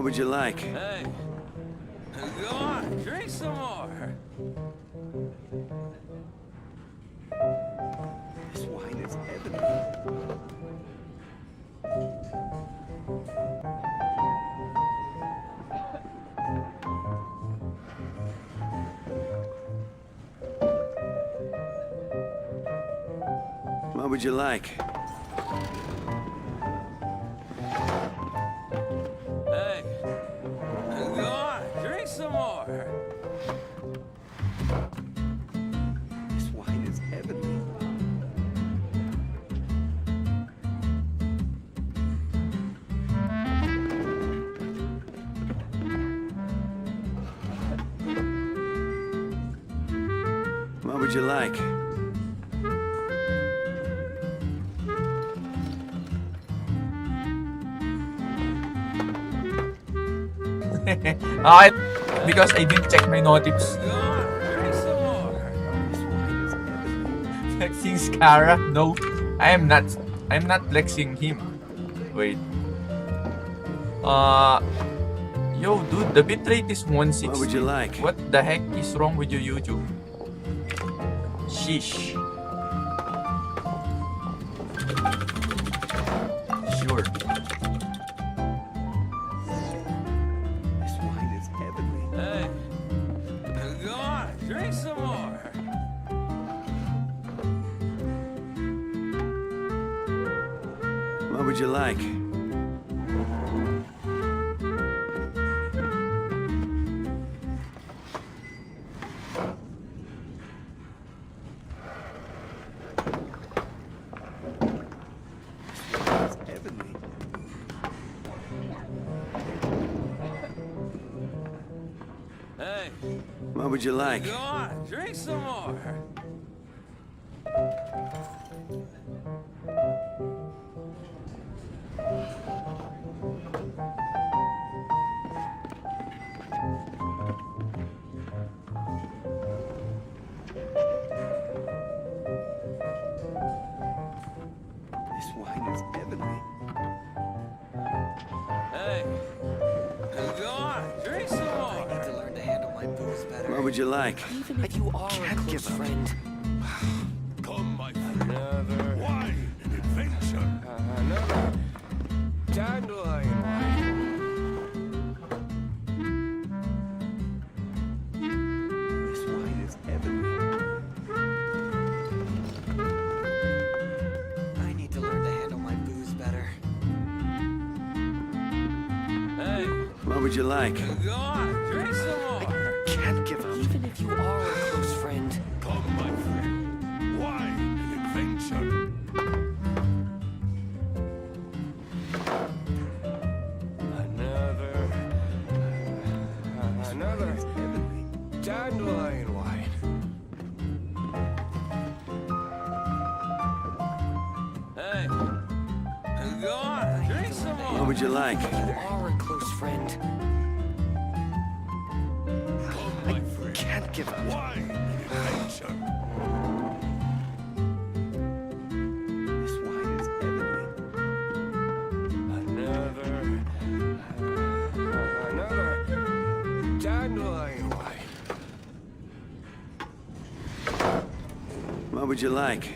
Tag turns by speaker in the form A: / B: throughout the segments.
A: What would you like?
B: Hey, go on, drink some more.
A: This wine is heavenly. What would you like?
B: Hey, go on, drink some more.
A: This wine is heavenly. What would you like?
C: Because I didn't check my notifs.
B: Go on, drink some more.
A: This wine is heavenly.
C: Flexing Scara? No, I am not. I'm not flexing him. Wait. Yo, dude, the bitrate is 160.
A: What would you like?
C: What the heck is wrong with your YouTube? Sheesh. Sure.
A: This wine is heavenly.
B: Hey, go on, drink some more.
A: What would you like? This wine is heavenly.
B: Hey,
A: What would you like?
B: go on, drink some more.
A: This wine is heavenly.
B: Hey, go on, drink some more.
D: To learn to handle my booze better.
A: What would you like?
D: Even if you are a close friend.
E: Come, my friend.
B: Another,
E: Wine and adventure.
B: another dandelion wine.
A: This wine is heavenly.
D: I need to learn to handle my booze better.
B: Hey,
A: What would you like?
B: go on, drink some more.
A: Can't give up.
D: Even if you are a close friend.
E: Come, my friend. Wine and adventure.
B: Another
A: It's heavenly.
B: dandelion wine. Hey, go on, drink some
A: What
B: more.
A: would you like?
D: You are a close friend.
E: Come, my friend.
A: Can't give up.
E: Wine and adventure.
A: This wine is heavenly.
B: Another dandelion wine.
A: What would you like?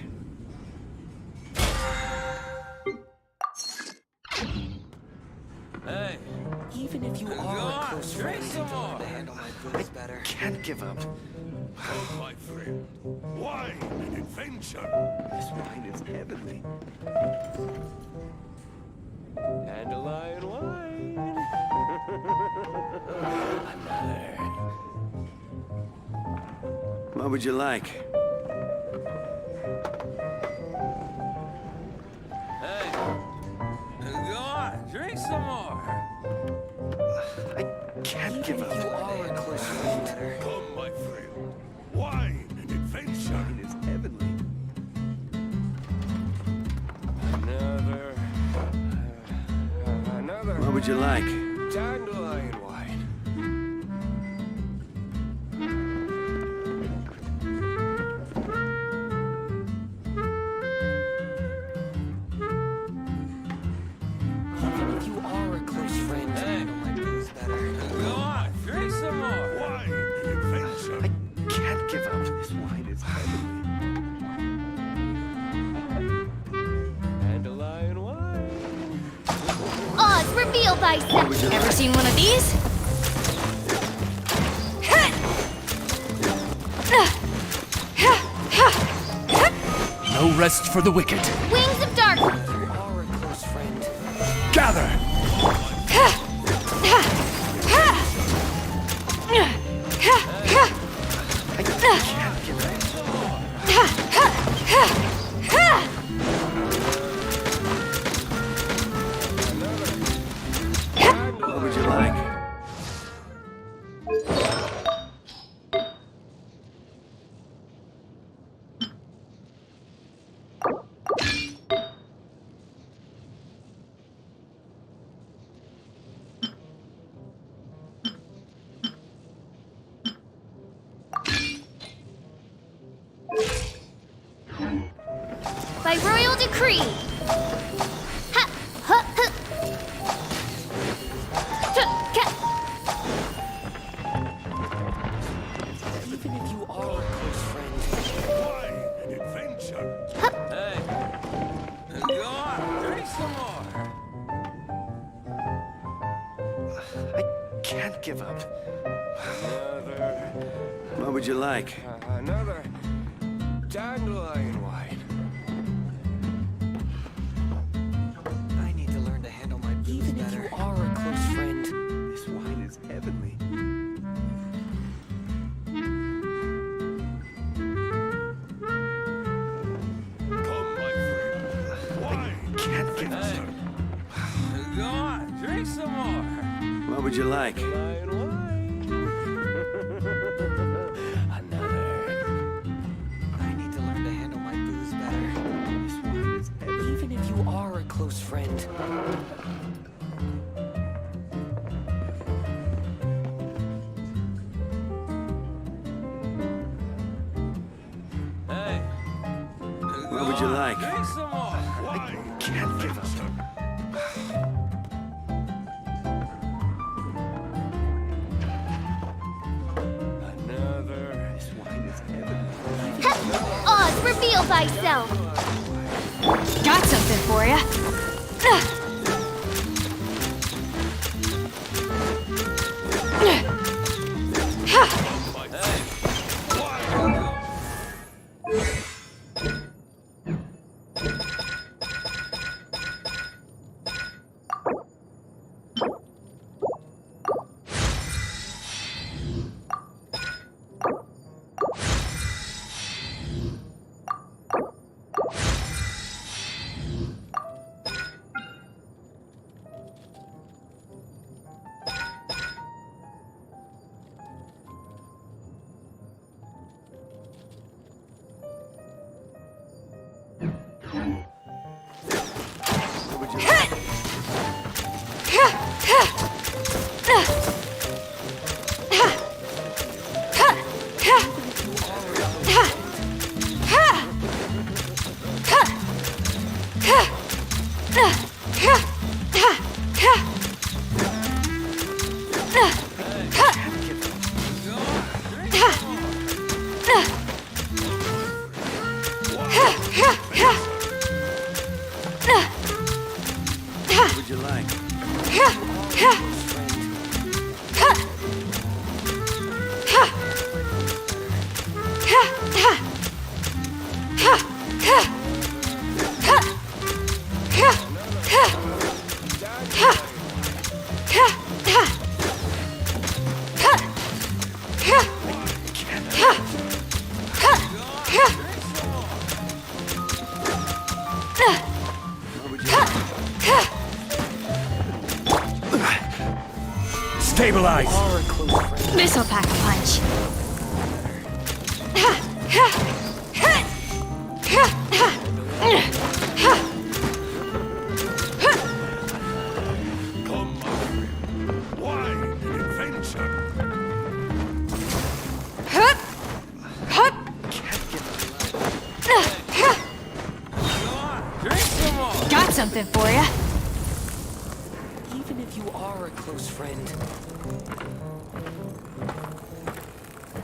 B: Hey,
D: Even if you
B: go
D: are a
B: on,
D: close
B: drink
D: friend.
B: some
D: To learn
B: more.
D: to handle my booze better.
A: Can't give up.
E: Come, my friend. Wine and adventure.
A: This wine is heavenly.
B: Dandelion wine. Another.
A: What would you like?
B: Hey, go on, drink some more.
A: I can't give
D: Even if you
A: up.
D: are a close friend.
E: Come, my friend. Wine and adventure.
A: Wine is heavenly.
B: Another
A: What would you like?
B: dandelion wine.
D: Even if you are a close friend. To
B: Hey.
D: handle my booze
F: bicep. Ever seen one of these?
E: No rest for the wicked.
F: Wings of dark.
D: You are a close friend.
E: Gather!
A: What would you like?
F: By royal decree. Ha, ha, ha.
D: Even if you are a close friend,
E: Why an adventure?
B: Hey. Go on. Drink some more.
A: I can't give up.
E: Another.
A: What would you like?
E: Another. Dandelion wine.
D: I need to learn to handle my booze better. Even if you are a close friend,
A: This wine is heavenly.
E: Come, my friend. Wine.
A: Can't give up.
B: Hey. Go on. Drink some more.
A: What would you like?
E: Lion wine. Another.
D: I need to learn to handle my booze better.
A: This wine is heavenly.
D: Even if you are a close friend,
B: Hey.
A: What would you like?
B: Drink some more.
E: Wine.
A: Can't give up.
E: Another.
A: This wine is heavenly.
F: Oz, reveal thyself. Got something for ya.
A: What would you like? What would you like? What would you like?
E: Stabilize.
D: are a close friend.
F: This'll pack a punch.
E: Come, my friend. Wine and adventure.
F: Hup, hup.
B: Go on. Drink some more.
F: Got something for ya.
D: Even if you are a close friend,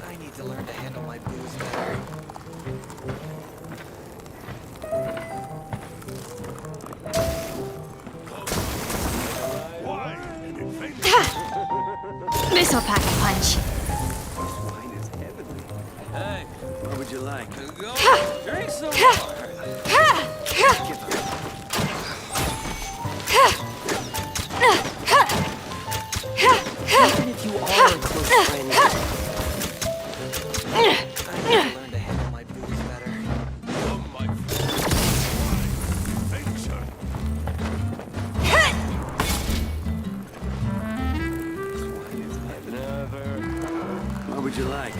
D: I need to learn to handle my booze better.
E: Wine
F: This'll pack a punch.
A: This wine is heavenly.
B: Hey,
A: What would you like?
B: go. Drink some more.
D: Even if you are a close friend, I need to learn to handle my booze better.
E: Oh, my friend. Adventure.
A: This wine is heavenly.
E: Never.
A: What would you like?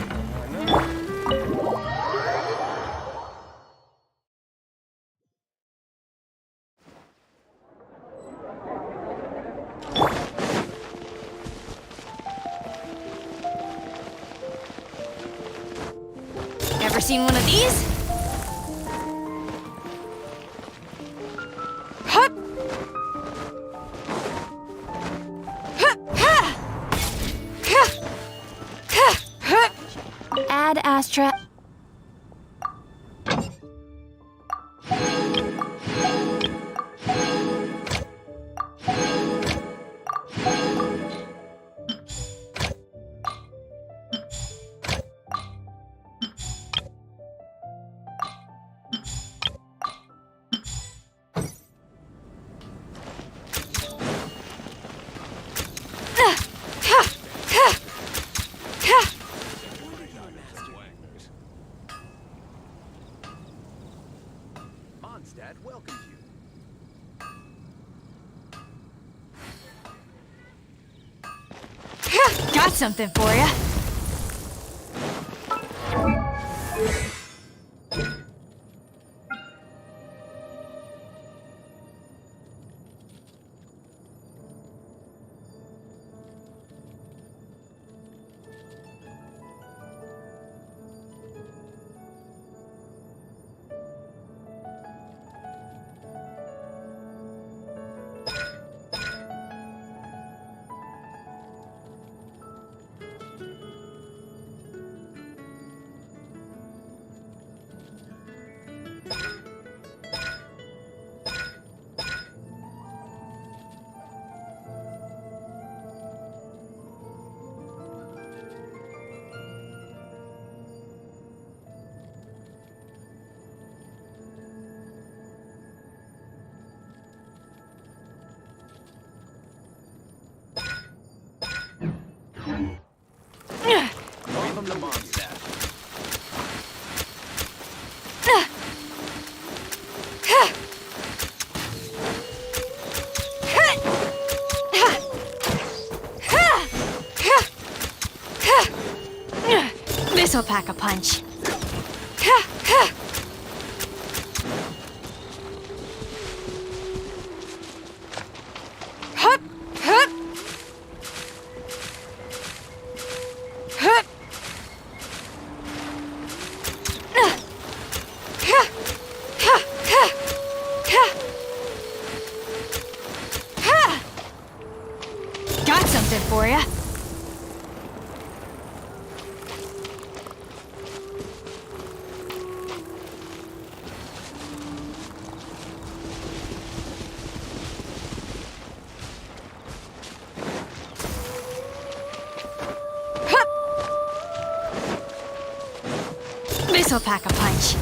F: Ever seen one of these? Hup! Hup! Ha! Ha! Ha! Ha! Add Astra.
A: Mondstadt welcomes you.
F: Got something for ya.
B: Welcome to Mondstadt.
F: This'll pack a punch. Hup! Hup! Hup! Got something for ya. This'll pack a punch.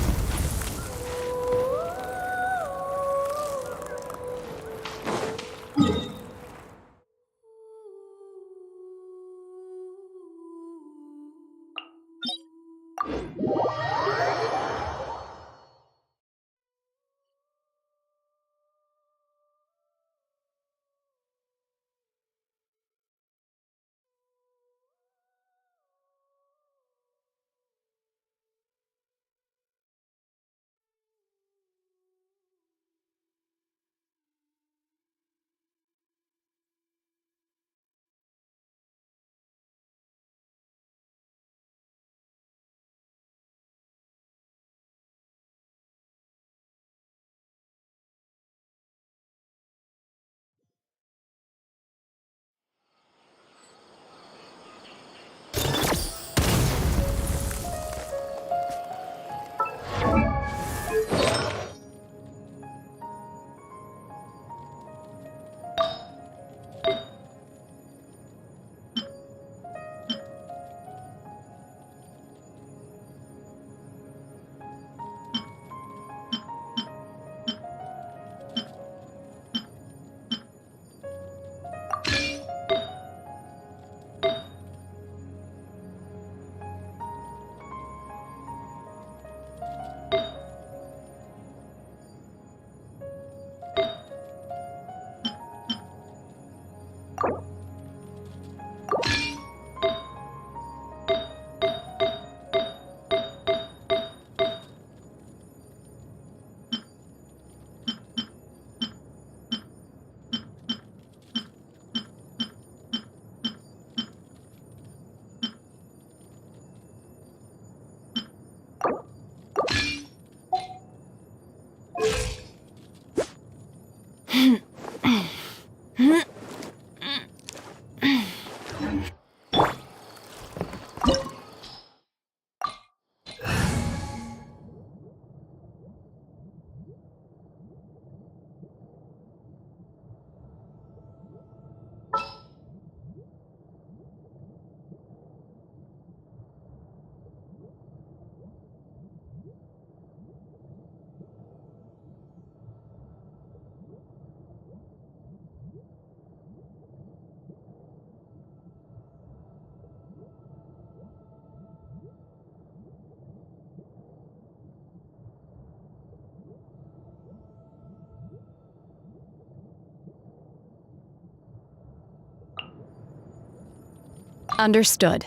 G: Understood.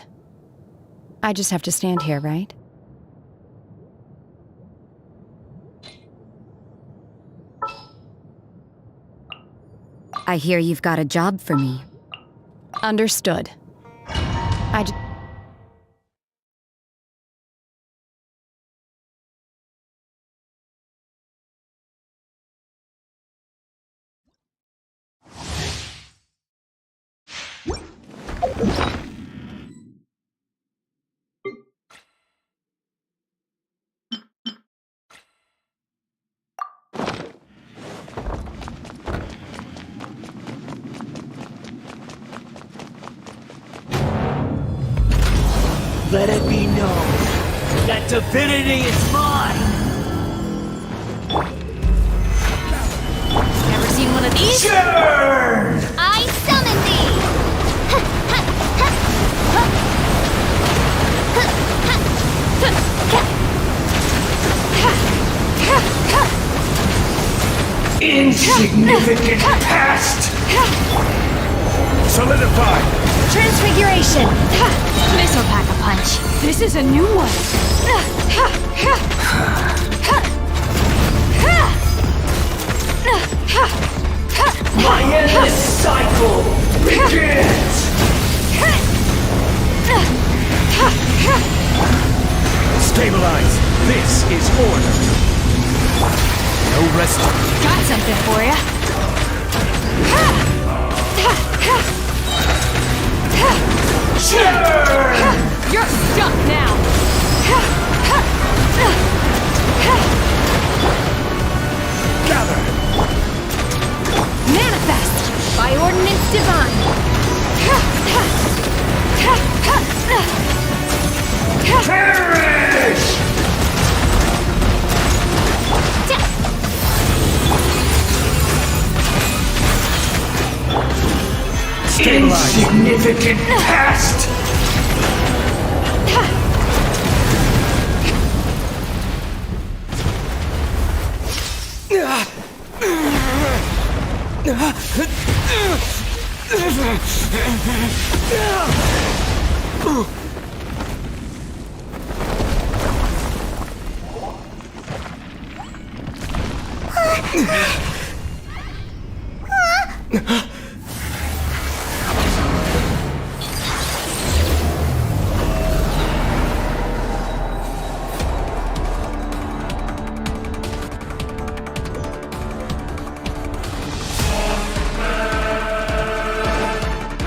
G: I just have to stand here, right?
F: I hear you've got a job for me.
G: Understood.
H: Let it be known that divinity is mine!
F: Ever seen one of these?
H: Churn!
F: I summon thee!
H: Insignificant past!
E: Solidify!
F: Transfiguration! This'll pack a punch.
G: This is a new one.
H: My endless cycle begins!
E: Stabilize! This is order! No resting.
F: Got something for ya.
G: You're stuck now.
E: Gather!
F: Manifest by ordinance divine.
H: Perish!
E: Stabilize!
H: Insignificant past!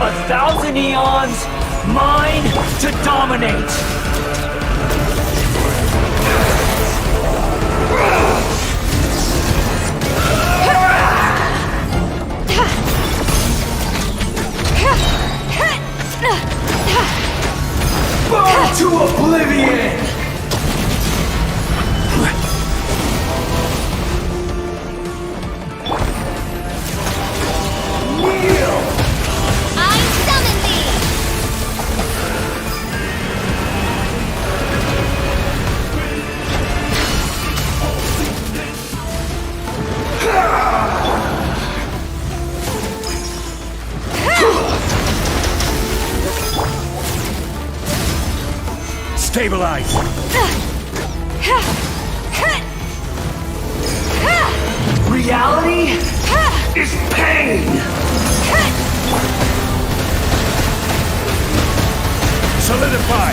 H: A thousand eons, mine to dominate! Burn to oblivion! Kneel!
F: I summon thee!
E: Stabilize!
H: Reality is pain!
E: Solidify!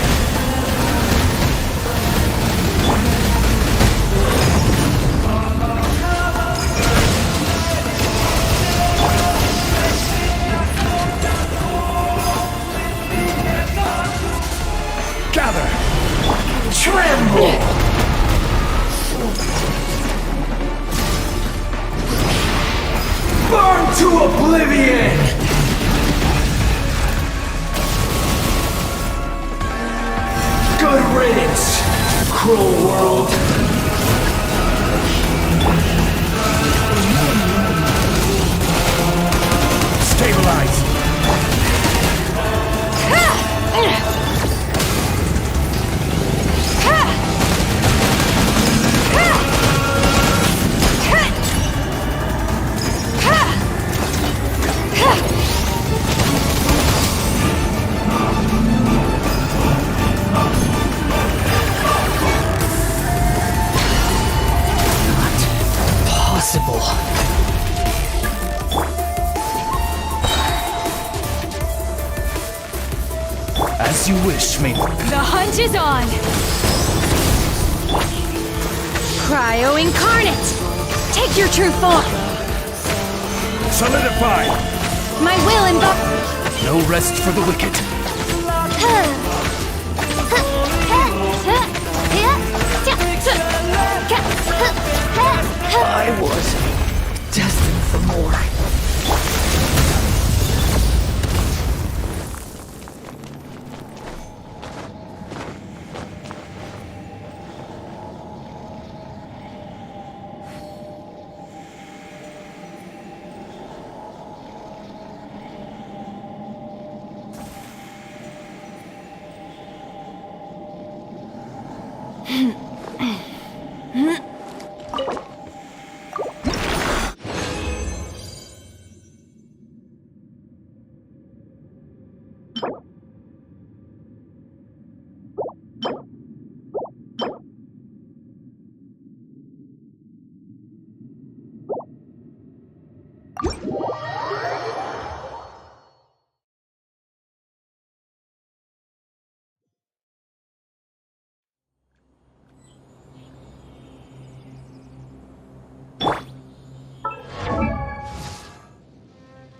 E: Gather!
H: Tremble! Burn to oblivion! Good riddance, cruel world!
E: Stabilize!
I: As you wish, maiden.
J: The hunt is on! Cryo Incarnate! Take your true form!
E: Solidify!
J: My will embody...
I: No rest for the wicked.
H: I was destined for more.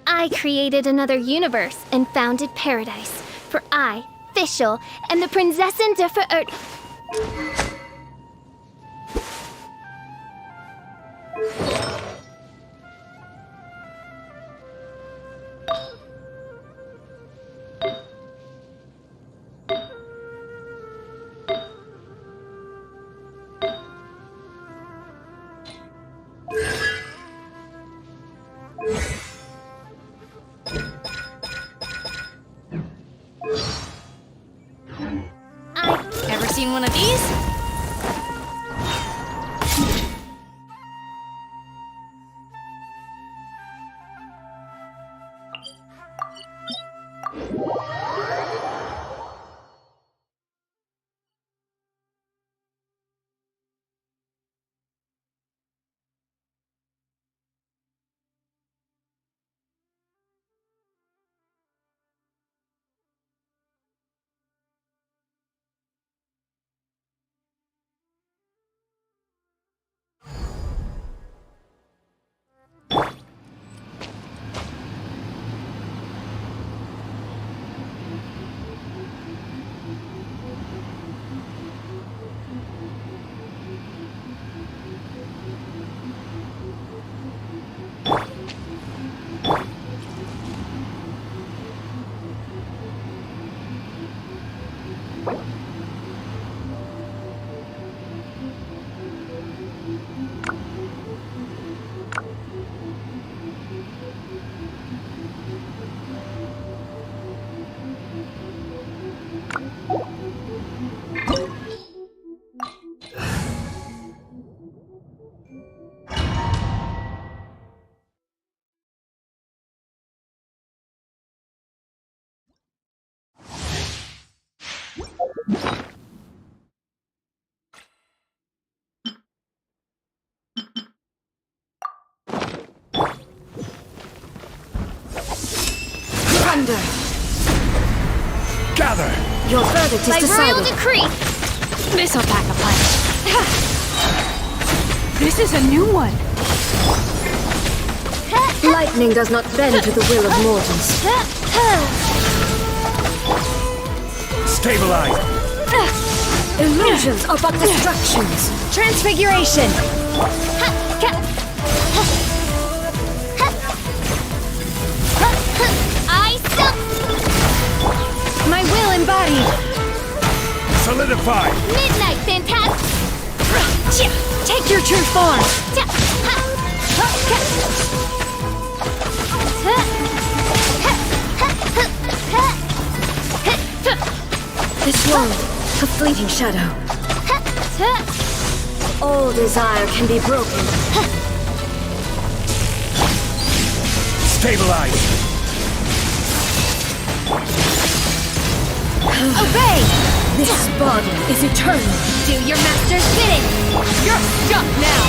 K: I created another universe and founded paradise. For I, Fischl, am the Prinzessin der Verirrt...
J: Ever seen one of these? Thunder!
E: Gather!
F: Your verdict is
K: By royal
F: decided.
K: decree!
J: This'll pack a punch. This is a new one.
F: Lightning does not bend to the will of mortals.
E: Stabilize!
F: Illusions are but distractions.
J: Transfiguration! My will embodied!
E: Solidify!
K: Midnight Phantasm!
J: Take your true form!
F: This world, a fleeting shadow. All desire can be broken.
E: Stabilize!
J: Obey!
F: This body is eternal.
K: Do your master's bidding!
J: You're stuck now!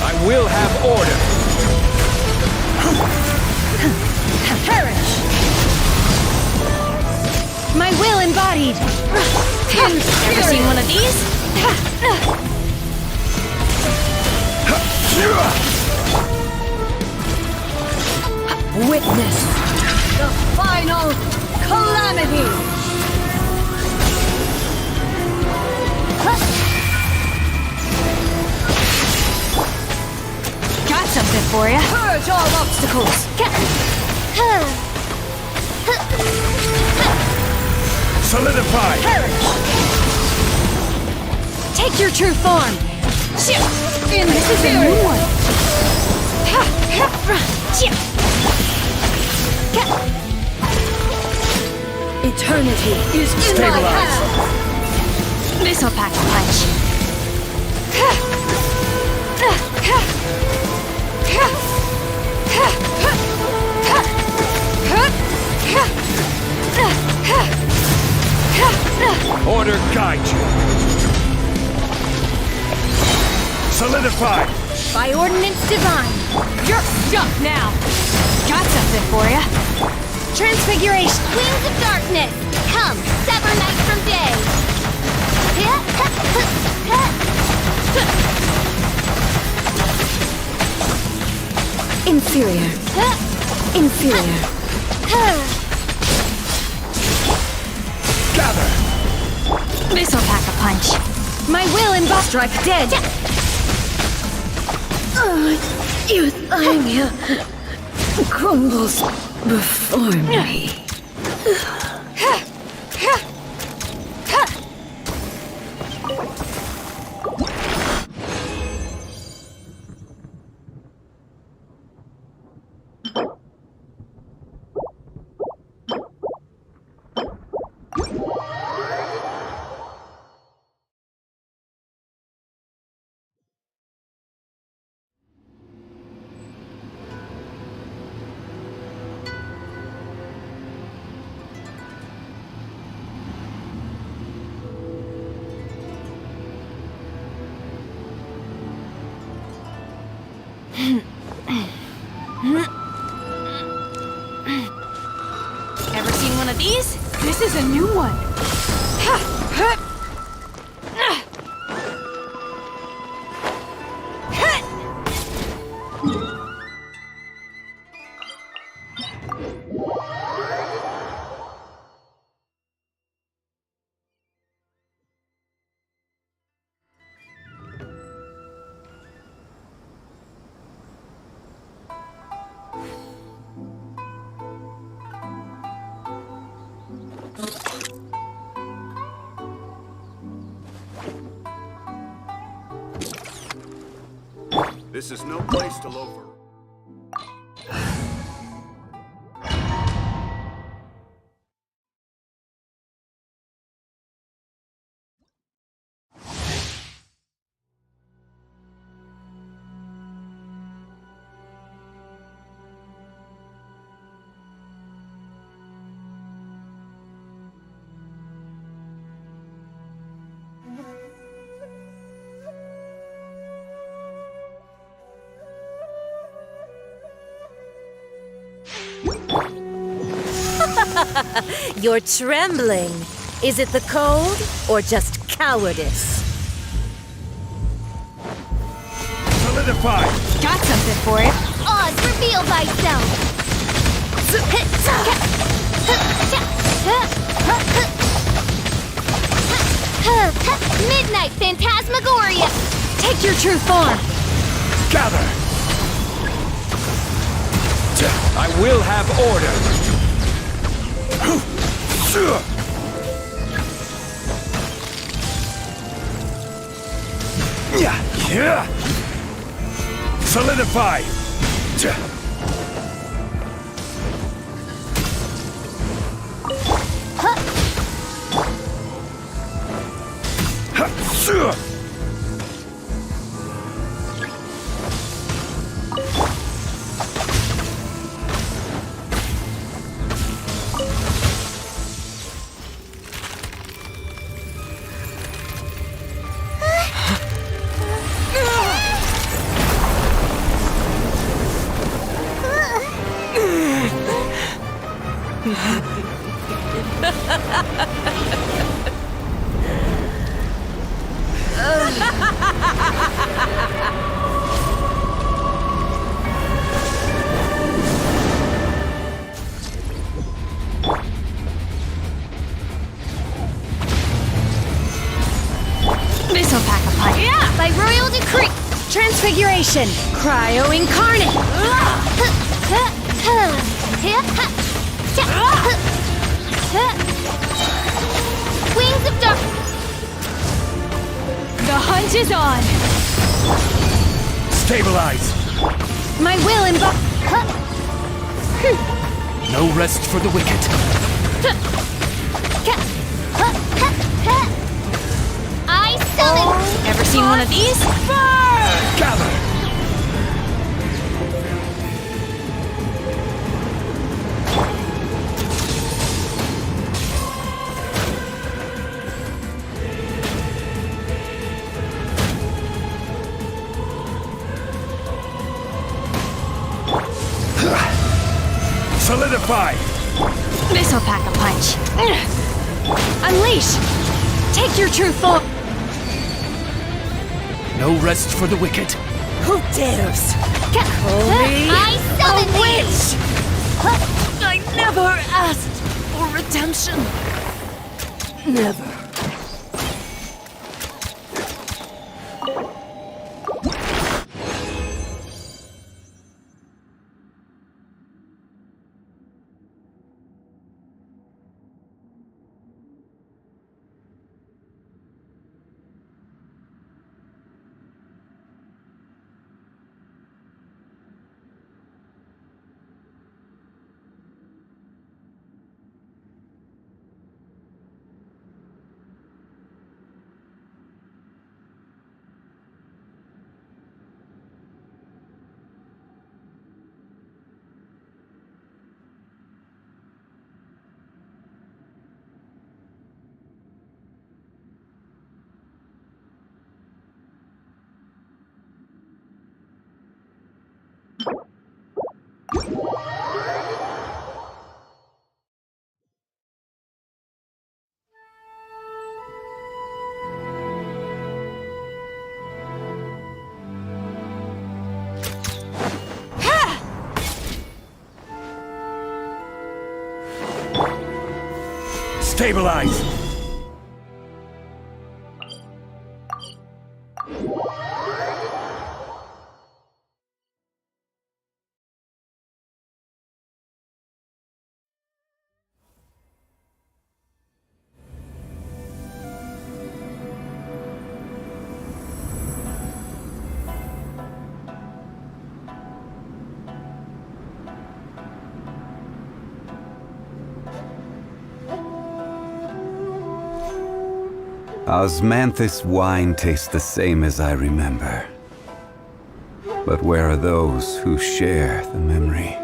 B: I will have order.
J: speed. Ever seen one of these?
F: Witness the final calamity!
J: Got something for you.
F: Purge all obstacles!
I: Solidify!
J: Take your true form. This is a new one.
F: Eternity is in my
I: Stabilize.
F: hands!
J: This'll pack a punch.
I: Order guide you. Solidify!
K: By ordinance divine.
J: You're stuck now. Got something for you. Transfiguration.
K: Wings of darkness. Come, sever night from day.
F: Inferior. Inferior.
I: Gather!
J: This'll pack a punch.
F: My will and strike dead! Euthymia crumbles before me.
J: Ever seen one of these? This is a new one.
E: This is no place to loafer.
L: You're trembling. Is it the cold or just cowardice?
I: Solidify!
J: Got something for you.
K: Oz, reveal thyself. Midnight Phantasmagoria.
J: Take your true form.
I: Gather!
B: I will have order.
I: Yeah. Solidify!
G: Transfiguration! Cryo Incarnate!
K: Wings of dark.
J: The hunt is on!
I: Stabilize!
G: My will
I: No rest for the wicked.
K: I summon.
J: Ever seen one of these?
I: Gather! Solidify!
J: This'll pack a punch. Unleash! Take your true form!
I: No rest for the wicked.
L: Who dares?
K: I summon
L: A
K: thee.
L: witch! I never asked for redemption. Never.
I: Stabilize!
M: Osmanthus wine tastes the same as I remember. But where are those who share the memory?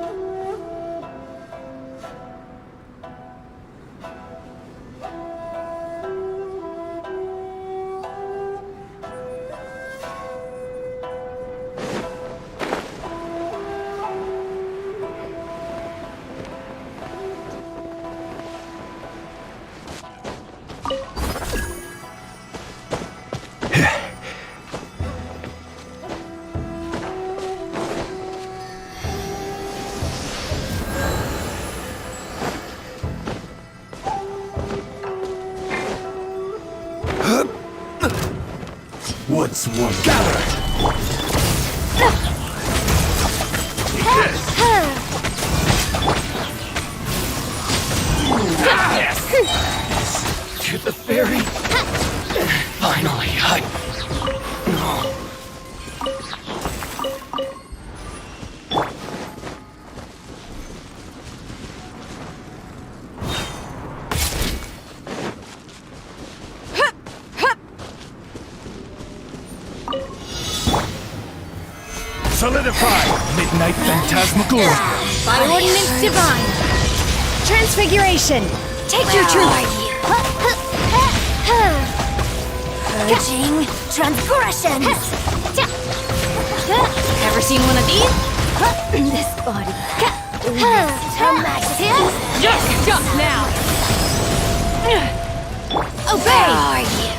I: What's one? Gather!
H: To the ferry. Finally,
I: Solidify! Midnight Phantasmagoria!
G: By Ordinance Divine! Transfiguration! Take your truth!
L: Purging transgressions!
J: Ever seen one of these?
L: This body. Her Majesty.
J: Just stop now!
G: Obey!
L: Where are you?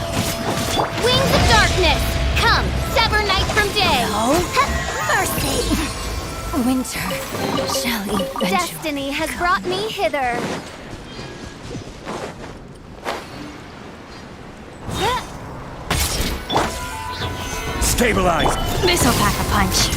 K: Wings of darkness. Come, sever night from day.
L: Mercy! Winter shall eventually.
K: Destiny has brought me hither.
I: Stabilize!
J: This'll pack a punch.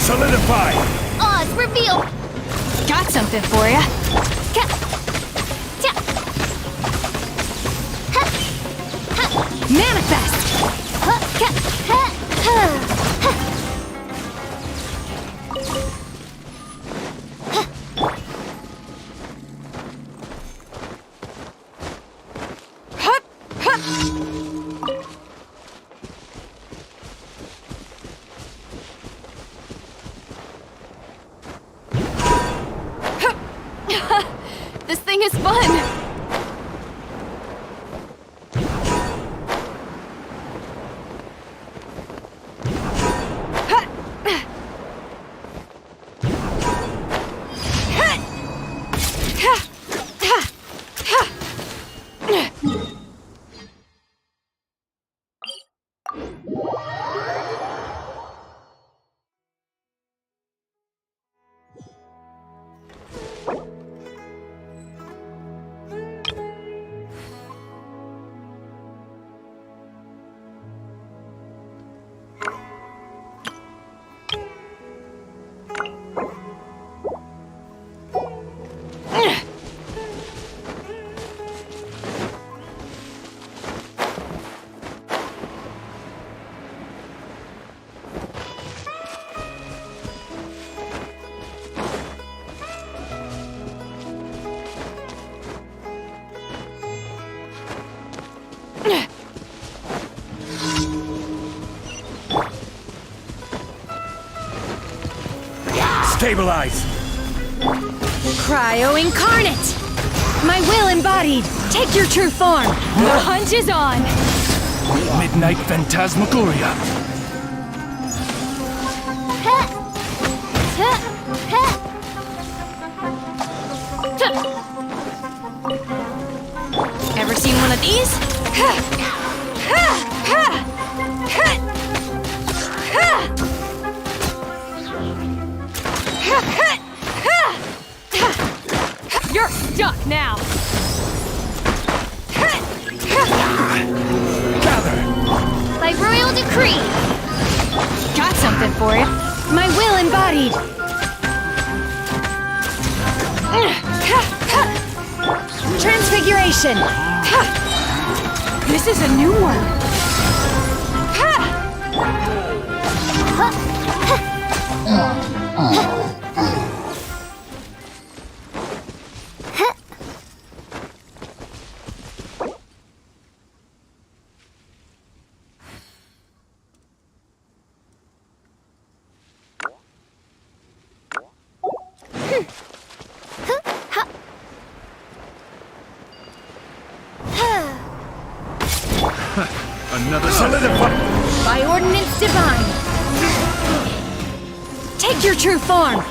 I: Solidify!
K: Oz, reveal!
J: Got something for ya. Manifest!
K: This thing is fun!
I: Stabilize!
J: Cryo incarnate! My will embodied! Take your true form! The hunt is on!
I: Midnight Phantasmagoria!
J: Ever seen one of these? You're stuck now!
I: Gather!
K: By royal decree!
J: Got something for you. My will embodied! Transfiguration! This is a new one!
I: Another solidify!
J: By ordinance divine! Take your true form!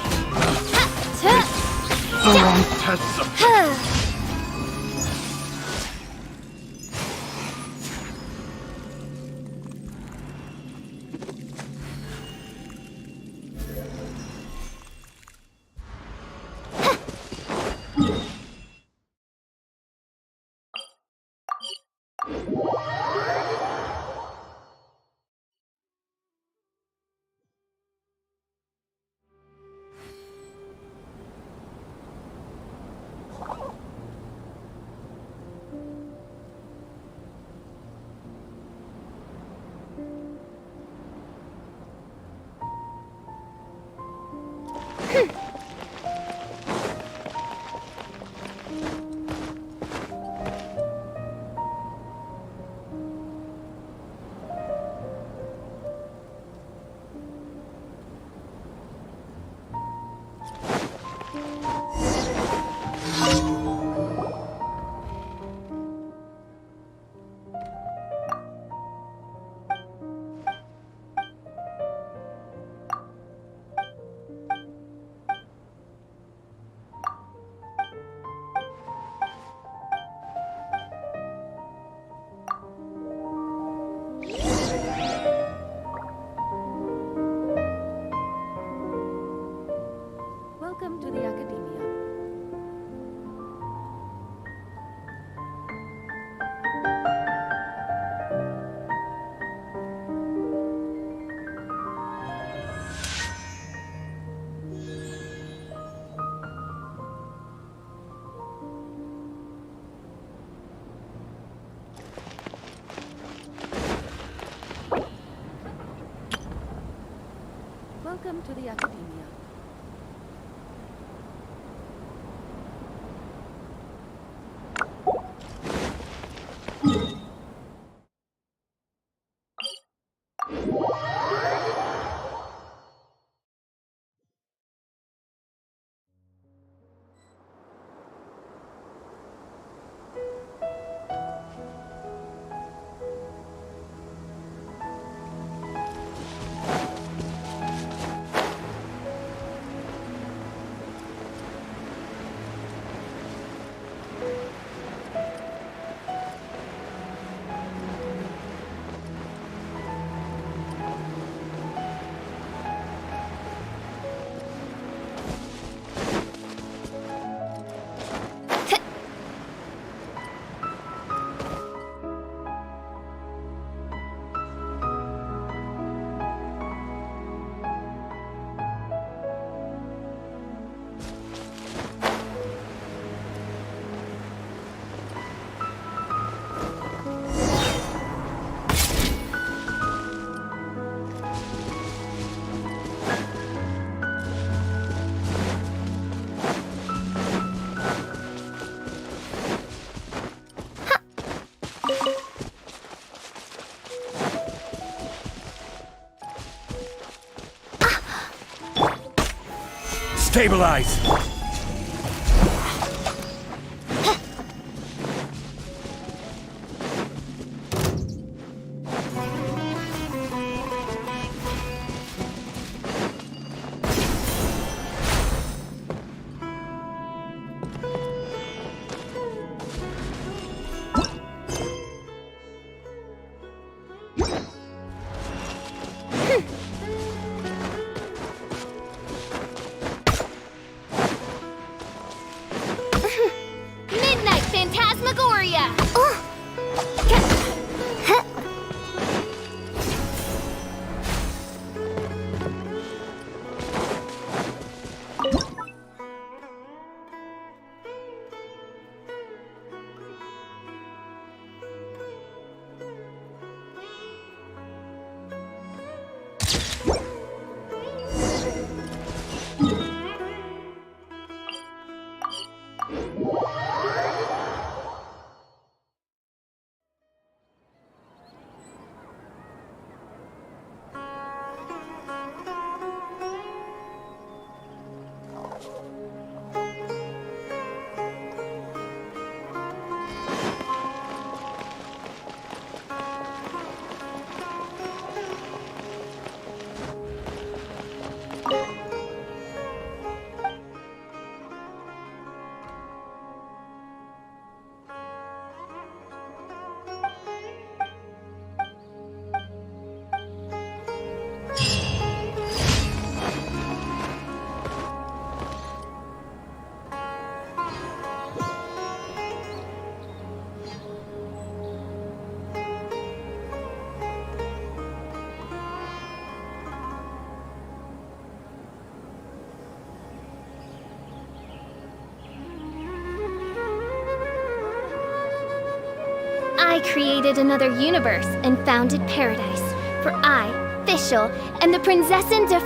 G: Welcome to the Academia. Welcome to the Academia.
I: Stabilize!
K: Midnight Phantasmagoria! I created another universe and founded paradise. For I, Fischl, am the Prinzessin der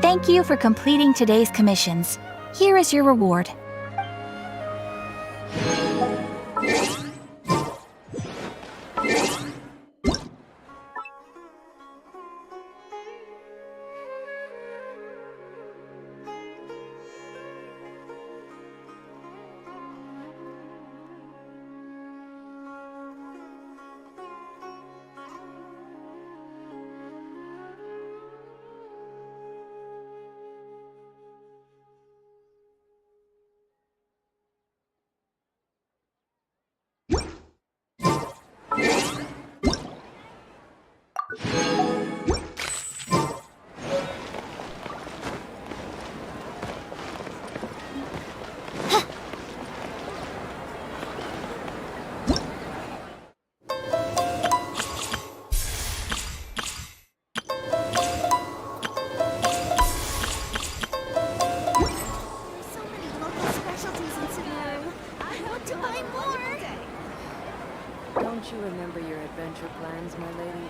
L: Thank you for completing today's commissions. Here is your reward.
N: Don't you remember your adventure plans, my lady?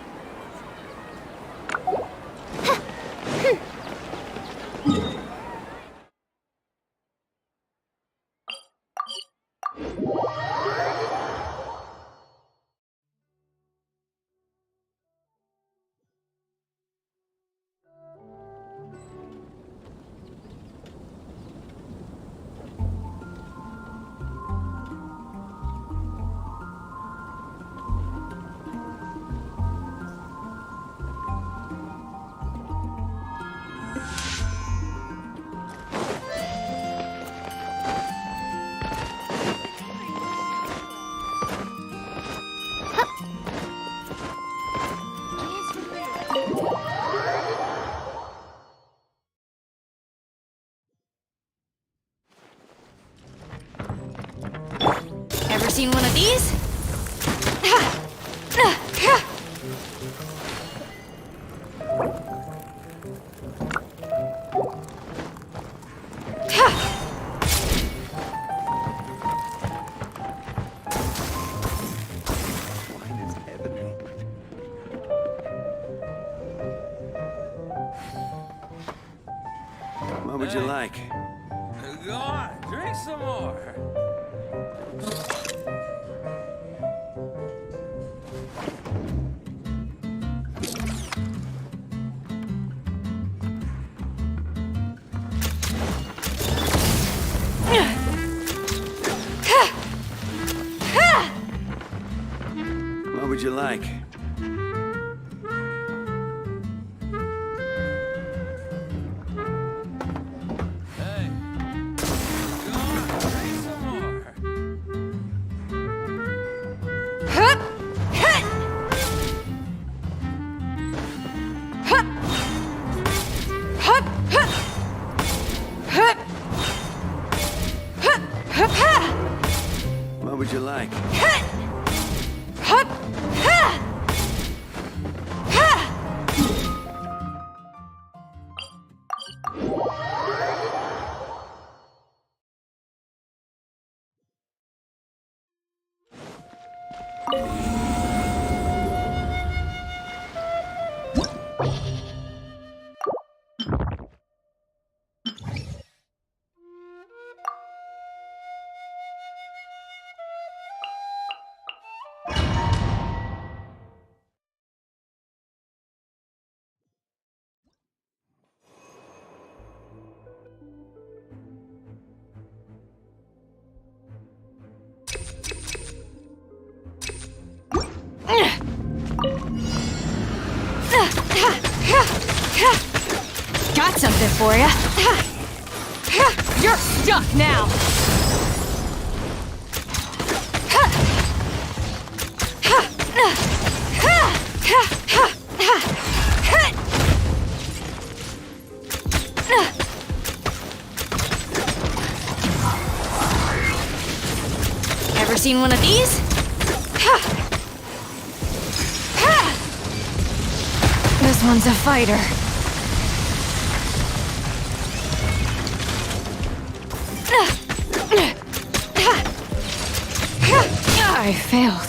L: Ever seen one of these?
A: would you like?
B: Go on, drink some more.
A: What would you like?
B: Hey, go on, drink some more.
A: What would you like?
J: Got something for ya. You're stuck now. Ever seen one of these? This one's a fighter. I failed.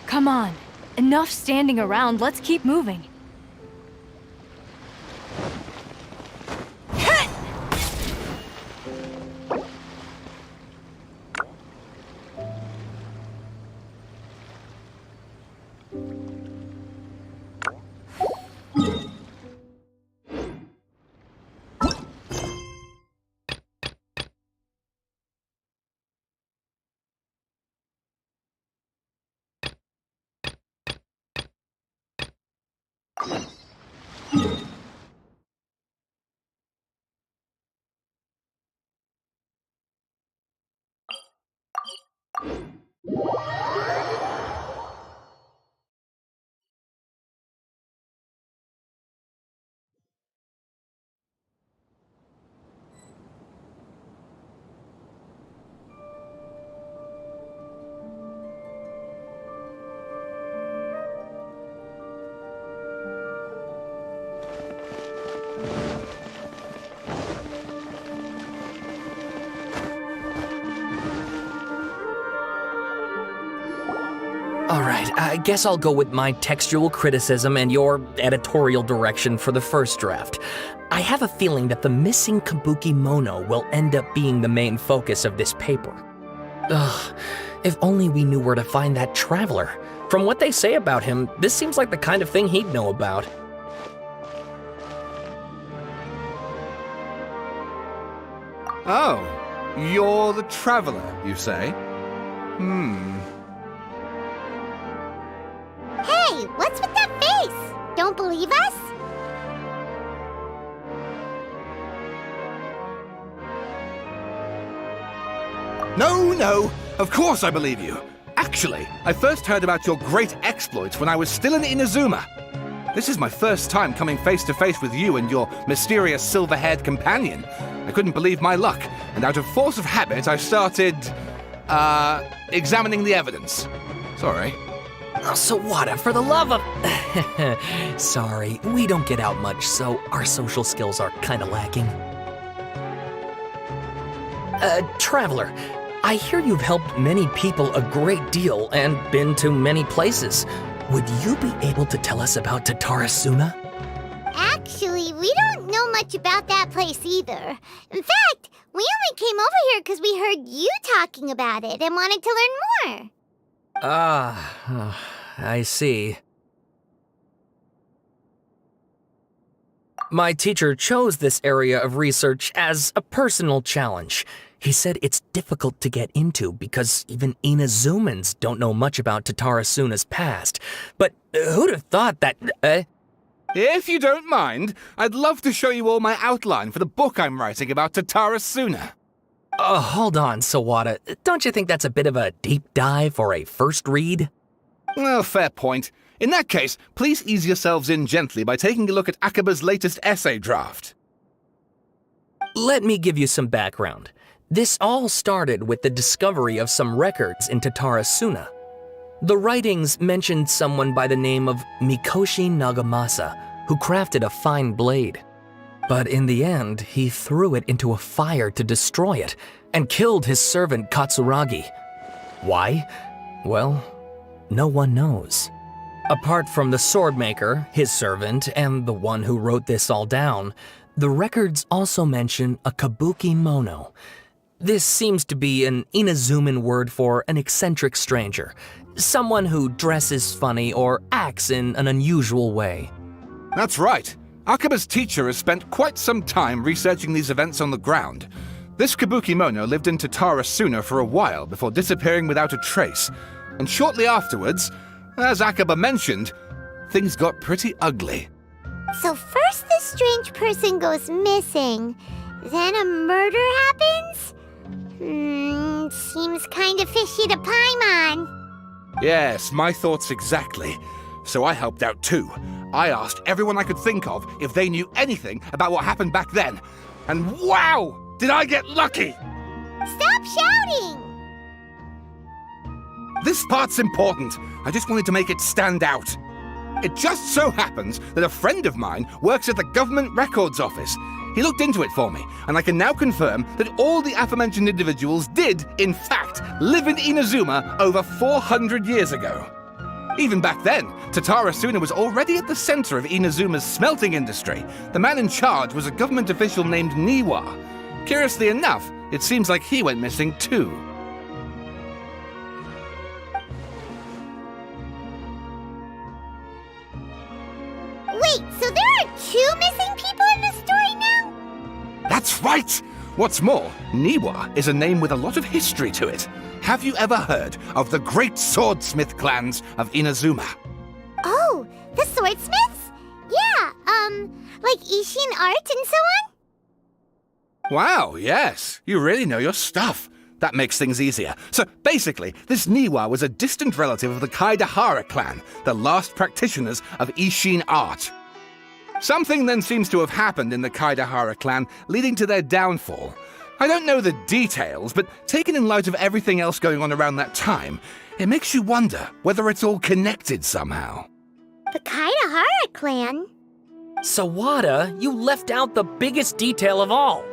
J: Come on. Enough standing around, let's keep moving.
O: I guess I'll go with my textual criticism and your editorial direction for the first draft. I have a feeling that the missing Kabuki Mono will end up being the main focus of this paper. Ugh, if only we knew where to find that traveler. From what they say about him, this seems like the kind of thing he'd know about.
P: Oh, you're the traveler, you say?
K: Hey, what's with that face? Don't believe us?
P: No, of course I believe you. Actually, I first heard about your great exploits when I was still in Inazuma. This is my first time coming face to face with you and your mysterious silver-haired companion. I couldn't believe my luck, and out of force of habit, I started, examining the evidence. Sorry.
O: Oh, Sawada, for the love of... Sorry, we don't get out much, so our social skills are kinda lacking. Traveler, I hear you've helped many people a great deal and been to many places. Would you be able to tell us about Tatara Suna?
K: Actually, we don't know much about that place either. In fact, we only came over here because we heard you talking about it and wanted to learn more.
O: I see. My teacher chose this area of research as a personal challenge. He said it's difficult to get into because even Inazumans don't know much about Tatara Suna's past. But who'd have thought that...
P: If you don't mind, I'd love to show you all my outline for the book I'm writing about Tatara Suna.
O: Hold on, Sawada. Don't you think that's a bit of a deep dive for a first read?
P: Well, fair point. In that case, please ease yourselves in gently by taking a look at Akaba's latest essay draft.
O: Let me give you some background. This all started with the discovery of some records in Tatara Suna. The writings mentioned someone by the name of Mikoshi Nagamasa, who crafted a fine blade. But in the end, he threw it into a fire to destroy it, and killed his servant Katsuragi. Why? Well, no one knows. Apart from the swordmaker, his servant, and the one who wrote this all down, the records also mention a Kabuki Mono. This seems to be an Inazuman word for an eccentric stranger, someone who dresses funny or acts in an unusual way.
P: That's right. Akaba's teacher has spent quite some time researching these events on the ground. This Kabuki Mono lived in Tatara Suna for a while before disappearing without a trace. And shortly afterwards, as Akaba mentioned, things got pretty ugly.
K: So first this strange person goes missing, then a murder happens? Seems kinda fishy to Paimon.
P: Yes, my thoughts exactly. So I helped out too. I asked everyone I could think of if they knew anything about what happened back then. And wow! Did I get lucky!
K: Stop shouting!
P: This part's important. I just wanted to make it stand out. It just so happens that a friend of mine works at the Government Records Office. He looked into it for me, and I can now confirm that all the aforementioned individuals did, in fact, live in Inazuma over 400 years ago. Even back then, Tatara Suna was already at the center of Inazuma's smelting industry. The man in charge was a government official named Niwa. Curiously enough, it seems like he went missing too.
K: Wait, so there are 2 missing people in the story now?
P: That's right! What's more, Niwa is a name with a lot of history to it. Have you ever heard of the great swordsmith clans of Inazuma?
K: Oh, the swordsmiths? Yeah, like Ishin art and so on?
P: Wow, yes. You really know your stuff. That makes things easier. So basically, this Niwa was a distant relative of the Kaidahara clan, the last practitioners of Ishin art. Something then seems to have happened in the Kaidahara clan, leading to their downfall. I don't know the details, but taken in light of everything else going on around that time, it makes you wonder whether it's all connected somehow.
K: The Kaidahara clan?
O: Sawada, you left out the biggest detail of all.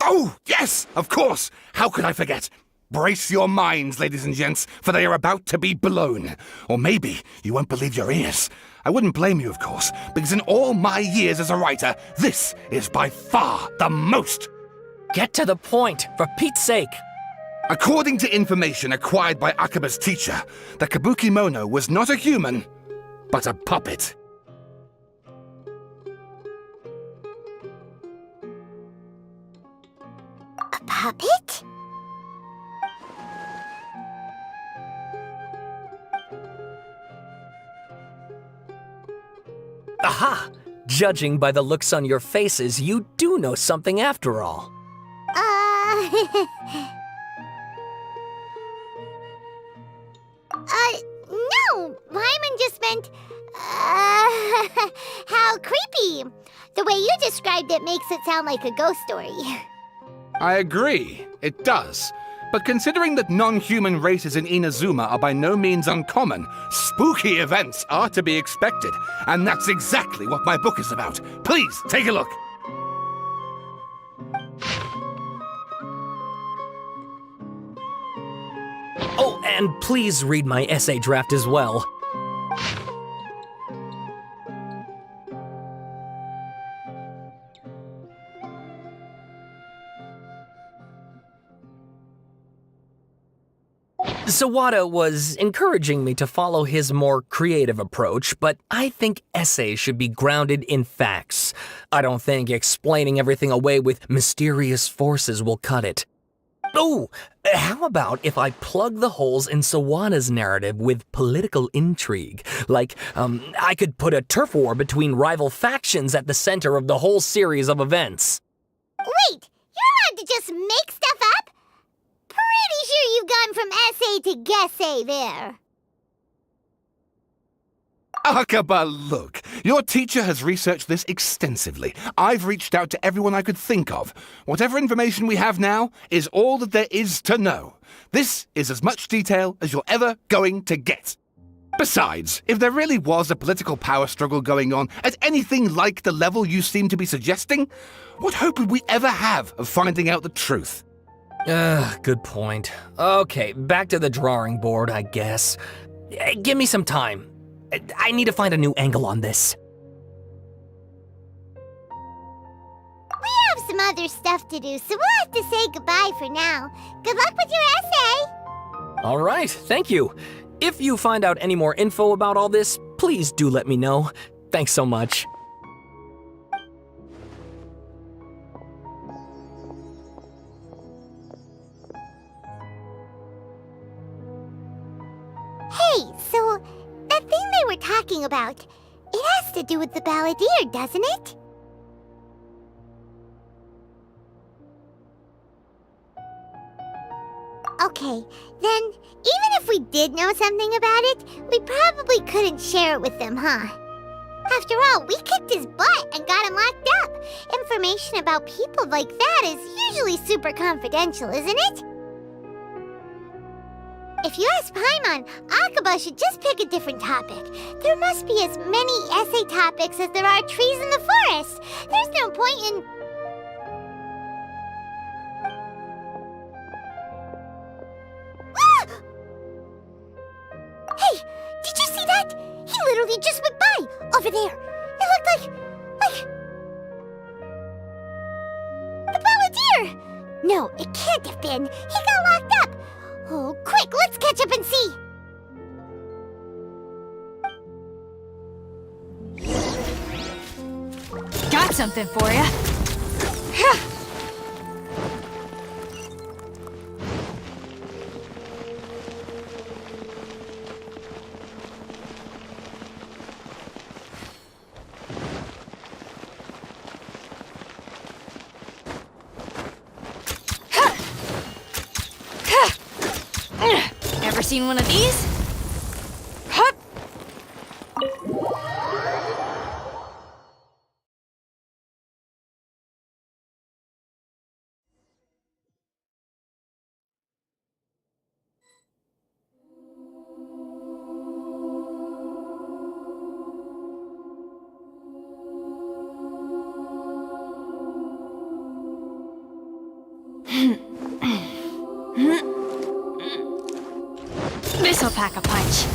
P: Oh, yes, of course. How could I forget? Brace your minds, ladies and gents, for they are about to be blown. Or maybe you won't believe your ears. I wouldn't blame you, of course, because in all my years as a writer, this is by far the most.
O: Get to the point, for Pete's sake.
P: According to information acquired by Akaba's teacher, the Kabuki Mono was not a human, but a puppet.
K: A puppet?
O: Aha! Judging by the looks on your faces, you do know something after all.
K: No! Ryman just meant, how creepy. The way you described it makes it sound like a ghost story.
P: I agree, it does. But considering that non-human races in Inazuma are by no means uncommon, spooky events are to be expected. And that's exactly what my book is about. Please, take a look.
O: Oh, and please read my essay draft as well. Sawada was encouraging me to follow his more creative approach, but I think essays should be grounded in facts. I don't think explaining everything away with mysterious forces will cut it. Oh, how about if I plug the holes in Sawada's narrative with political intrigue? Like, I could put a turf war between rival factions at the center of the whole series of events.
K: Wait, you're allowed to just make stuff up? Pretty sure you've gone from essay to guessay there.
P: Akaba, look. Your teacher has researched this extensively. I've reached out to everyone I could think of. Whatever information we have now is all that there is to know. This is as much detail as you're ever going to get. Besides, if there really was a political power struggle going on at anything like the level you seem to be suggesting, what hope would we ever have of finding out the truth?
O: Good point. Okay, back to the drawing board, I guess. Give me some time. I need to find a new angle on this.
K: We have some other stuff to do, so we'll have to say goodbye for now. Good luck with your essay!
O: All right, thank you. If you find out any more info about all this, please do let me know. Thanks so much.
K: Hey, so that thing they were talking about, it has to do with the balladeer, doesn't it? Okay, then, even if we did know something about it, we probably couldn't share it with them, huh? After all, we kicked his butt and got him locked up. Information about people like that is usually super confidential, isn't it? If you ask Paimon, Akaba should just pick a different topic. There must be as many essay topics as there are trees in the forest. There's no point in... Hey, did you see that? He literally just went by, over there. It looked like... the balladeer! No, it can't have been. He got locked up. Oh, quick, let's catch up and see.
J: Got something for ya. Ever seen one of these? Hup! This'll pack a punch.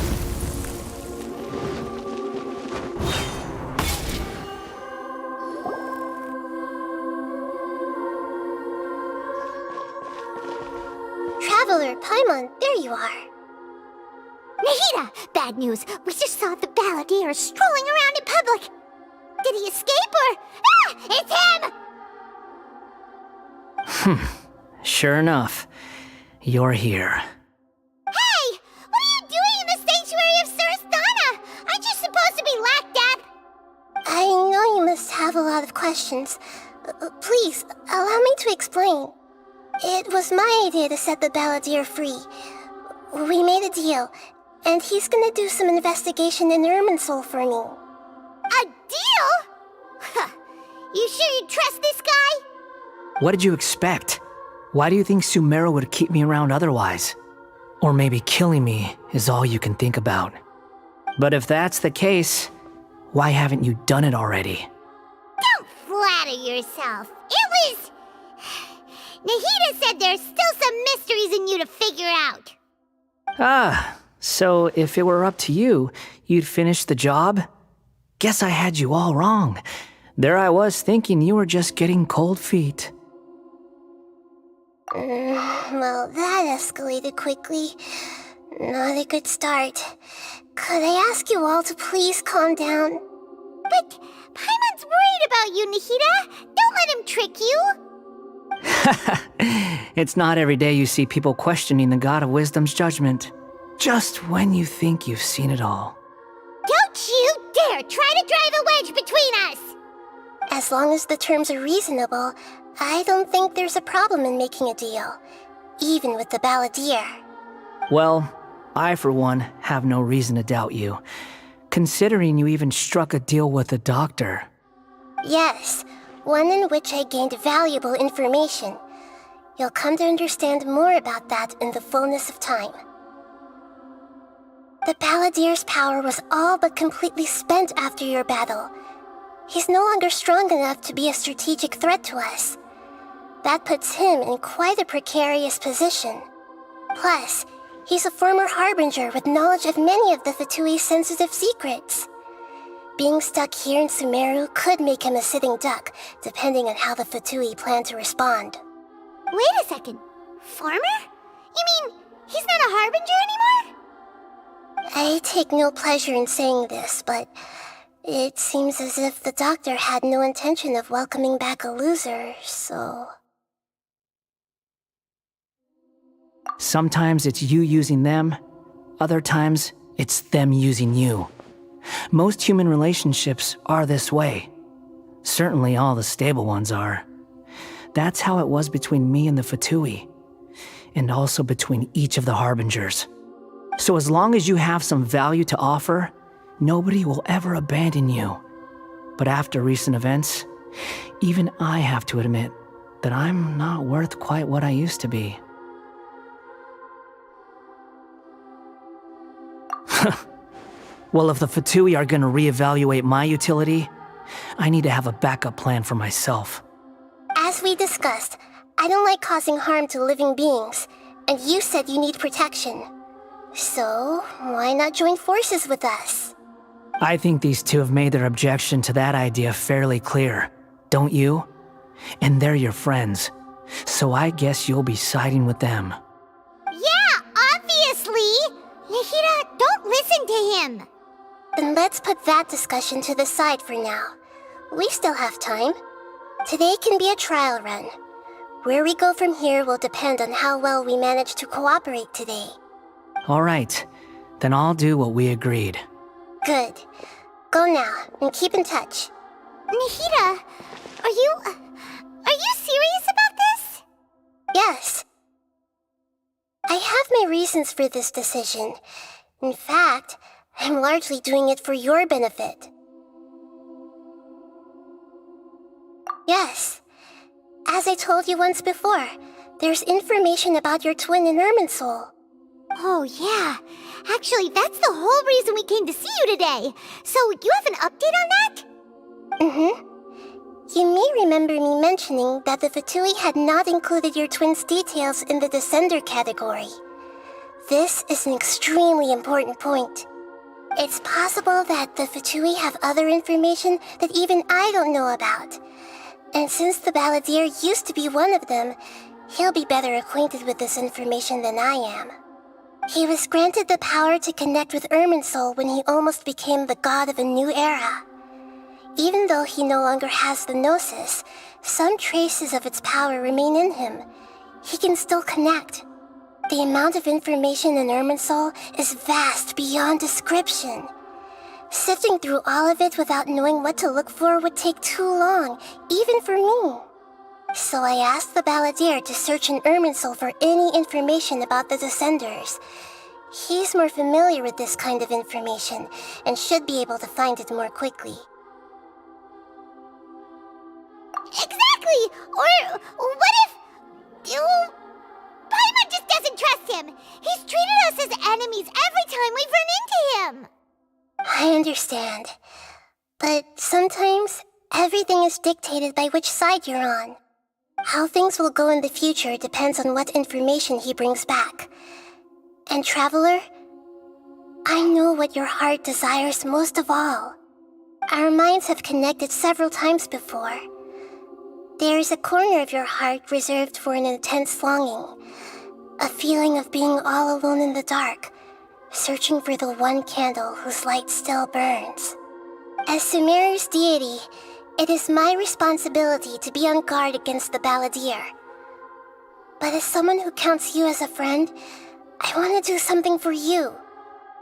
K: Traveler, Paimon, there you are. Nahida! Bad news. We just saw the balladeer strolling around in public. Did he escape or... Ah! It's him!
H: Sure enough. You're here.
K: Hey! What are you doing in the sanctuary of Surasthana? Aren't you supposed to be locked up? I know you must have a lot of questions. Please, allow me to explain. It was my idea to set the balladeer free. We made a deal, and he's gonna do some investigation in Irminsul for me. A deal? Huh. You sure you trust this guy?
H: What did you expect? Why do you think Sumeru would keep me around otherwise? Or maybe killing me is all you can think about. But if that's the case, why haven't you done it already?
K: Don't flatter yourself. It was... Nahida said there's still some mysteries in you to figure out.
H: Ah, so if it were up to you, you'd finish the job? Guess I had you all wrong. There I was thinking you were just getting cold feet.
K: Well, that escalated quickly. Not a good start. Could I ask you all to please calm down? But Paimon's worried about you, Nahida. Don't let him trick you.
H: It's not every day you see people questioning the God of Wisdom's judgment. Just when you think you've seen it all.
K: Don't you dare try to drive a wedge between us! As long as the terms are reasonable, I don't think there's a problem in making a deal. Even with the balladeer.
H: Well, I for one have no reason to doubt you. Considering you even struck a deal with the doctor.
K: Yes, one in which I gained valuable information. You'll come to understand more about that in the fullness of time. The balladeer's power was all but completely spent after your battle. He's no longer strong enough to be a strategic threat to us. That puts him in quite a precarious position. Plus, he's a former harbinger with knowledge of many of the Fatui's sensitive secrets. Being stuck here in Sumeru could make him a sitting duck, depending on how the Fatui plan to respond. Wait a second. Former? You mean he's not a harbinger anymore? I take no pleasure in saying this, but it seems as if the doctor had no intention of welcoming back a loser, so...
H: Sometimes it's you using them, other times it's them using you. Most human relationships are this way. Certainly all the stable ones are. That's how it was between me and the Fatui, and also between each of the harbingers. So as long as you have some value to offer, nobody will ever abandon you. But after recent events, even I have to admit that I'm not worth quite what I used to be. Well, if the Fatui are gonna reevaluate my utility, I need to have a backup plan for myself.
K: As we discussed, I don't like causing harm to living beings, and you said you need protection. So, why not join forces with us?
H: I think these two have made their objection to that idea fairly clear, don't you? And they're your friends, so I guess you'll be siding with them.
K: Yeah, obviously! Nahida, don't listen to him! Then let's put that discussion to the side for now. We still have time. Today can be a trial run. Where we go from here will depend on how well we manage to cooperate today.
H: All right, then I'll do what we agreed.
K: Good. Go now, and keep in touch. Nahida, are you serious about this? Yes. I have my reasons for this decision. In fact, I'm largely doing it for your benefit. Yes. As I told you once before, there's information about your twin in Irminsul. Oh, yeah. Actually, that's the whole reason we came to see you today. So, you have an update on that? Mm-hmm. You may remember me mentioning that the Fatui had not included your twin's details in the Descender category.
Q: This is an extremely important point. It's possible that the Fatui have other information that even I don't know about. And since the balladeer used to be one of them, he'll be better acquainted with this information than I am. He was granted the power to connect with Irminsul when he almost became the god of a new era. Even though he no longer has the Gnosis, some traces of its power remain in him. He can still connect. The amount of information in Irminsul is vast beyond description. Sifting through all of it without knowing what to look for would take too long, even for me. So I asked the balladeer to search in Irminsul for any information about the Descenders. He's more familiar with this kind of information, and should be able to find it more quickly.
K: Exactly! Or what if... Paimon just doesn't trust him! He's treated us as enemies every time we've run into him!
Q: I understand. But sometimes, everything is dictated by which side you're on. How things will go in the future depends on what information he brings back. And Traveler, I know what your heart desires most of all. Our minds have connected several times before. There is a corner of your heart reserved for an intense longing, a feeling of being all alone in the dark, searching for the one candle whose light still burns. As Sumeru's deity, it is my responsibility to be on guard against the balladeer. But as someone who counts you as a friend, I want to do something for you.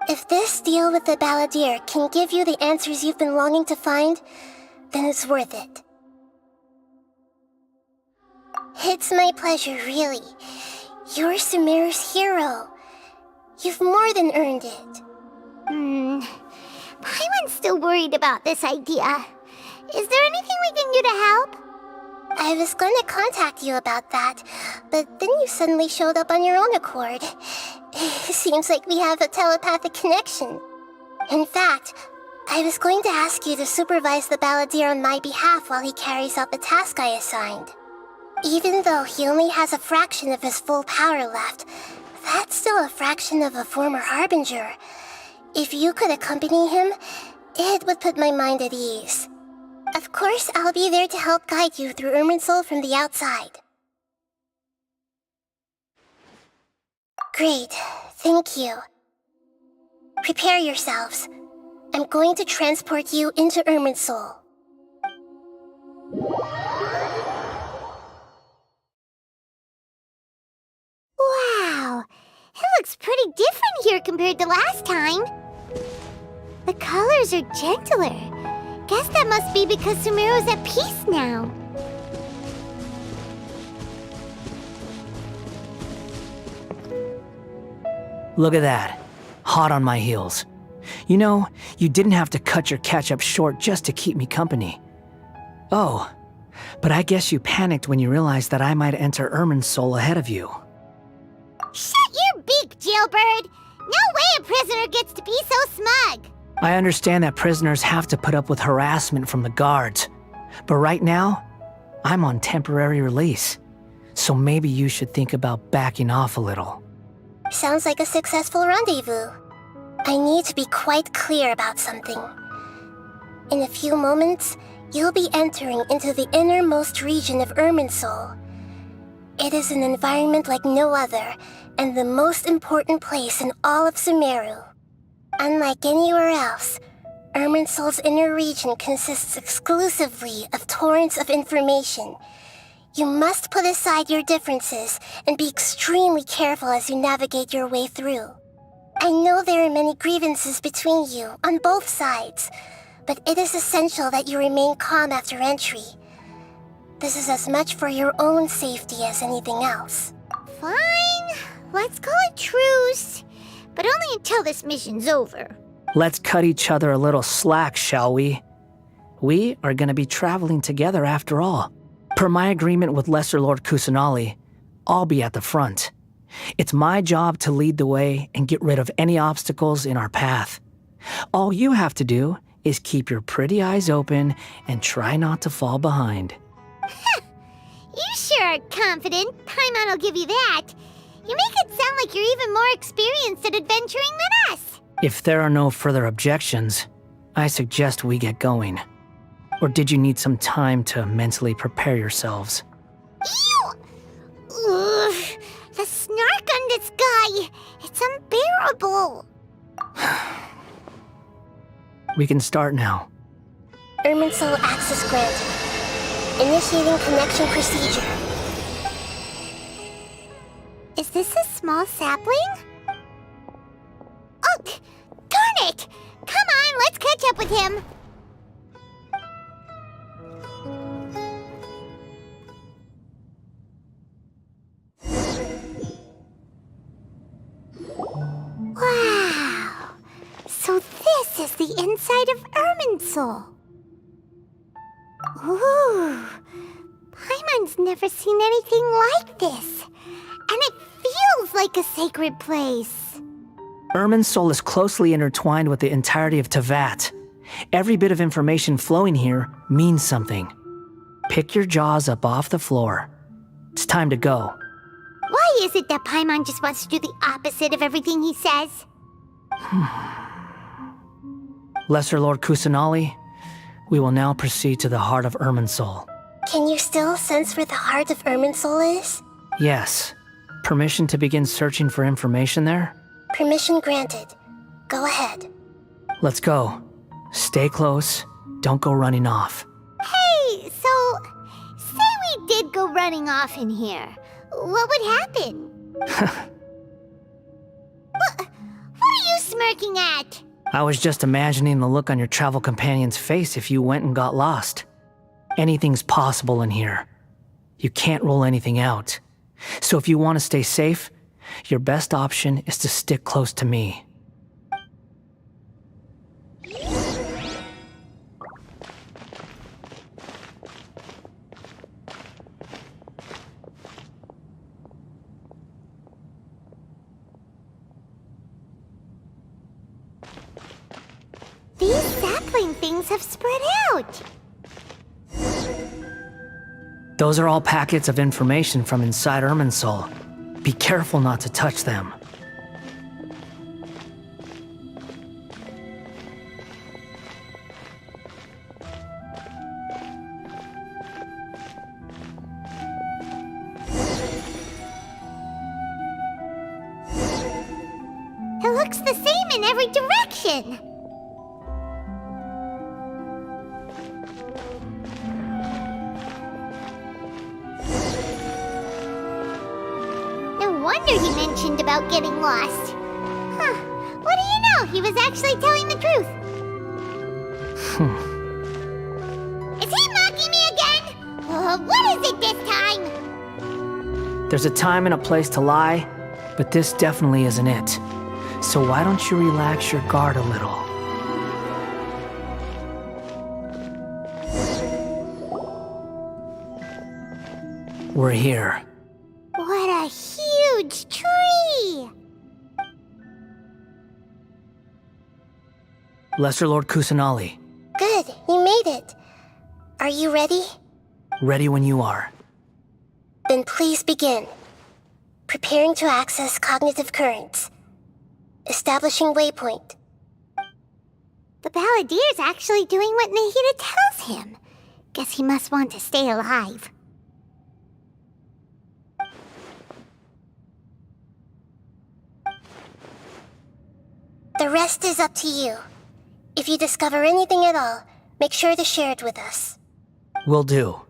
Q: If this deal with the balladeer can give you the answers you've been longing to find, then it's worth it. It's my pleasure, really. You're Sumeru's hero. You've more than earned it.
K: Paimon's still worried about this idea. Is there anything we can do to help?
Q: I was going to contact you about that, but then you suddenly showed up on your own accord. Seems like we have a telepathic connection. In fact, I was going to ask you to supervise the balladeer on my behalf while he carries out the task I assigned. Even though he only has a fraction of his full power left, that's still a fraction of a former Harbinger. If you could accompany him, it would put my mind at ease. Of course, I'll be there to help guide you through Irminsul from the outside. Great, thank you. Prepare yourselves. I'm going to transport you into Irminsul.
K: Wow, it looks pretty different here compared to last time. The colors are gentler. Guess that must be because Sumeru's at peace now.
H: Look at that. Hot on my heels. You know, you didn't have to cut your catch-up short just to keep me company. Oh, but I guess you panicked when you realized that I might enter Irminsul ahead of you.
K: Shut your beak, jailbird! No way a prisoner gets to be so smug!
H: I understand that prisoners have to put up with harassment from the guards, but right now, I'm on temporary release, so maybe you should think about backing off a little.
Q: Sounds like a successful rendezvous. I need to be quite clear about something. In a few moments, you'll be entering into the innermost region of Irminsul. It is an environment like no other, and the most important place in all of Sumeru. Unlike anywhere else, Irminsul's inner region consists exclusively of torrents of information. You must put aside your differences and be extremely careful as you navigate your way through. I know there are many grievances between you on both sides, but it is essential that you remain calm after entry. This is as much for your own safety as anything else.
K: Fine, let's call it truce. But only until this mission's over.
H: Let's cut each other a little slack, shall we? We are going to be traveling together after all. Per my agreement with Lesser Lord Kusanali, I'll be at the front. It's my job to lead the way and get rid of any obstacles in our path. All you have to do is keep your pretty eyes open and try not to fall behind.
K: You sure are confident. Paimon will give you that. You make it sound like you're even more more experienced at adventuring than us.
H: If there are no further objections, I suggest we get going. Or did you need some time to mentally prepare yourselves?
K: Ew! Ugh, the snark on this guy, it's unbearable.
H: We can start now.
Q: Irminsul access granted. Initiating connection procedure.
K: Is this a small sapling? Oh, darn it! Come on, let's catch up with him. Wow! So this is the inside of Irminsul. Ooh, Paimon's never seen anything like this. And it feels like a sacred place.
H: Irminsul is closely intertwined with the entirety of Teyvat. Every bit of information flowing here means something. Pick your jaws up off the floor. It's time to go.
K: Why is it that Paimon just wants to do the opposite of everything he says?
H: Lesser Lord Kusanali, we will now proceed to the heart of Irminsul.
Q: Can you still sense where the heart of Irminsul is?
H: Yes. Permission to begin searching for information there?
Q: Permission granted. Go ahead.
H: Let's go. Stay close. Don't go running off.
K: Hey, so, say we did go running off in here. What would happen? What are you smirking at?
H: I was just imagining the look on your travel companion's face if you went and got lost. Anything's possible in here. You can't rule anything out. So if you want to stay safe, your best option is to stick close to me.
K: These sapling things have spread out.
H: Those are all packets of information from inside Irminsul. Be careful not to touch them.
K: It looks the same in every direction. No wonder he mentioned about getting lost. Huh. What do you know? He was actually telling the truth. Is he mocking me again? What is it this time?
H: There's a time and a place to lie, but this definitely isn't it. So why don't you relax your guard a little? We're here.
K: What a huge tree!
H: Lesser Lord Kusanali.
Q: Good, you made it. Are you ready?
H: Ready when you are.
Q: Then please begin. Preparing to access cognitive currents. Establishing waypoint.
K: The balladeer's actually doing what Nahida tells him. Guess he must want to stay alive.
Q: The rest is up to you. If you discover anything at all, make sure to share it with us.
H: Will do.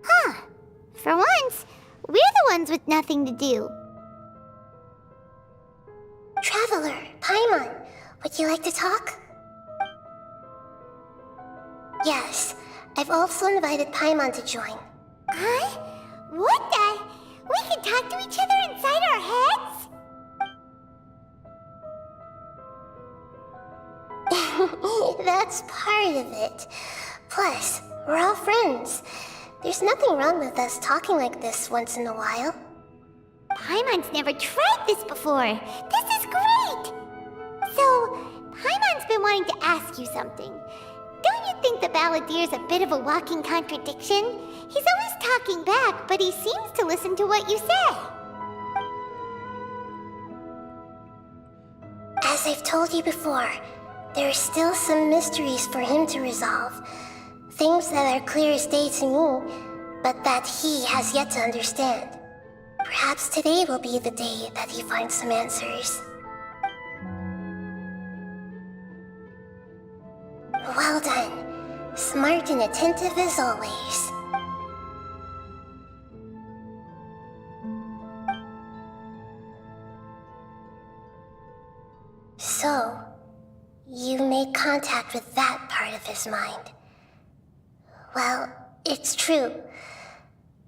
K: Huh. For once, we're the ones with nothing to do.
Q: Traveler, Paimon, would you like to talk? Yes, I've also invited Paimon to join.
K: Huh? What the? We can talk to each other inside our heads?
Q: That's part of it. Plus, we're all friends. There's nothing wrong with us talking like this once in a while.
K: Paimon's never tried this before. This is great! So, Paimon's been wanting to ask you something. Don't you think the balladeer's a bit of a walking contradiction. He's always talking back, but he seems to listen to what you say.
Q: As I've told you before, there are still some mysteries for him to resolve. Things that are clear as day to me, but that he has yet to understand. Perhaps today will be the day that he finds some answers. Well done. Smart and attentive as always. So, you made contact with that part of his mind. Well, it's true.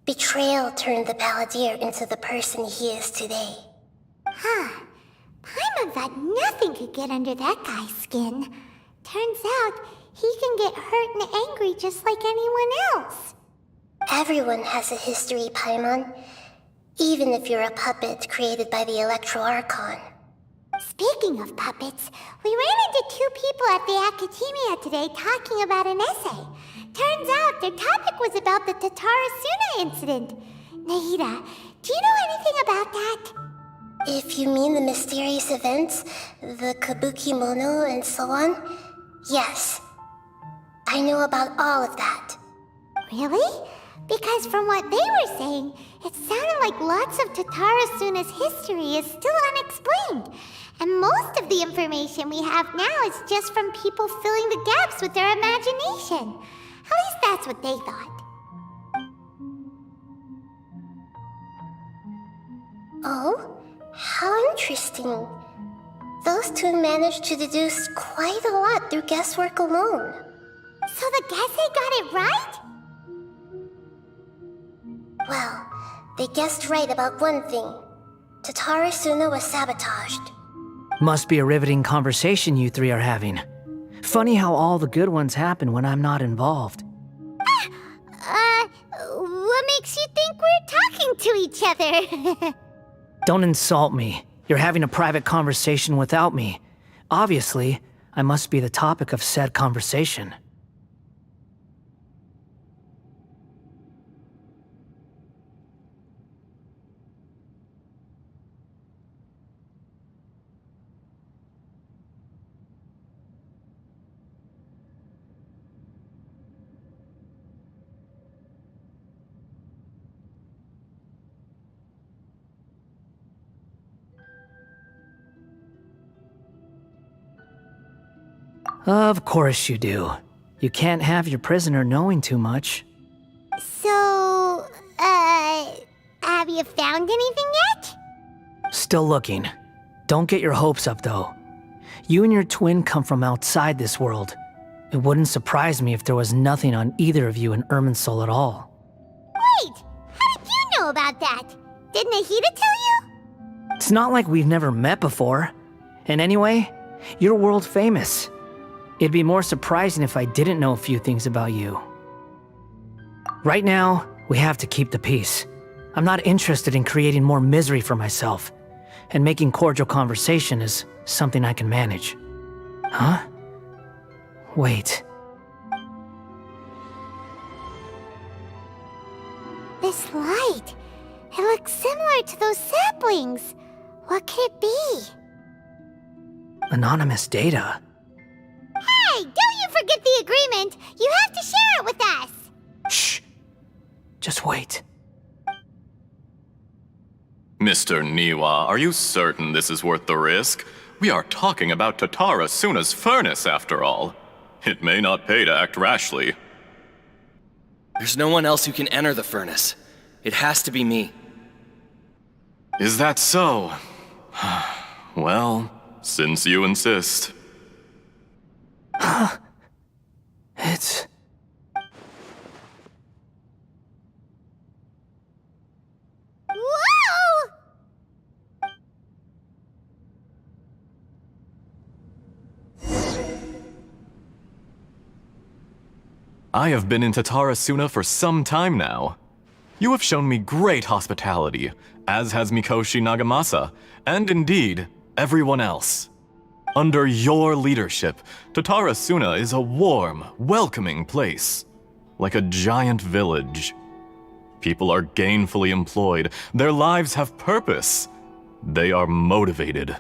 Q: Betrayal turned the balladeer into the person he is today.
K: Huh. Paimon thought nothing could get under that guy's skin. Turns out, he can get hurt and angry just like anyone else.
Q: Everyone has a history, Paimon. Even if you're a puppet created by the Electro Archon.
K: Speaking of puppets, we ran into two people at the Academia today talking about an essay. Turns out their topic was about the Tatara Suna incident. Nahida, do you know anything about that?
Q: If you mean the mysterious events, the kabuki mono and so on, yes. I know about all of that.
K: Really? Because from what they were saying, it sounded like lots of Tatara Suna's history is still unexplained. And most of the information we have now is just from people filling the gaps with their imagination. At least that's what they thought.
Q: Oh? How interesting. Those two managed to deduce quite a lot through guesswork alone.
K: So the Gese got it right?
Q: Well, they guessed right about one thing. Tatara Suna was sabotaged.
H: Must be a riveting conversation you three are having. Funny how all the good ones happen when I'm not involved.
K: What makes you think we're talking to each other?
H: Don't insult me. You're having a private conversation without me. Obviously, I must be the topic of said conversation. Of course you do. You can't have your prisoner knowing too much.
K: So, have you found anything yet?
H: Still looking. Don't get your hopes up, though. You and your twin come from outside this world. It wouldn't surprise me if there was nothing on either of you in Irminsul at all.
K: Wait! How did you know about that? Did Nahida tell you?
H: It's not like we've never met before. And anyway, you're world famous. It'd be more surprising if I didn't know a few things about you. Right now, we have to keep the peace. I'm not interested in creating more misery for myself, and making cordial conversation is something I can manage. Huh? Wait.
K: This light. It looks similar to those saplings. What could it be?
H: Anonymous data.
K: Hey, don't you forget the agreement! You have to share it with us!
H: Shh. Just wait.
R: Mr. Niwa, are you certain this is worth the risk? We are talking about Tatara Suna's furnace, after all. It may not pay to act rashly.
S: There's no one else who can enter the furnace. It has to be me.
R: Is that so? Well, since you insist.
H: It's...
K: Whoa!
R: I have been in Tatara Suna for some time now. You have shown me great hospitality, as has Mikoshi Nagamasa, and indeed, everyone else. Under your leadership, Tatara Suna is a warm, welcoming place. Like a giant village. People are gainfully employed. Their lives have purpose. They are motivated.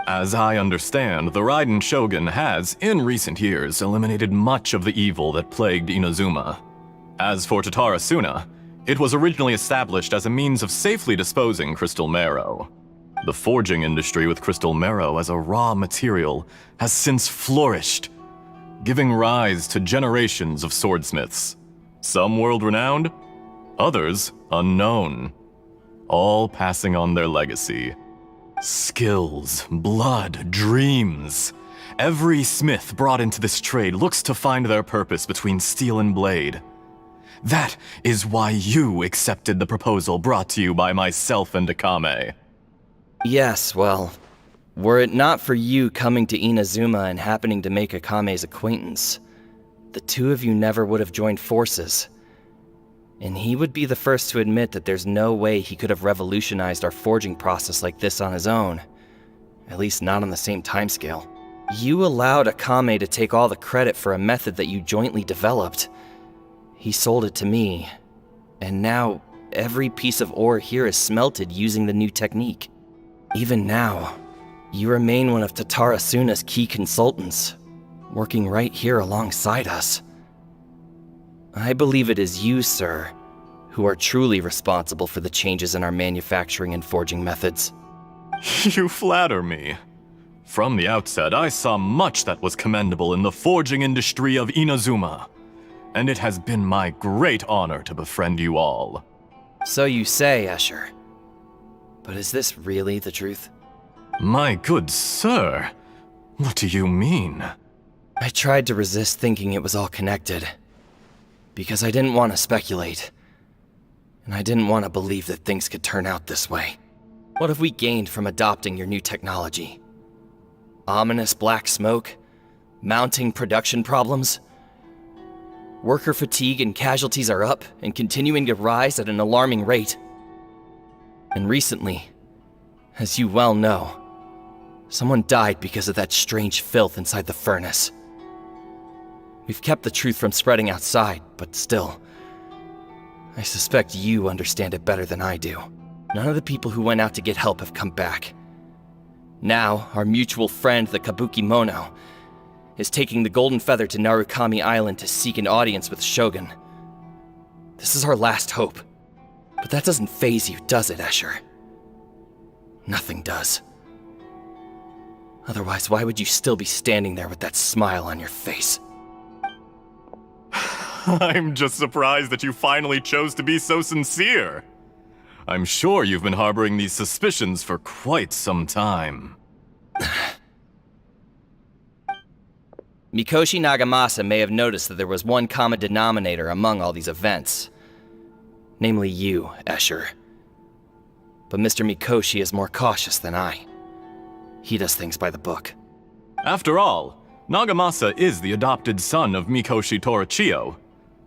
R: As I understand, the Raiden Shogun has, in recent years, eliminated much of the evil that plagued Inazuma. As for Tatara Suna, it was originally established as a means of safely disposing crystal marrow. The forging industry with crystal marrow as a raw material has since flourished, giving rise to generations of swordsmiths. Some world-renowned, others unknown, all passing on their legacy. Skills, blood, dreams. Every smith brought into this trade looks to find their purpose between steel and blade. That is why you accepted the proposal brought to you by myself and Akame.
S: Yes, well, were it not for you coming to Inazuma and happening to make Akame's acquaintance, the two of you never would have joined forces. And he would be the first to admit that there's no way he could have revolutionized our forging process like this on his own. At least not on the same timescale. You allowed Akame to take all the credit for a method that you jointly developed. He sold it to me, and now every piece of ore here is smelted using the new technique. Even now, you remain one of Tatara Suna's key consultants, working right here alongside us. I believe it is you, sir, who are truly responsible for the changes in our manufacturing and forging methods.
R: You flatter me. From the outset, I saw much that was commendable in the forging industry of Inazuma, and it has been my great honor to befriend you all.
S: So you say, Escher. But is this really the truth?
R: My good sir, what do you mean?
S: I tried to resist thinking it was all connected. Because I didn't want to speculate. And I didn't want to believe that things could turn out this way. What have we gained from adopting your new technology? Ominous black smoke? Mounting production problems? Worker fatigue and casualties are up and continuing to rise at an alarming rate. And recently, as you well know, someone died because of that strange filth inside the furnace. We've kept the truth from spreading outside, but still, I suspect you understand it better than I do. None of the people who went out to get help have come back. Now, our mutual friend, the Kabuki Mono, is taking the Golden Feather to Narukami Island to seek an audience with Shogun. This is our last hope. But that doesn't faze you, does it, Escher? Nothing does. Otherwise, why would you still be standing there with that smile on your face?
R: I'm just surprised that you finally chose to be so sincere. I'm sure you've been harboring these suspicions for quite some time.
S: Mikoshi Nagamasa may have noticed that there was one common denominator among all these events. Namely you, Escher. But Mr. Mikoshi is more cautious than I. He does things by the book.
R: After all, Nagamasa is the adopted son of Mikoshi Torachiyo,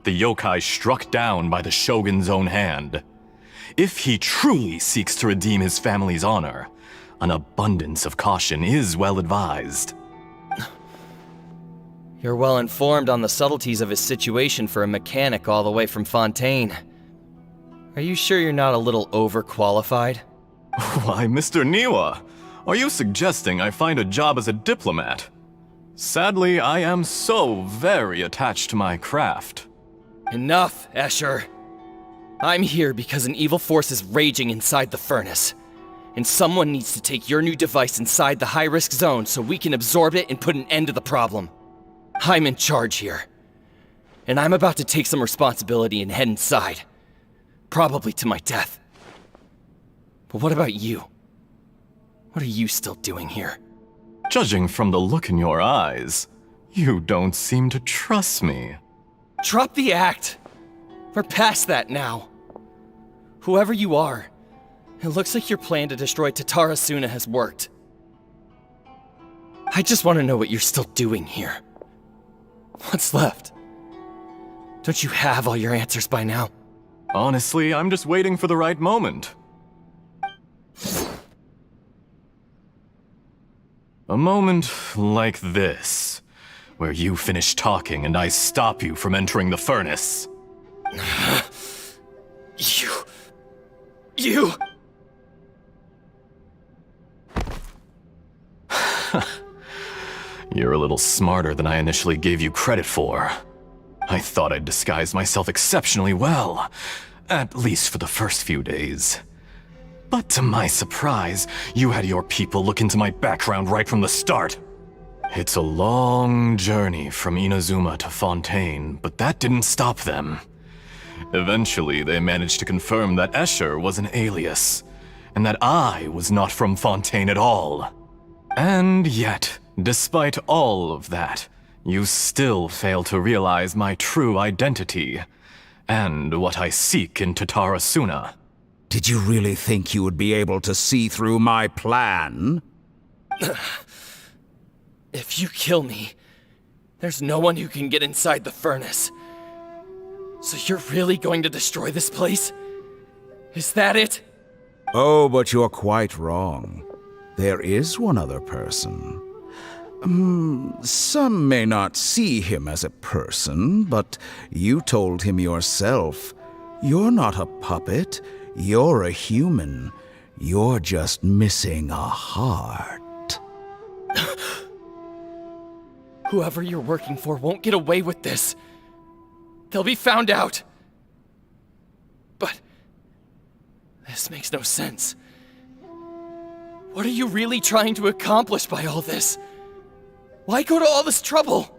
R: the yokai struck down by the Shogun's own hand. If he truly seeks to redeem his family's honor, an abundance of caution is well advised.
S: You're well informed on the subtleties of his situation for a mechanic all the way from Fontaine. Are you sure you're not a little overqualified?
R: Why, Mr. Niwa, are you suggesting I find a job as a diplomat? Sadly, I am so very attached to my craft.
S: Enough, Escher. I'm here because an evil force is raging inside the furnace. And someone needs to take your new device inside the high-risk zone so we can absorb it and put an end to the problem. I'm in charge here. And I'm about to take some responsibility and head inside. Probably to my death. But what about you? What are you still doing here?
R: Judging from the look in your eyes, you don't seem to trust me.
S: Drop the act! We're past that now. Whoever you are, it looks like your plan to destroy Tatara Suna has worked. I just want to know what you're still doing here. What's left? Don't you have all your answers by now?
R: Honestly, I'm just waiting for the right moment. A moment like this, where you finish talking and I stop you from entering the furnace.
S: You...
R: You're a little smarter than I initially gave you credit for. I thought I'd disguised myself exceptionally well, at least for the first few days. But to my surprise, you had your people look into my background right from the start. It's a long journey from Inazuma to Fontaine, but that didn't stop them. Eventually, they managed to confirm that Escher was an alias, and that I was not from Fontaine at all. And yet, despite all of that, you still fail to realize my true identity, and what I seek in Tatara Suna.
T: Did you really think you would be able to see through my plan?
S: If you kill me, there's no one who can get inside the furnace. So you're really going to destroy this place? Is that it?
T: Oh, but you're quite wrong. There is one other person. Some may not see him as a person, but you told him yourself. You're not a puppet. You're a human. You're just missing a heart.
S: Whoever you're working for won't get away with this. They'll be found out. But this makes no sense. What are you really trying to accomplish by all this? Why go to all this trouble?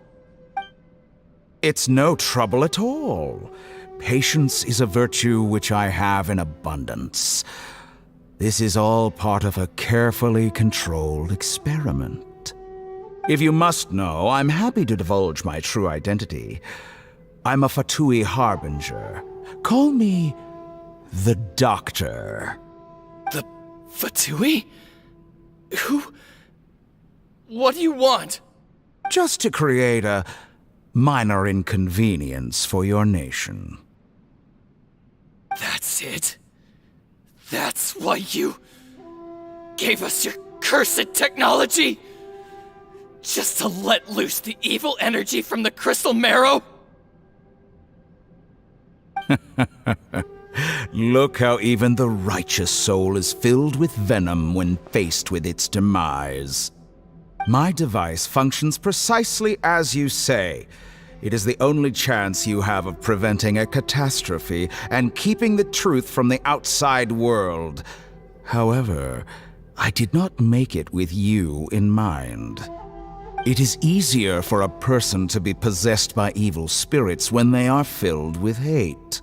T: It's no trouble at all. Patience is a virtue which I have in abundance. This is all part of a carefully controlled experiment. If you must know, I'm happy to divulge my true identity. I'm a Fatui Harbinger. Call me the Doctor.
S: The Fatui? Who? What do you want?
T: Just to create a minor inconvenience for your nation.
S: That's it? That's why you gave us your cursed technology? Just to let loose the evil energy from the crystal marrow?
T: Look how even the righteous soul is filled with venom when faced with its demise. My device functions precisely as you say. It is the only chance you have of preventing a catastrophe and keeping the truth from the outside world. However, I did not make it with you in mind. It is easier for a person to be possessed by evil spirits when they are filled with hate.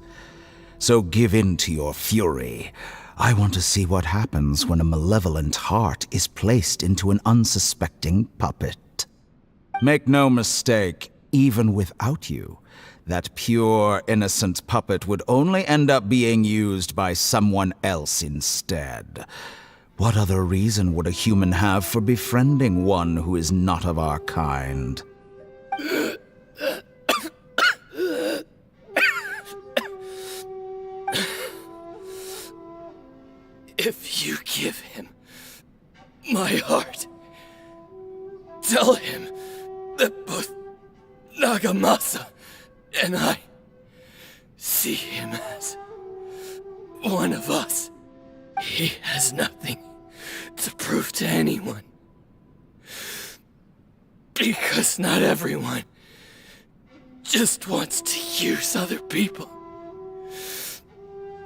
T: So give in to your fury. I want to see what happens when a malevolent heart is placed into an unsuspecting puppet. Make no mistake, even without you, that pure, innocent puppet would only end up being used by someone else instead. What other reason would a human have for befriending one who is not of our kind?
S: If you give him my heart, tell him that both Nagamasa and I see him as one of us. He has nothing to prove to anyone. Because not everyone just wants to use other people.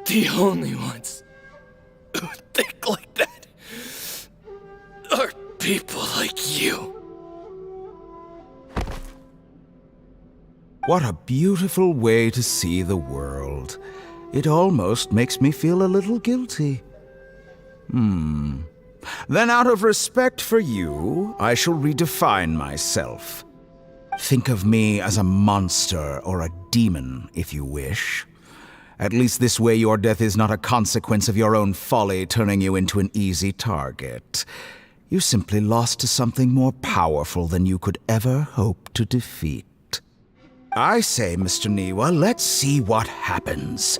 S: The only ones who think like that are people like you.
T: What a beautiful way to see the world. It almost makes me feel a little guilty. Then out of respect for you, I shall redefine myself. Think of me as a monster or a demon, if you wish. At least this way your death is not a consequence of your own folly turning you into an easy target. You simply lost to something more powerful than you could ever hope to defeat. I say, Mr. Niwa, let's see what happens.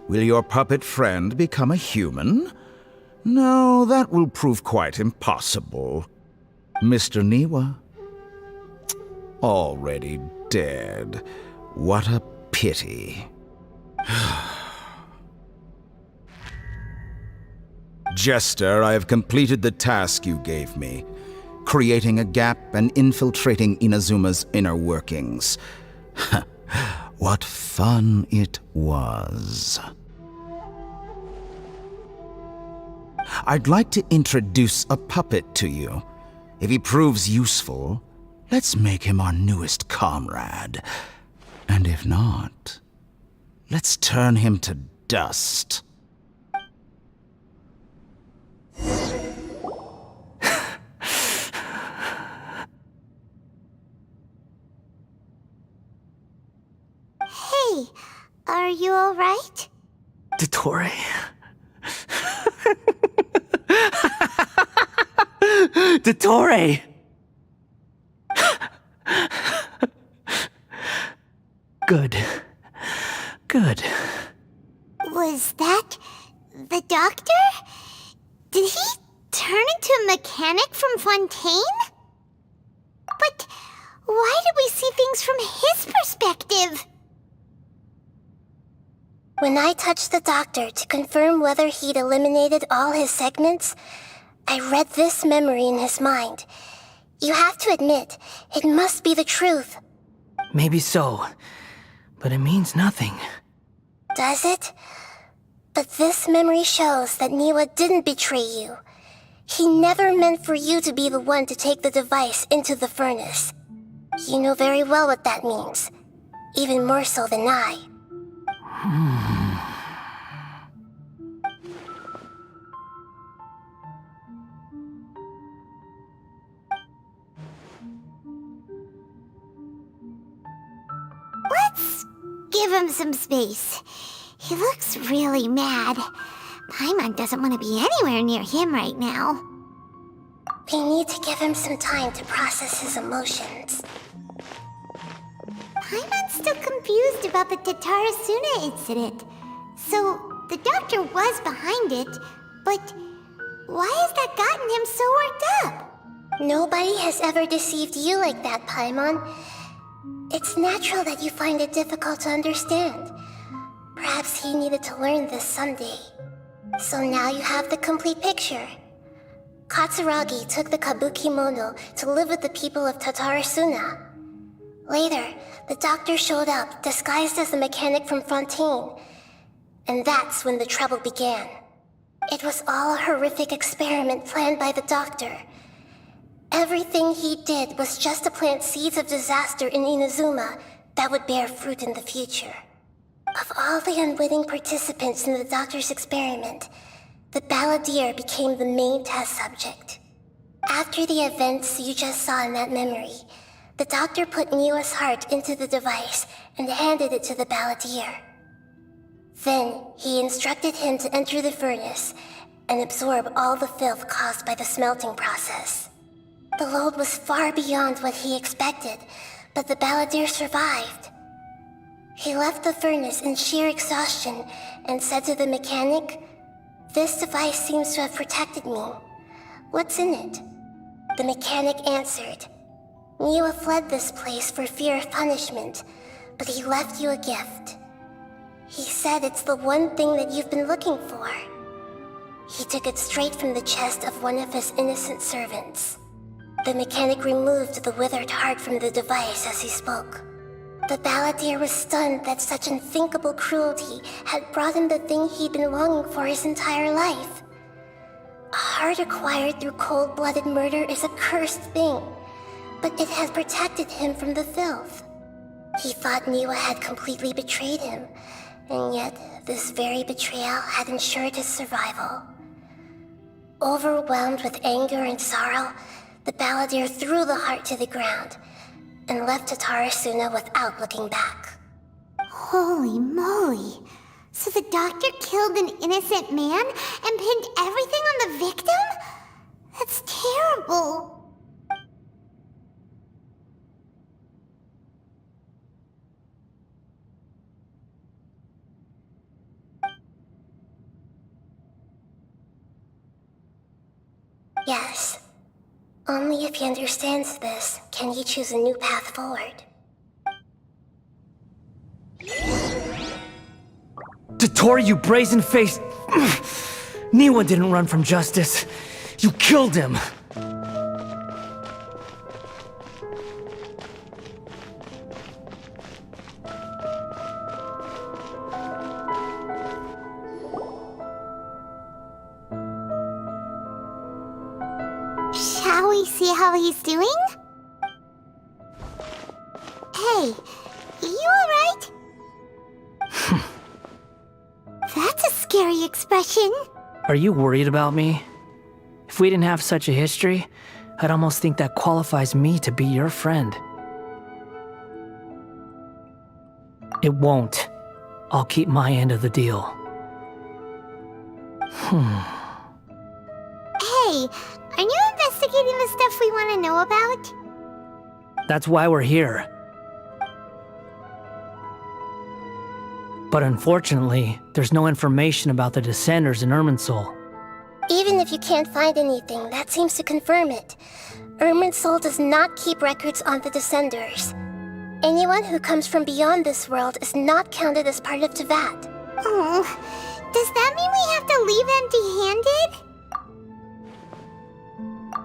T: Will your puppet friend become a human? No, that will prove quite impossible. Mr. Niwa? Already dead. What a pity. Jester, I have completed the task you gave me, creating a gap and infiltrating Inazuma's inner workings. What fun it was. I'd like to introduce a puppet to you. If he proves useful, let's make him our newest comrade. And if not, let's turn him to dust.
K: Hey, are you alright?
H: Dottore. Dottore! Good. Good.
K: Was that the doctor? Did he turn into a mechanic from Fontaine? But why did we see things from his perspective?
Q: When I touched the doctor to confirm whether he'd eliminated all his segments, I read this memory in his mind. You have to admit, it must be the truth.
H: Maybe so, but it means nothing.
Q: Does it? But this memory shows that Niwa didn't betray you. He never meant for you to be the one to take the device into the furnace. You know very well what that means, even more so than I.
K: Let's give him some space. He looks really mad. Paimon doesn't want to be anywhere near him right now.
Q: We need to give him some time to process his emotions.
K: Paimon's still confused about the Tatara Suna incident. So, the doctor was behind it, but why has that gotten him so worked up?
Q: Nobody has ever deceived you like that, Paimon. It's natural that you find it difficult to understand. Perhaps he needed to learn this someday. So now you have the complete picture. Katsuragi took the kabuki mono to live with the people of Tatara Suna. Later, the doctor showed up, disguised as a mechanic from Fontaine. And that's when the trouble began. It was all a horrific experiment planned by the doctor. Everything he did was just to plant seeds of disaster in Inazuma that would bear fruit in the future. Of all the unwitting participants in the doctor's experiment, the balladeer became the main test subject. After the events you just saw in that memory, the doctor put Niwa's heart into the device and handed it to the balladeer. Then, he instructed him to enter the furnace and absorb all the filth caused by the smelting process. The load was far beyond what he expected, but the balladeer survived. He left the furnace in sheer exhaustion and said to the mechanic, "This device seems to have protected me. What's in it?" The mechanic answered, "Niwa fled this place for fear of punishment, but he left you a gift. He said it's the one thing that you've been looking for." He took it straight from the chest of one of his innocent servants. The mechanic removed the withered heart from the device as he spoke. The balladeer was stunned that such unthinkable cruelty had brought him the thing he'd been longing for his entire life. A heart acquired through cold-blooded murder is a cursed thing, but it had protected him from the filth. He thought Niwa had completely betrayed him, and yet this very betrayal had ensured his survival. Overwhelmed with anger and sorrow, the balladeer threw the heart to the ground and left Tatara Suna without looking back.
K: Holy moly! So the doctor killed an innocent man and pinned everything on the victim? That's terrible!
Q: Yes. Only if he understands this can he choose a new path forward.
H: Tatara, you brazen-faced... Niwa didn't run from justice. You killed him.
K: Shall we see how he's doing? Hey, you alright? That's a scary expression.
H: Are you worried about me? If we didn't have such a history, I'd almost think that qualifies me to be your friend. It won't. I'll keep my end of the deal.
K: Hey, are you investigating the stuff we want to know about?
H: That's why we're here. But unfortunately, there's no information about the Descenders in Irminsul.
Q: Even if you can't find anything, that seems to confirm it. Irminsul does not keep records on the Descenders. Anyone who comes from beyond this world is not counted as part of Teyvat.
K: Oh, does that mean we have to leave empty-handed?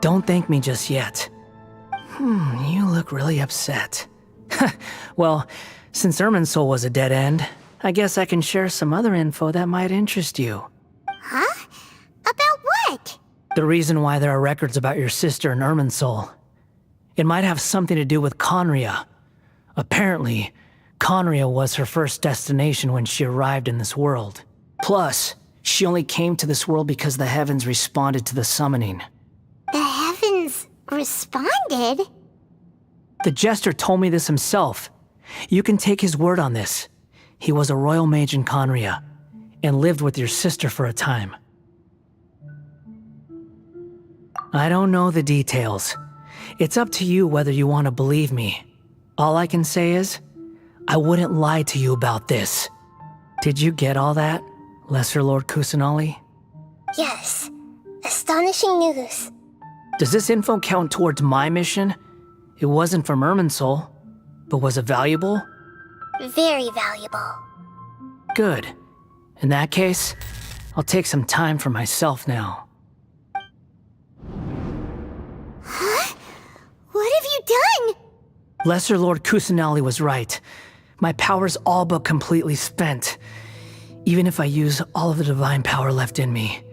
H: Don't thank me just yet. You look really upset. Well, since Irminsul was a dead end, I guess I can share some other info that might interest you.
K: Huh? About what?
H: The reason why there are records about your sister in Irminsul. It might have something to do with Conria. Apparently, Conria was her first destination when she arrived in this world. Plus, she only came to this world because the heavens responded to the summoning.
K: The heavens responded?
H: The Jester told me this himself. You can take his word on this. He was a royal mage in Conria, and lived with your sister for a time. I don't know the details. It's up to you whether you want to believe me. All I can say is, I wouldn't lie to you about this. Did you get all that, Lesser Lord Kusanali?
Q: Yes. Astonishing news.
H: Does this info count towards my mission? It wasn't from Irminsul, but was it valuable?
Q: Very valuable.
H: Good. In that case, I'll take some time for myself now.
K: Huh? What have you done?
H: Lesser Lord Kusanali was right. My power's all but completely spent. Even if I use all of the divine power left in me,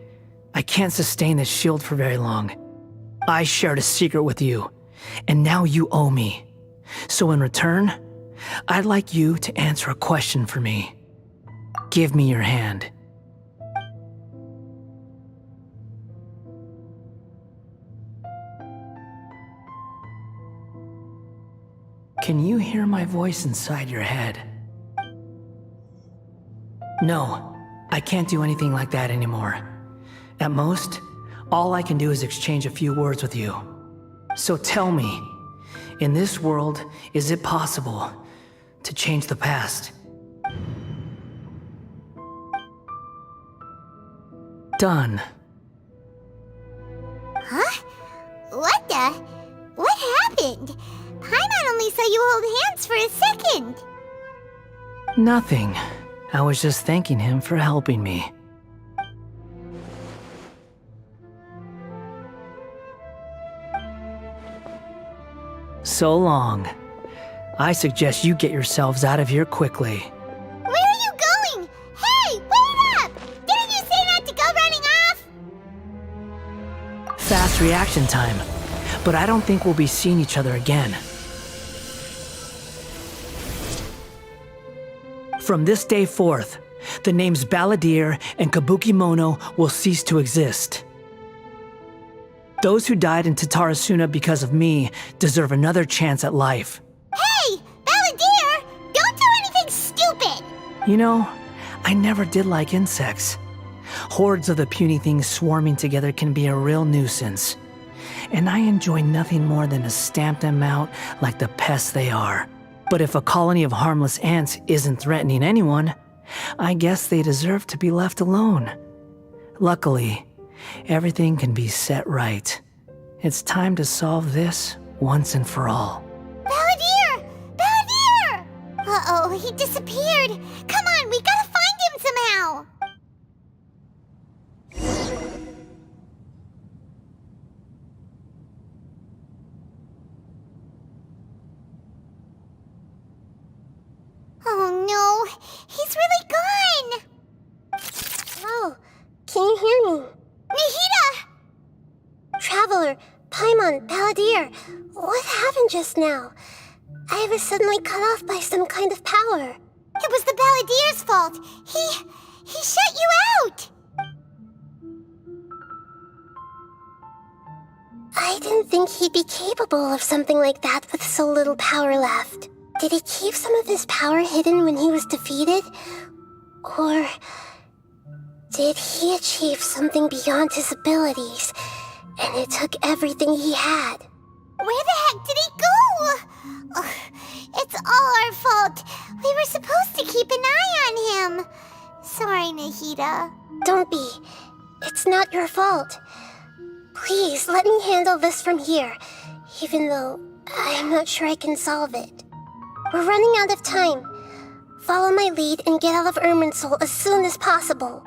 H: I can't sustain this shield for very long. I shared a secret with you, and now you owe me. So in return, I'd like you to answer a question for me. Give me your hand. Can you hear my voice inside your head? No, I can't do anything like that anymore. At most, all I can do is exchange a few words with you. So tell me, in this world, is it possible to change the past? Done.
K: Huh? What the? What happened? Paimon only saw you hold hands for a second.
H: Nothing. I was just thanking him for helping me. So long. I suggest you get yourselves out of here quickly.
K: Where are you going? Hey, wait up! Didn't you say not to go running off?
H: Fast reaction time. But I don't think we'll be seeing each other again. From this day forth, the names Balladeer and Kabukimono will cease to exist. Those who died in Tatara Suna because of me deserve another chance at life.
K: Hey, Balladeer! Don't do anything stupid!
H: You know, I never did like insects. Hordes of the puny things swarming together can be a real nuisance. And I enjoy nothing more than to stamp them out like the pests they are. But if a colony of harmless ants isn't threatening anyone, I guess they deserve to be left alone. Luckily, everything can be set right. It's time to solve this once and for all.
K: Balladeer! Balladeer! Uh-oh, he disappeared. Come on, we gotta find him somehow. Oh no, he's really gone!
Q: Oh, can you hear me?
K: Nahida!
Q: Traveler, Paimon, Balladeer, what happened just now? I was suddenly cut off by some kind of power.
K: It was the Balladeer's fault. He shut you out!
Q: I didn't think he'd be capable of something like that with so little power left. Did he keep some of his power hidden when he was defeated? Or did he achieve something beyond his abilities, and it took everything he had?
K: Where the heck did he go? Ugh, it's all our fault. We were supposed to keep an eye on him. Sorry, Nahida.
Q: Don't be. It's not your fault. Please, let me handle this from here, even though I'm not sure I can solve it. We're running out of time. Follow my lead and get out of Irminsul as soon as possible.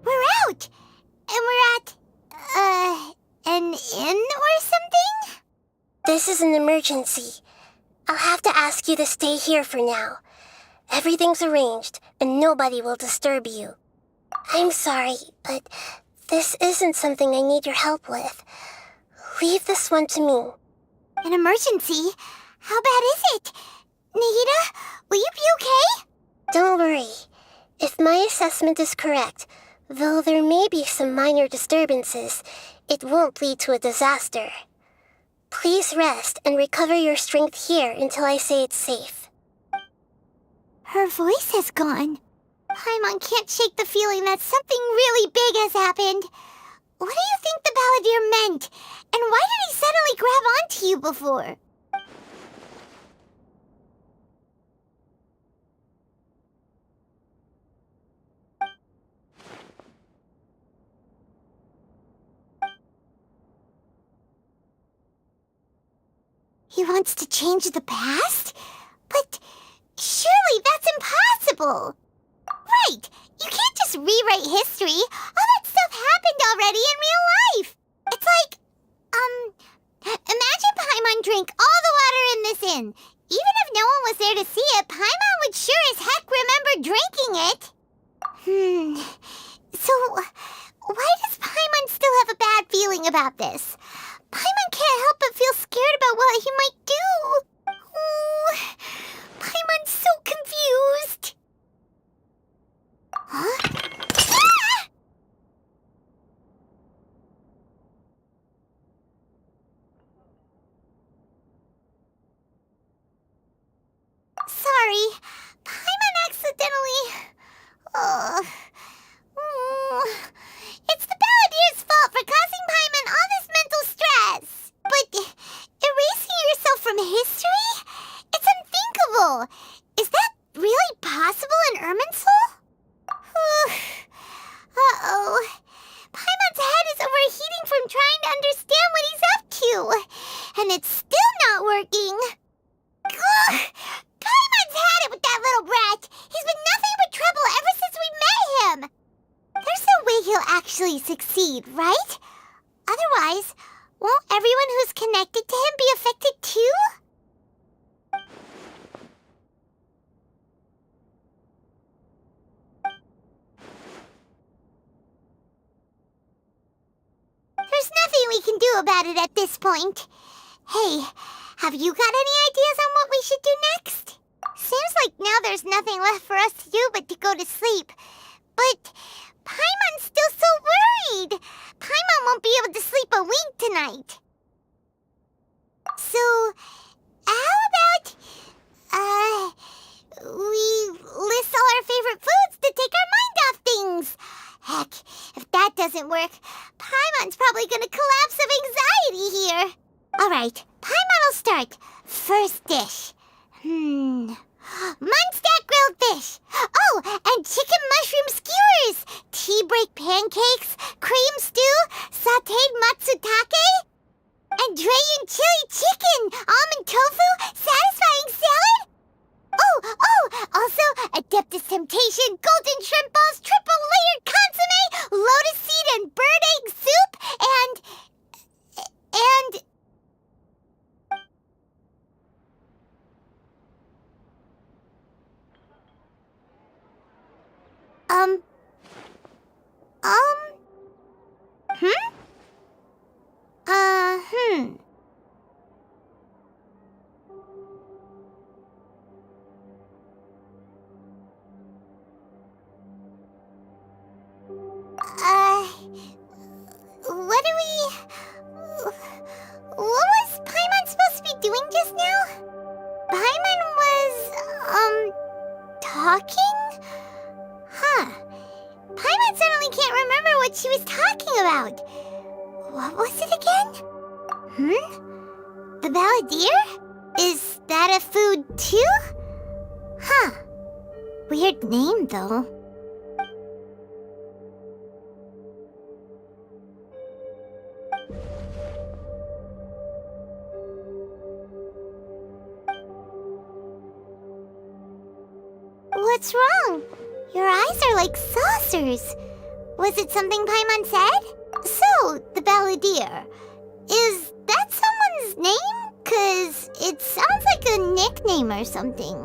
K: We're out! And we're at, an inn or something?
Q: This is an emergency. I'll have to ask you to stay here for now. Everything's arranged, and nobody will disturb you. I'm sorry, but this isn't something I need your help with. Leave this one to me.
K: An emergency? How bad is it? Nahida, will you be okay?
Q: Don't worry. If my assessment is correct, though there may be some minor disturbances, it won't lead to a disaster. Please rest and recover your strength here until I say it's safe.
K: Her voice has gone. Paimon can't shake the feeling that something really big has happened. What do you think the Balladeer meant? And why did he suddenly grab onto you before? He wants to change the past? But surely that's impossible! Right! You can't just rewrite history! All that stuff happened already in real life! It's like, imagine Paimon drank all the water in this inn. Even if no one was there to see it, Paimon would sure as heck remember drinking it! So, why does Paimon still have a bad feeling about this? Paimon can't help but feel scared about what he might do. Oh, Paimon's so confused. Huh? Ah! Sorry, Paimon accidentally... It's the Balladeer's fault for causing Paimon all this mental stress. But erasing yourself from history? It's unthinkable. Is that really possible in Irminsul? Uh-oh. Paimon's head is overheating from trying to understand what he's up to. And it's still not working. Ugh. Paimon's had it with that little brat. He's been nothing but trouble ever since we met him. There's no way he'll actually succeed, right? Otherwise, won't everyone who's connected to him be affected too? There's nothing we can do about it at this point. Hey, have you got any ideas on what we should do next? Seems like now there's nothing left for us to do but to go to sleep. But Paimon's still so worried. Paimon won't be able to sleep a wink tonight. So, how about, we list all our favorite foods to take our mind off things? Heck, if that doesn't work, Paimon's probably gonna collapse of anxiety here. Alright, Paimon will start. First dish. Munstack grilled fish. Oh, and chicken mushroom skewers. Tea break pancakes. Cream stew. Sauteed matsutake. And Dragon chili chicken. Almond tofu. Satisfying salad. Oh, also Adeptus Temptation, golden shrimp balls, triple layered consomme, lotus seed and bird egg soup, and what was Paimon supposed to be doing just now? Paimon was, talking? Huh. Paimon suddenly can't remember what she was talking about. What was it again? The balladeer? Is that a food too? Huh. Weird name, though. What's wrong? Your eyes are like saucers. Was it something Paimon said? So, the balladeer. Is that someone's name? 'Cause it sounds like a nickname or something.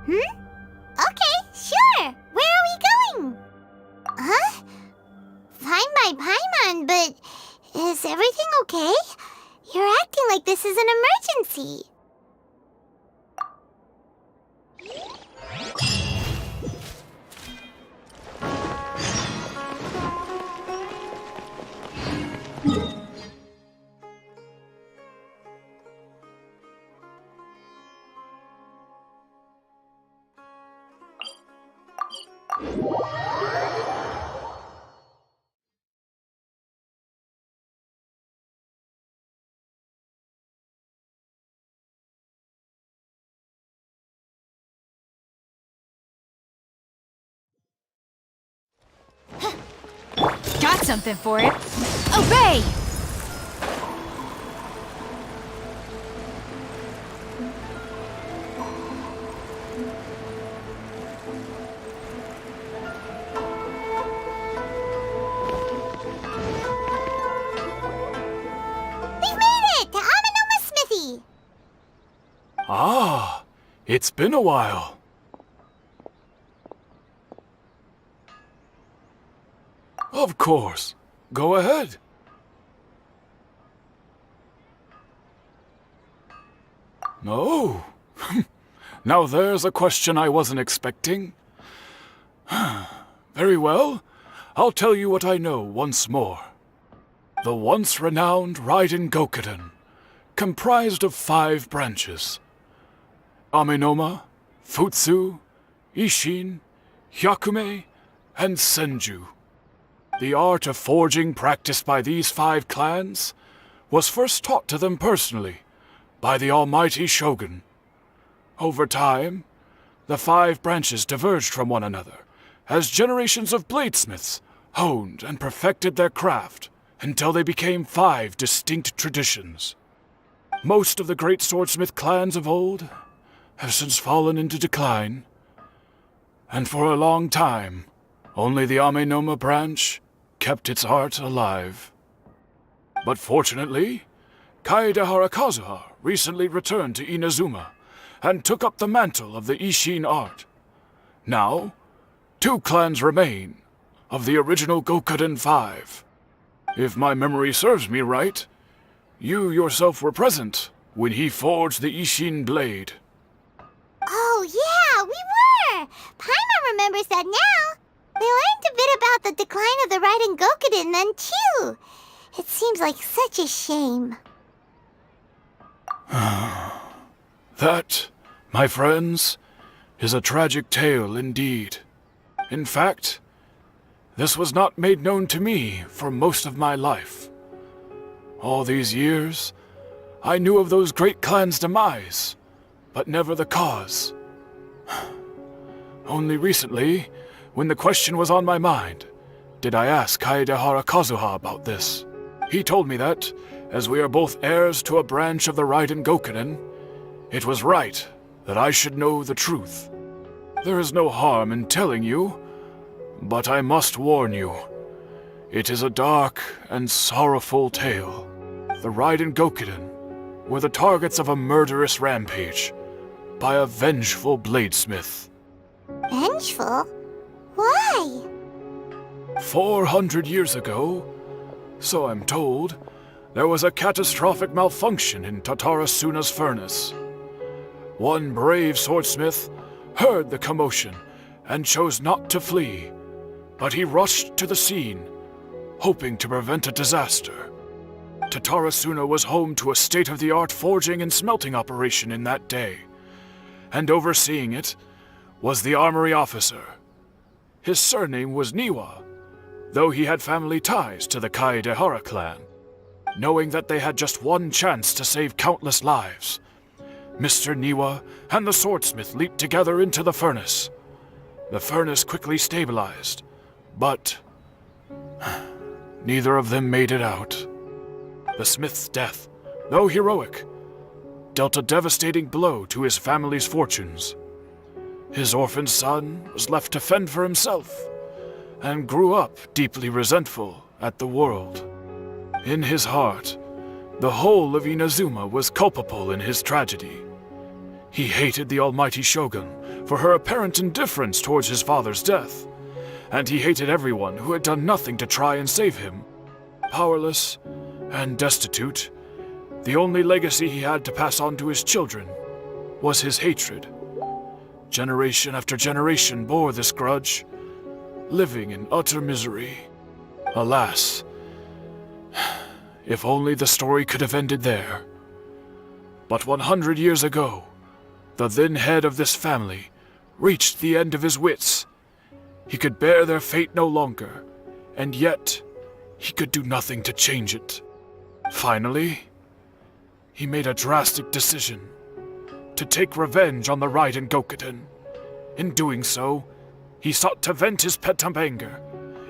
K: Okay, sure. Where are we going? Huh? Fine by Paimon, but is everything okay? You're acting like this is an emergency.
J: Got something for it. Obey!
K: We've made it to Amenoma Smithy.
I: Ah, it's been a while. Of course. Go ahead. Oh. Now there's a question I wasn't expecting. Very well. I'll tell you what I know once more. The once renowned Raiden Gokuden, comprised of 5 branches. Amenoma, Futsu, Ishin, Hyakume, and Senju. The art of forging practiced by these 5 clans was first taught to them personally by the almighty Shogun. Over time, the 5 branches diverged from one another as generations of bladesmiths honed and perfected their craft until they became 5 distinct traditions. Most of the great swordsmith clans of old have since fallen into decline, and for a long time, only the Amenoma branch kept its art alive. But fortunately, Kaedehara Kazuha recently returned to Inazuma and took up the mantle of the Ishin art. Now, 2 clans remain of the original Gokuden 5. If my memory serves me right, you yourself were present when he forged the Ishin blade.
K: Oh yeah, we were! Paimon remembers that now. They learned a bit about the decline of the Raiden Gokuden then, too. It seems like such a shame.
I: That My friends, is a tragic tale indeed. In fact, this was not made known to me for most of my life. All these years, I knew of those great clans' demise, but never the cause. Only recently, when the question was on my mind, did I ask Kaedehara Kazuha about this. He told me that, as we are both heirs to a branch of the Raiden Gokunin, it was right that I should know the truth. There is no harm in telling you, but I must warn you. It is a dark and sorrowful tale. The Raiden Gokunin were the targets of a murderous rampage by a vengeful bladesmith.
K: Vengeful? Why?
I: 400 years ago, so I'm told, there was a catastrophic malfunction in Tatara Suna's furnace. One brave swordsmith heard the commotion and chose not to flee, but he rushed to the scene, hoping to prevent a disaster. Tatara Suna was home to a state-of-the-art forging and smelting operation in that day, and overseeing it was the armory officer. His surname was Niwa, though he had family ties to the Kaedehara clan. Knowing that they had just one chance to save countless lives, Mr. Niwa and the swordsmith leaped together into the furnace. The furnace quickly stabilized, but neither of them made it out. The smith's death, though heroic, dealt a devastating blow to his family's fortunes. His orphan son was left to fend for himself, and grew up deeply resentful at the world. In his heart, the whole of Inazuma was culpable in his tragedy. He hated the almighty shogun for her apparent indifference towards his father's death, and he hated everyone who had done nothing to try and save him. Powerless and destitute, the only legacy he had to pass on to his children was his hatred. Generation after generation bore this grudge, living in utter misery. Alas, if only the story could have ended there. But 100 years ago, the then head of this family reached the end of his wits. He could bear their fate no longer, and yet he could do nothing to change it. Finally, he made a drastic decision to take revenge on the Raiden Gokunin. In doing so, he sought to vent his pent up anger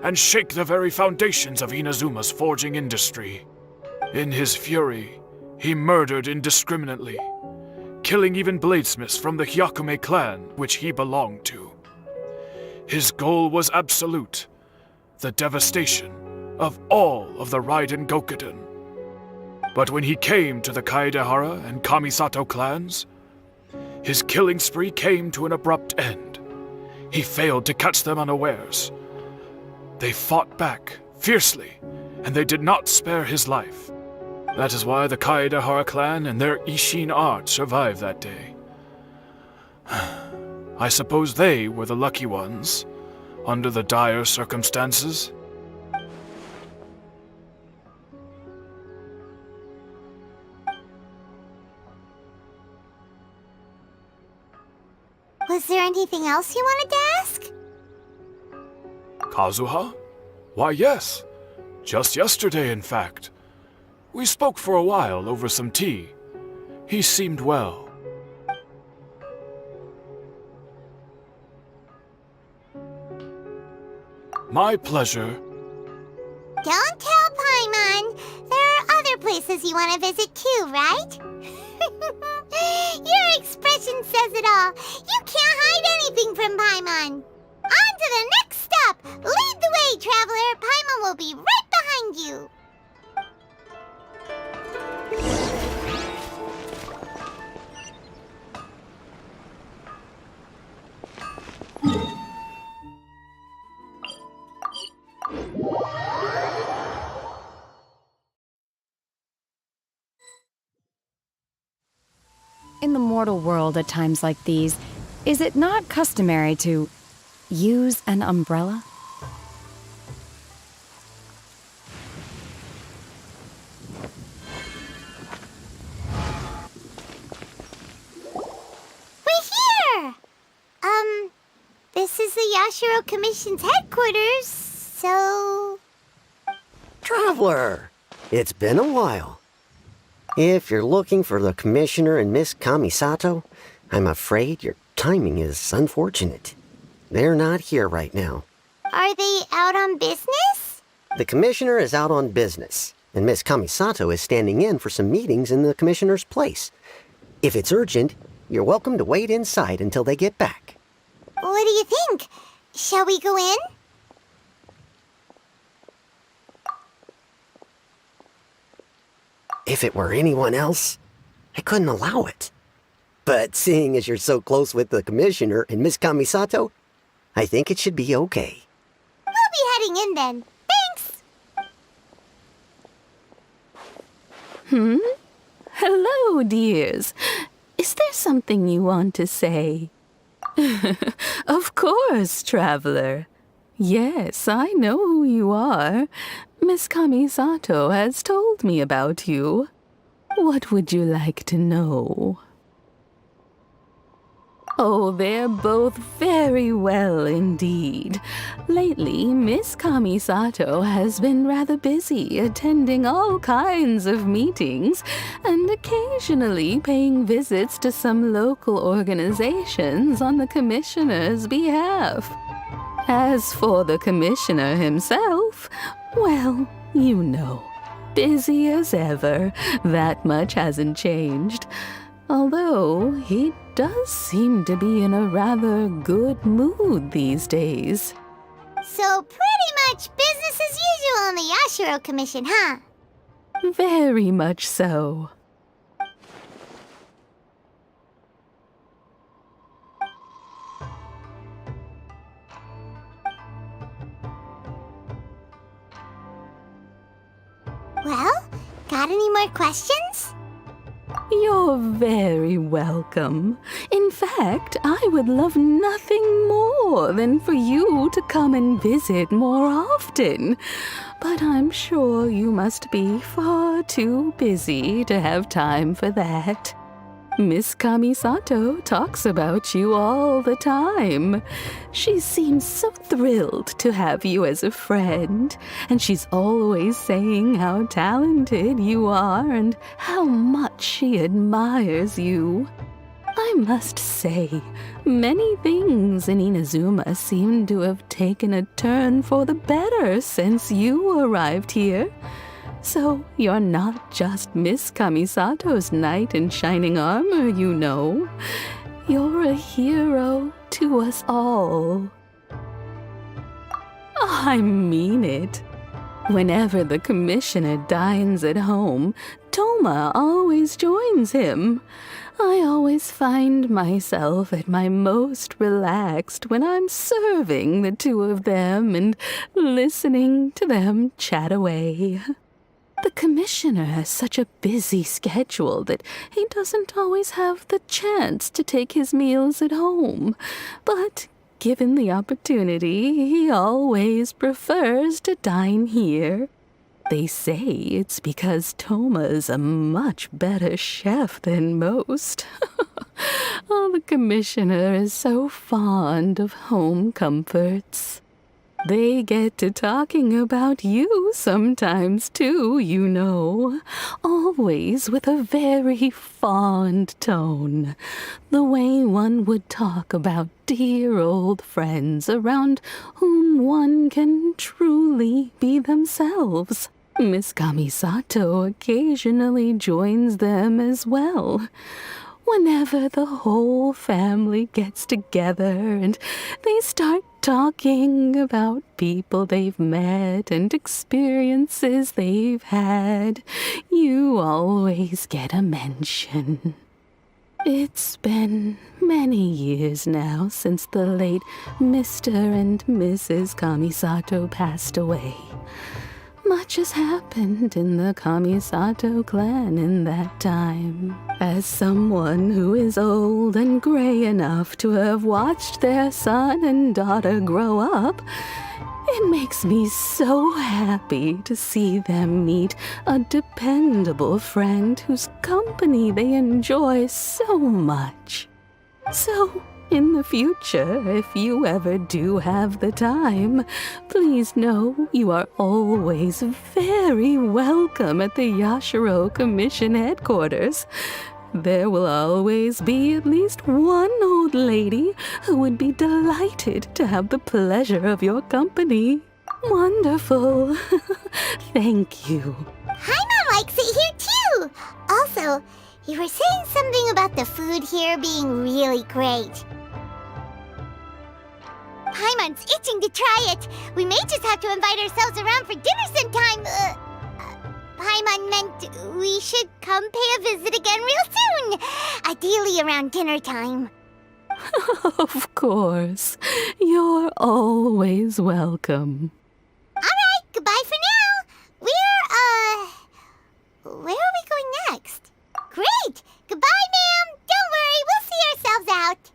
I: and shake the very foundations of Inazuma's forging industry. In his fury, he murdered indiscriminately, killing even bladesmiths from the Hyakume clan which he belonged to. His goal was absolute, the devastation of all of the Raiden Gokunin. But when he came to the Kaedehara and Kamisato clans, his killing spree came to an abrupt end. He failed to catch them unawares. They fought back fiercely, and they did not spare his life. That is why the Kaedehara clan and their Ishin art survived that day. I suppose they were the lucky ones, under the dire circumstances.
K: Was there anything else you wanted to ask?
I: Kazuha? Why, yes. Just yesterday, in fact. We spoke for a while over some tea. He seemed well. My pleasure.
K: Don't tell Paimon. There are other places you want to visit too, right? Your expression says it all. You can't hide anything from Paimon. On to the next stop. Lead the way, traveler. Paimon will be right behind you.
G: In the mortal world at times like these, is it not customary to use an umbrella?
K: We Yashiro Commission's headquarters, so...
B: Traveler, it's been a while. If you're looking for the Commissioner and Miss Kamisato, I'm afraid your timing is unfortunate. They're not here right now.
K: Are they out on business?
B: The Commissioner is out on business, and Miss Kamisato is standing in for some meetings in the Commissioner's place. If it's urgent, you're welcome to wait inside until they get back.
K: What do you think? Shall we go in?
B: If it were anyone else, I couldn't allow it. But seeing as you're so close with the Commissioner and Miss Kamisato, I think it should be okay.
K: We'll be heading in then. Thanks!
G: Hello, dears. Is there something you want to say? Of course, traveler. Yes, I know who you are. Miss Kamisato has told me about you. What would you like to know? Oh, they're both very well indeed. Lately, Miss Kamisato has been rather busy attending all kinds of meetings and occasionally paying visits to some local organizations on the Commissioner's behalf. As for the Commissioner himself, well, you know, busy as ever. That much hasn't changed. Although he does seem to be in a rather good mood these days.
K: So pretty much business as usual on the Yashiro Commission, huh?
G: Very much so.
K: Well, got any more questions?
G: You're very welcome. In fact, I would love nothing more than for you to come and visit more often. But I'm sure you must be far too busy to have time for that. Miss Kamisato talks about you all the time. She seems so thrilled to have you as a friend, and she's always saying how talented you are and how much she admires you. I must say, many things in Inazuma seem to have taken a turn for the better since you arrived here. So you're not just Miss Kamisato's knight in shining armor, you know. You're a hero to us all. I mean it. Whenever the Commissioner dines at home, Toma always joins him. I always find myself at my most relaxed when I'm serving the two of them and listening to them chat away. The Commissioner has such a busy schedule that he doesn't always have the chance to take his meals at home. But given the opportunity, he always prefers to dine here. They say it's because Toma's a much better chef than most. Oh, the Commissioner is so fond of home comforts. They get to talking about you sometimes, too, you know. Always with a very fond tone. The way one would talk about dear old friends around whom one can truly be themselves. Miss Kamisato occasionally joins them as well. Whenever the whole family gets together and they start talking about people they've met and experiences they've had, you always get a mention. It's been many years now since the late Mr. and Mrs. Kamisato passed away. Much has happened in the Kamisato clan in that time. As someone who is old and gray enough to have watched their son and daughter grow up, it makes me so happy to see them meet a dependable friend whose company they enjoy so much. So, In the future, if you ever do have the time, please know you are always very welcome at the Yashiro Commission headquarters. There will always be at least one old lady who would be delighted to have the pleasure of your company. Wonderful. Thank you.
K: Paimon likes it here too. Also, you were saying something about the food here being really great. Paimon's itching to try it. We may just have to invite ourselves around for dinner sometime. Paimon meant we should come pay a visit again real soon. Ideally around dinner time.
G: Of course. You're always welcome.
K: Alright, goodbye for now. Where are we going next? Great! Goodbye, ma'am! Don't worry, we'll see ourselves out.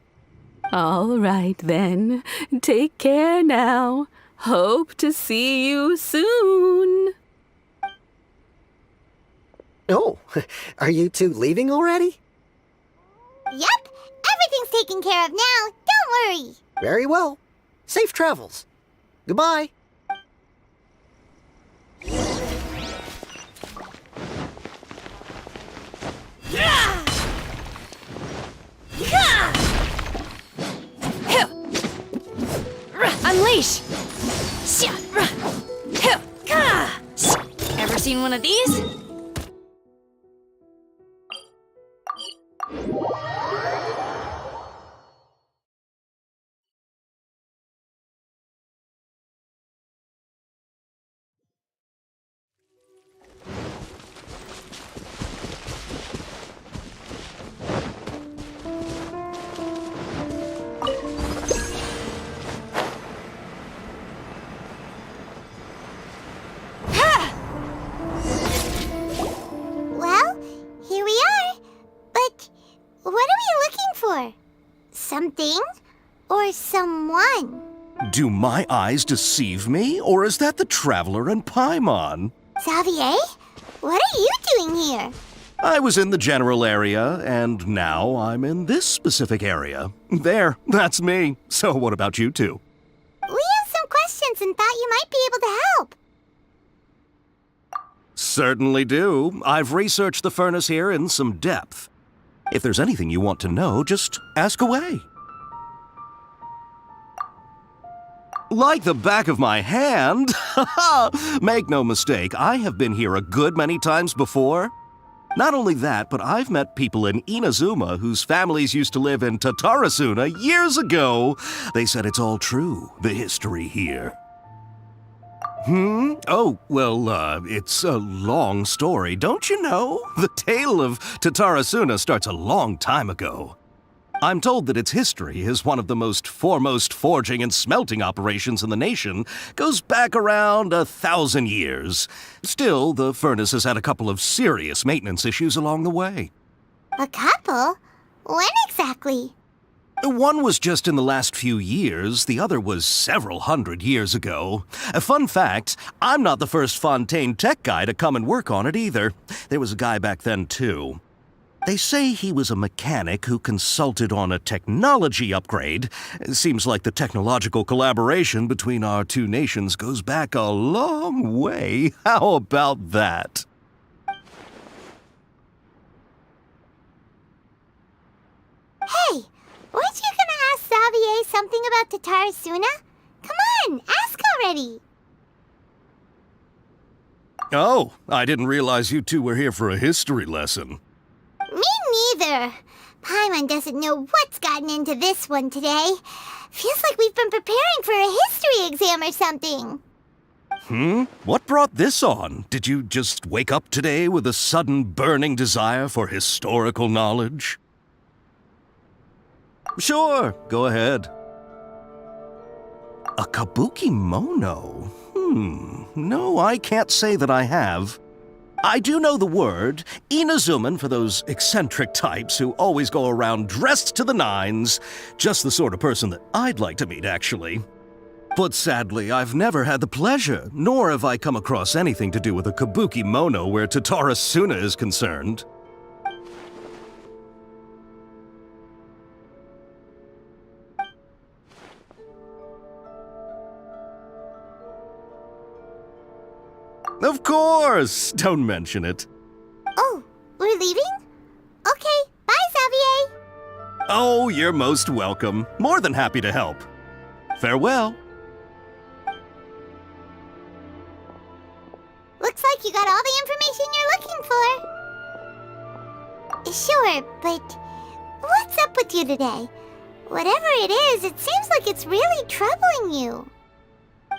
G: All right, then. Take care now. Hope to see you soon.
B: Oh, are you two leaving already?
K: Yep, everything's taken care of now. Don't worry.
B: Very well. Safe travels. Goodbye.
J: Unleash! Ever seen one of these?
K: Well, here we are. But what are we looking for? Something or someone?
U: Do my eyes deceive me, or is that the Traveler and Paimon?
K: Xavier, what are you doing here?
U: I was in the general area, and now I'm in this specific area. There, that's me. So what about you two?
K: We have some questions and thought you might be able to help.
U: Certainly do. I've researched the furnace here in some depth. If there's anything you want to know, just ask away. Like the back of my hand. Make no mistake, I have been here a good many times before. Not only that, but I've met people in Inazuma whose families used to live in Tatara Suna years ago. They said it's all true, the history here. Oh, well, it's a long story, don't you know? The tale of Tatara Suna starts a long time ago. I'm told that its history is one of the most foremost forging and smelting operations in the nation, goes back around 1,000 years. Still, the furnace has had a couple of serious maintenance issues along the way.
K: A couple? When exactly?
U: One was just in the last few years, the other was several hundred years ago. A fun fact, I'm not the first Fontaine tech guy to come and work on it either. There was a guy back then too. They say he was a mechanic who consulted on a technology upgrade. It seems like the technological collaboration between our two nations goes back a long way. How about that?
K: Hey, weren't you gonna ask Xavier something about Tatara Suna? Come on, ask already.
U: Oh, I didn't realize you two were here for a history lesson.
K: Me neither. Paimon doesn't know what's gotten into this one today. Feels like we've been preparing for a history exam or something.
U: What brought this on? Did you just wake up today with a sudden burning desire for historical knowledge? Sure, go ahead. A kabuki mono? No, I can't say that I have. I do know the word, Inazuman for those eccentric types who always go around dressed to the nines. Just the sort of person that I'd like to meet, actually. But sadly, I've never had the pleasure, nor have I come across anything to do with a kabuki mono where Tatara Suna is concerned. Of course! Don't mention it.
K: Oh, we're leaving? Okay, bye, Xavier.
U: Oh, you're most welcome. More than happy to help. Farewell.
K: Looks like you got all the information you're looking for. Sure, but what's up with you today? Whatever it is, it seems like it's really troubling you.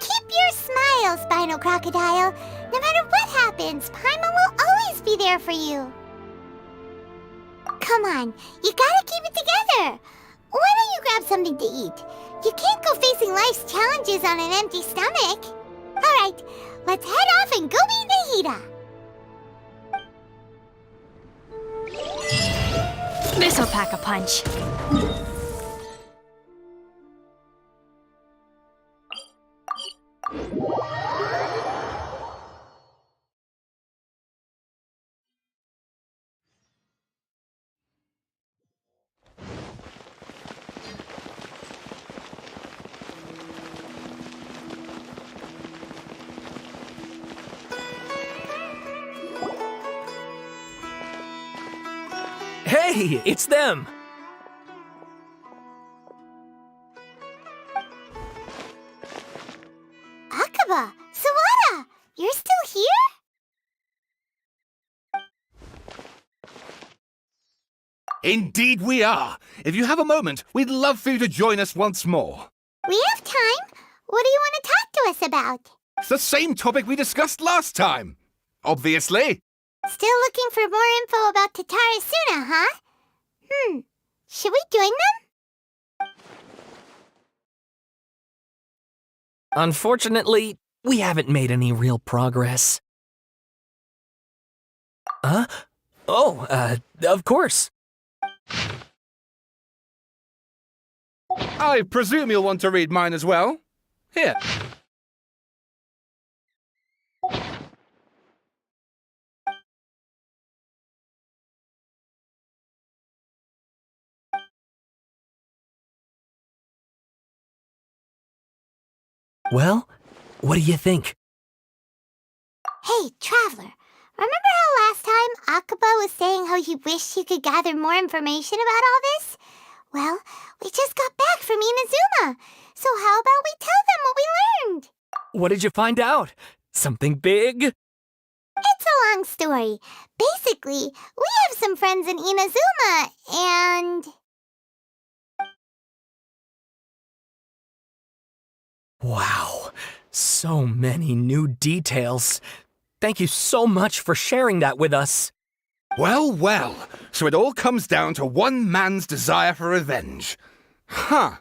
K: Keep your smile, Spinal Crocodile. No matter what happens, Paimon will always be there for you. Come on, you gotta keep it together. Why don't you grab something to eat? You can't go facing life's challenges on an empty stomach. Alright, let's head off and go meet Nahida.
J: This'll pack a punch.
O: Hey, it's them!
K: Akaba, Sawada, you're still here?
P: Indeed we are. If you have a moment, we'd love for you to join us once more.
K: We have time. What do you want to talk to us about?
P: It's the same topic we discussed last time. Obviously.
K: Still looking for more info about Tatara Suna, huh? Should we join them?
O: Unfortunately, we haven't made any real progress. Huh? Oh, of course.
P: I presume you'll want to read mine as well. Here.
O: Well, what do you think?
K: Hey, Traveler. Remember how last time Akaba was saying how he wished he could gather more information about all this? Well, we just got back from Inazuma. So how about we tell them what we learned?
O: What did you find out? Something big?
K: It's a long story. Basically, we have some friends in Inazuma, and...
O: Wow, so many new details. Thank you so much for sharing that with us.
P: Well, well, so it all comes down to one man's desire for revenge. Huh.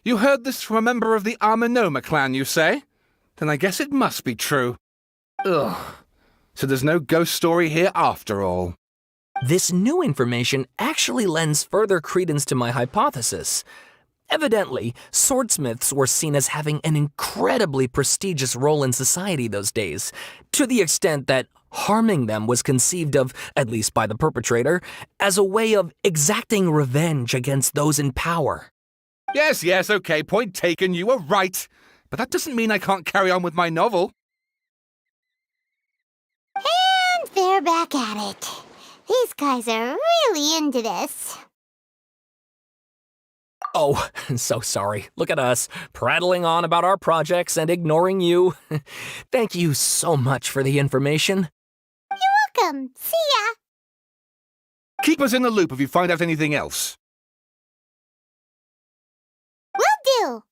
P: You heard this from a member of the Arminoma clan, you say? Then I guess it must be true. Ugh. So there's no ghost story here after all.
O: This new information actually lends further credence to my hypothesis. Evidently, swordsmiths were seen as having an incredibly prestigious role in society those days, to the extent that harming them was conceived of, at least by the perpetrator, as a way of exacting revenge against those in power.
P: Yes, okay, point taken, you were right. But that doesn't mean I can't carry on with my novel.
K: And they're back at it. These guys are really into this.
O: Oh, so sorry. Look at us, prattling on about our projects and ignoring you. Thank you so much for the information.
K: You're welcome. See ya.
P: Keep us in the loop if you find out anything else.
K: Will do.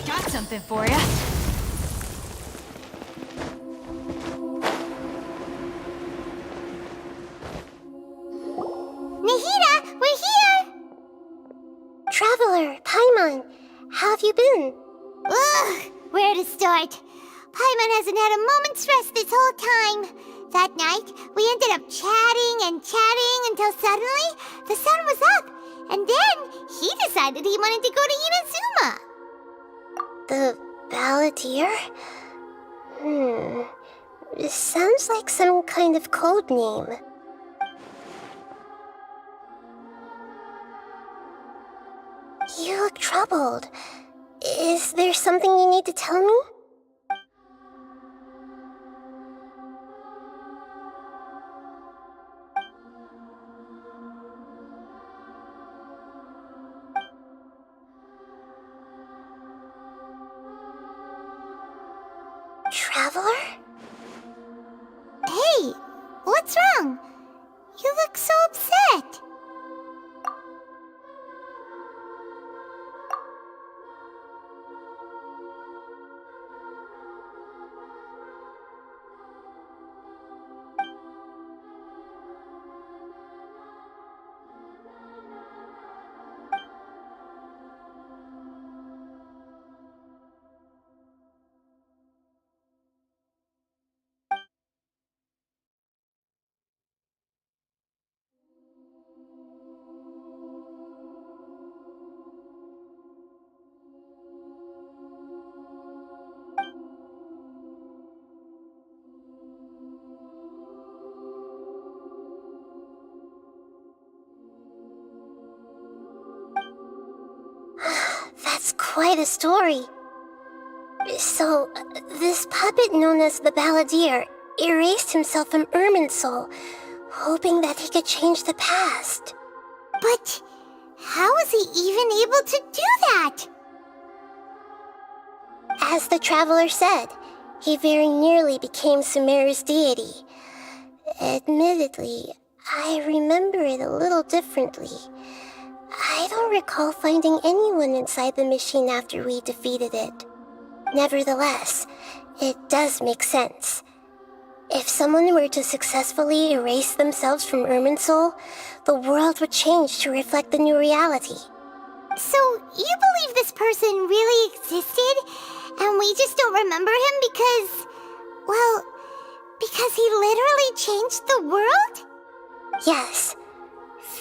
J: Got something for ya.
K: Nahida, we're here!
Q: Traveler, Paimon, how have you been?
K: Ugh, where to start? Paimon hasn't had a moment's rest this whole time. That night, we ended up chatting and chatting until suddenly the sun was up, and then he decided he wanted to go to Inazuma.
Q: The balladeer? This sounds like some kind of code name. You look troubled. Is there something you need to tell me? Traveler?
K: Hey, what's wrong? You look so upset.
Q: That's quite a story. So, this puppet known as the balladeer erased himself from Irminsul, hoping that he could change the past.
K: But how was he even able to do that?
Q: As the traveler said, he very nearly became Sumeru's deity. Admittedly, I remember it a little differently. I don't recall finding anyone inside the machine after we defeated it. Nevertheless, it does make sense. If someone were to successfully erase themselves from Irminsul, the world would change to reflect the new reality.
K: So, you believe this person really existed, and we just don't remember him because... well, because he literally changed the world?
Q: Yes.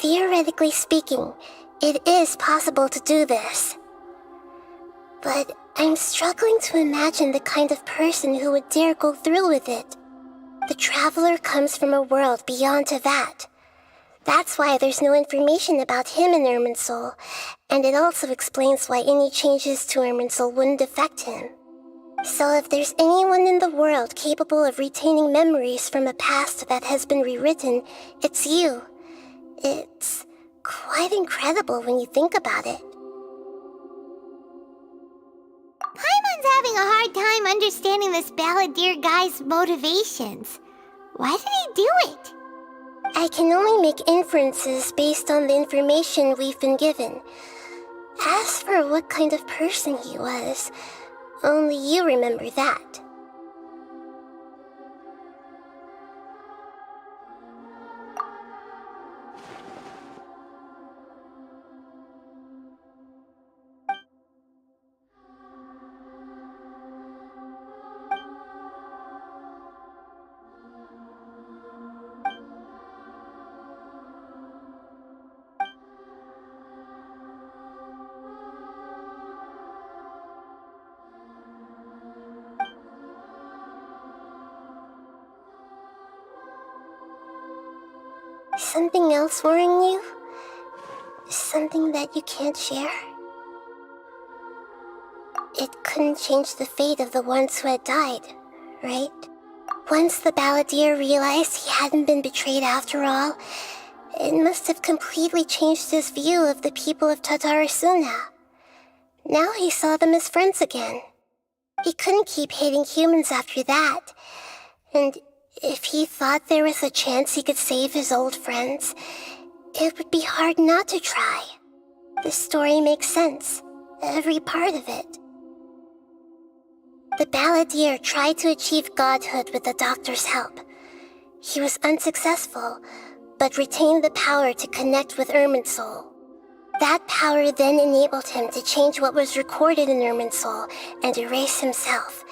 Q: Theoretically speaking, it is possible to do this. But I'm struggling to imagine the kind of person who would dare go through with it. The traveler comes from a world beyond to that. That's why there's no information about him in Irminsul, and it also explains why any changes to Irminsul wouldn't affect him. So if there's anyone in the world capable of retaining memories from a past that has been rewritten, it's you. It's quite incredible when you think about it.
K: Paimon's having a hard time understanding this balladeer guy's motivations. Why did he do it?
Q: I can only make inferences based on the information we've been given. As for what kind of person he was, only you remember that. Something else worrying you? Something that you can't share? It couldn't change the fate of the ones who had died, right? Once the balladeer realized he hadn't been betrayed after all, it must have completely changed his view of the people of Tatara Suna. Now he saw them as friends again. He couldn't keep hating humans after that, and if he thought there was a chance he could save his old friends, it would be hard not to try. The story makes sense, every part of it. The balladeer tried to achieve godhood with the doctor's help. He was unsuccessful, but retained the power to connect with Irminsul. That power then enabled him to change what was recorded in Irminsul and erase himself,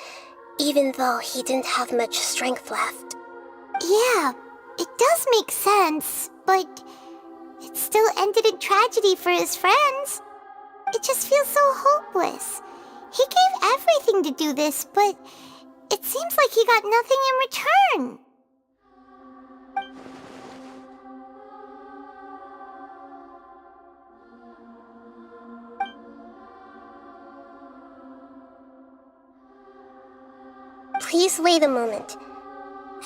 Q: even though he didn't have much strength left.
K: Yeah, it does make sense, but it still ended in tragedy for his friends. It just feels so hopeless. He gave everything to do this, but it seems like he got nothing in return.
Q: Please wait a moment.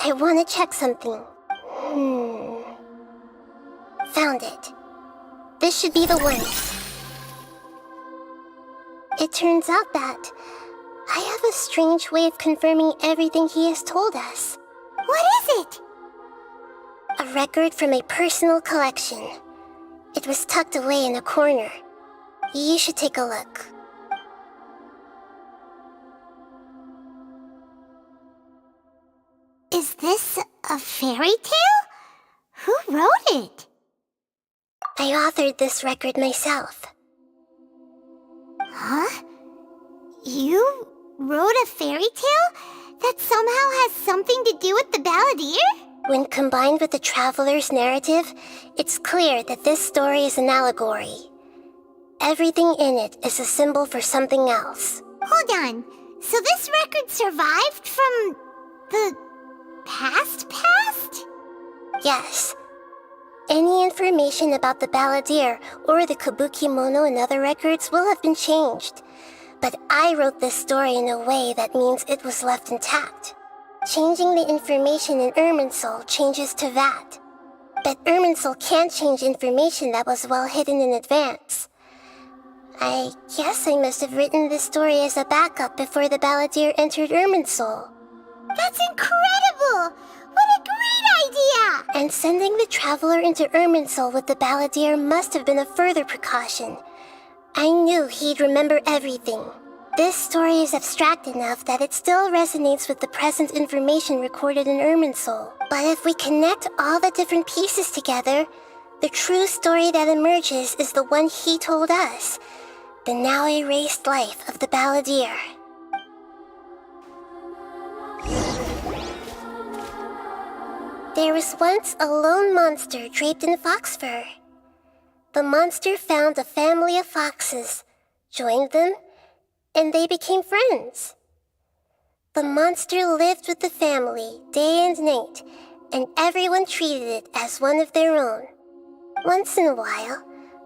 Q: I want to check something. Found it. This should be the one. It turns out that I have a strange way of confirming everything he has told us.
K: What is it?
Q: A record from a personal collection. It was tucked away in a corner. You should take a look.
K: Is this a fairy tale? Who wrote it?
Q: I authored this record myself.
K: Huh? You wrote a fairy tale that somehow has something to do with the balladeer?
Q: When combined with the traveler's narrative, it's clear that this story is an allegory. Everything in it is a symbol for something else.
K: Hold on. So this record survived from the past?
Q: Yes. Any information about the balladeer or the kabukimono in other records will have been changed. But I wrote this story in a way that means it was left intact. Changing the information in Irminsul changes to that. But Irminsul can't change information that was well hidden in advance. I guess I must have written this story as a backup before the balladeer entered Irminsul.
K: That's incredible! What a great idea!
Q: And sending the traveler into Irminsul with the balladeer must have been a further precaution. I knew he'd remember everything. This story is abstract enough that it still resonates with the present information recorded in Irminsul. But if we connect all the different pieces together, the true story that emerges is the one he told us, the now erased life of the balladeer. There was once a lone monster draped in fox fur. The monster found a family of foxes, joined them, and they became friends. The monster lived with the family day and night, and everyone treated it as one of their own. Once in a while,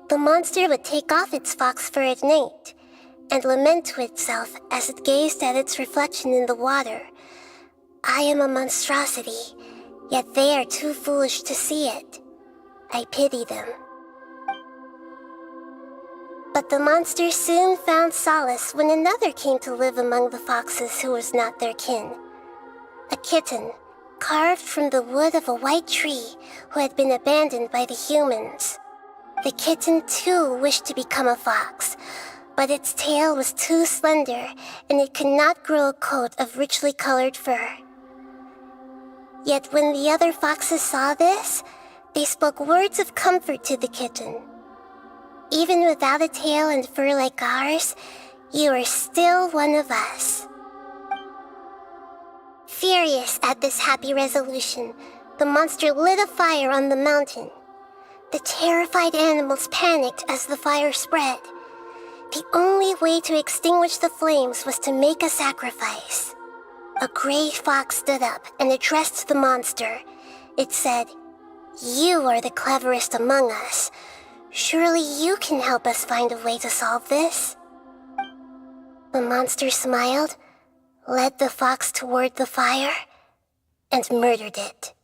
Q: the monster would take off its fox fur at night and lament to itself as it gazed at its reflection in the water. I am a monstrosity, yet they are too foolish to see it. I pity them. But the monster soon found solace when another came to live among the foxes who was not their kin. A kitten, carved from the wood of a white tree who had been abandoned by the humans. The kitten too wished to become a fox, but its tail was too slender and it could not grow a coat of richly colored fur. Yet when the other foxes saw this, they spoke words of comfort to the kitten. Even without a tail and fur like ours, you are still one of us. Furious at this happy resolution, the monster lit a fire on the mountain. The terrified animals panicked as the fire spread. The only way to extinguish the flames was to make a sacrifice. A gray fox stood up and addressed the monster. It said, "You are the cleverest among us. Surely you can help us find a way to solve this." The monster smiled, led the fox toward the fire, and murdered it.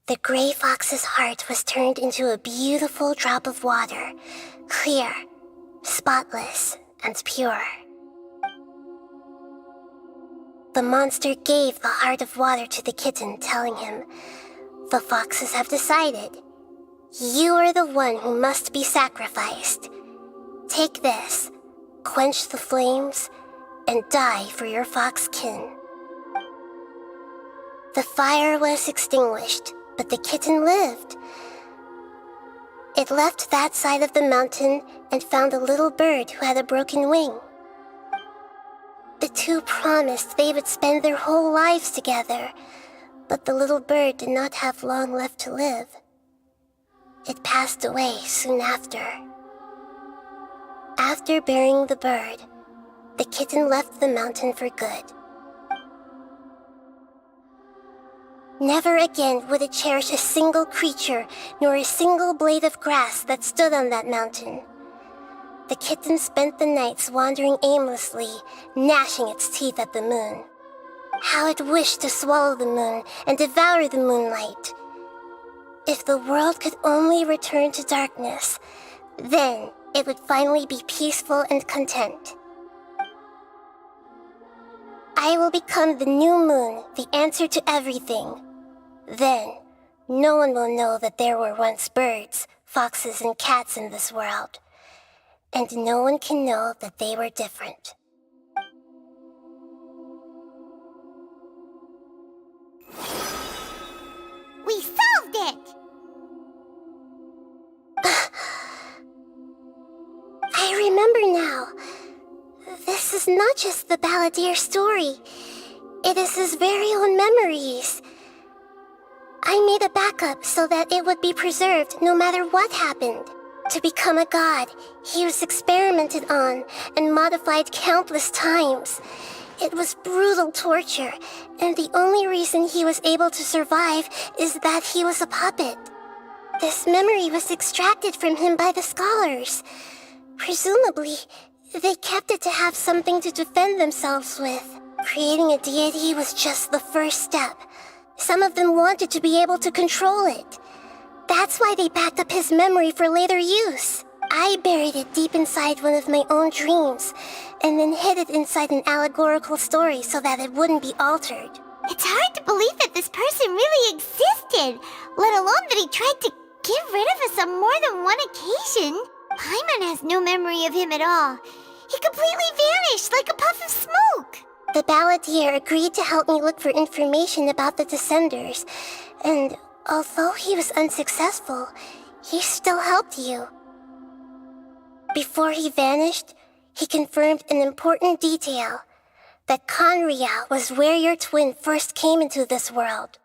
Q: The gray fox's heart was turned into a beautiful drop of water, clear, spotless, and pure. The monster gave the heart of water to the kitten, telling him, "The foxes have decided. You are the one who must be sacrificed. Take this, quench the flames, and die for your fox kin." The fire was extinguished, but the kitten lived. It left that side of the mountain and found a little bird who had a broken wing. The two promised they would spend their whole lives together, But the little bird did not have long left to live. It passed away soon after. After burying the bird, the kitten left the mountain for good. Never again would it cherish a single creature, nor a single blade of grass that stood on that mountain. The kitten spent the nights wandering aimlessly, gnashing its teeth at the moon. How it wished to swallow the moon and devour the moonlight. If the world could only return to darkness, then it would finally be peaceful and content. I will become the new moon, the answer to everything. Then, no one will know that there were once birds, foxes, and cats in this world. And no one can know that they were different.
K: We solved it!
Q: I remember now. This is not just the balladeer story. It is his very own memories. I made a backup so that it would be preserved no matter what happened. To become a god, he was experimented on and modified countless times. It was brutal torture, and the only reason he was able to survive is that he was a puppet. This memory was extracted from him by the scholars. Presumably, they kept it to have something to defend themselves with. Creating a deity was just the first step. Some of them wanted to be able to control it. That's why they backed up his memory for later use. I buried it deep inside one of my own dreams, and then hid it inside an allegorical story so that it wouldn't be altered.
K: It's hard to believe that this person really existed, let alone that he tried to get rid of us on more than one occasion. Paimon has no memory of him at all. He completely vanished like a puff of smoke.
Q: The balladeer agreed to help me look for information about the Descenders, and although he was unsuccessful, he still helped you. Before he vanished, he confirmed an important detail, that Conria was where your twin first came into this world.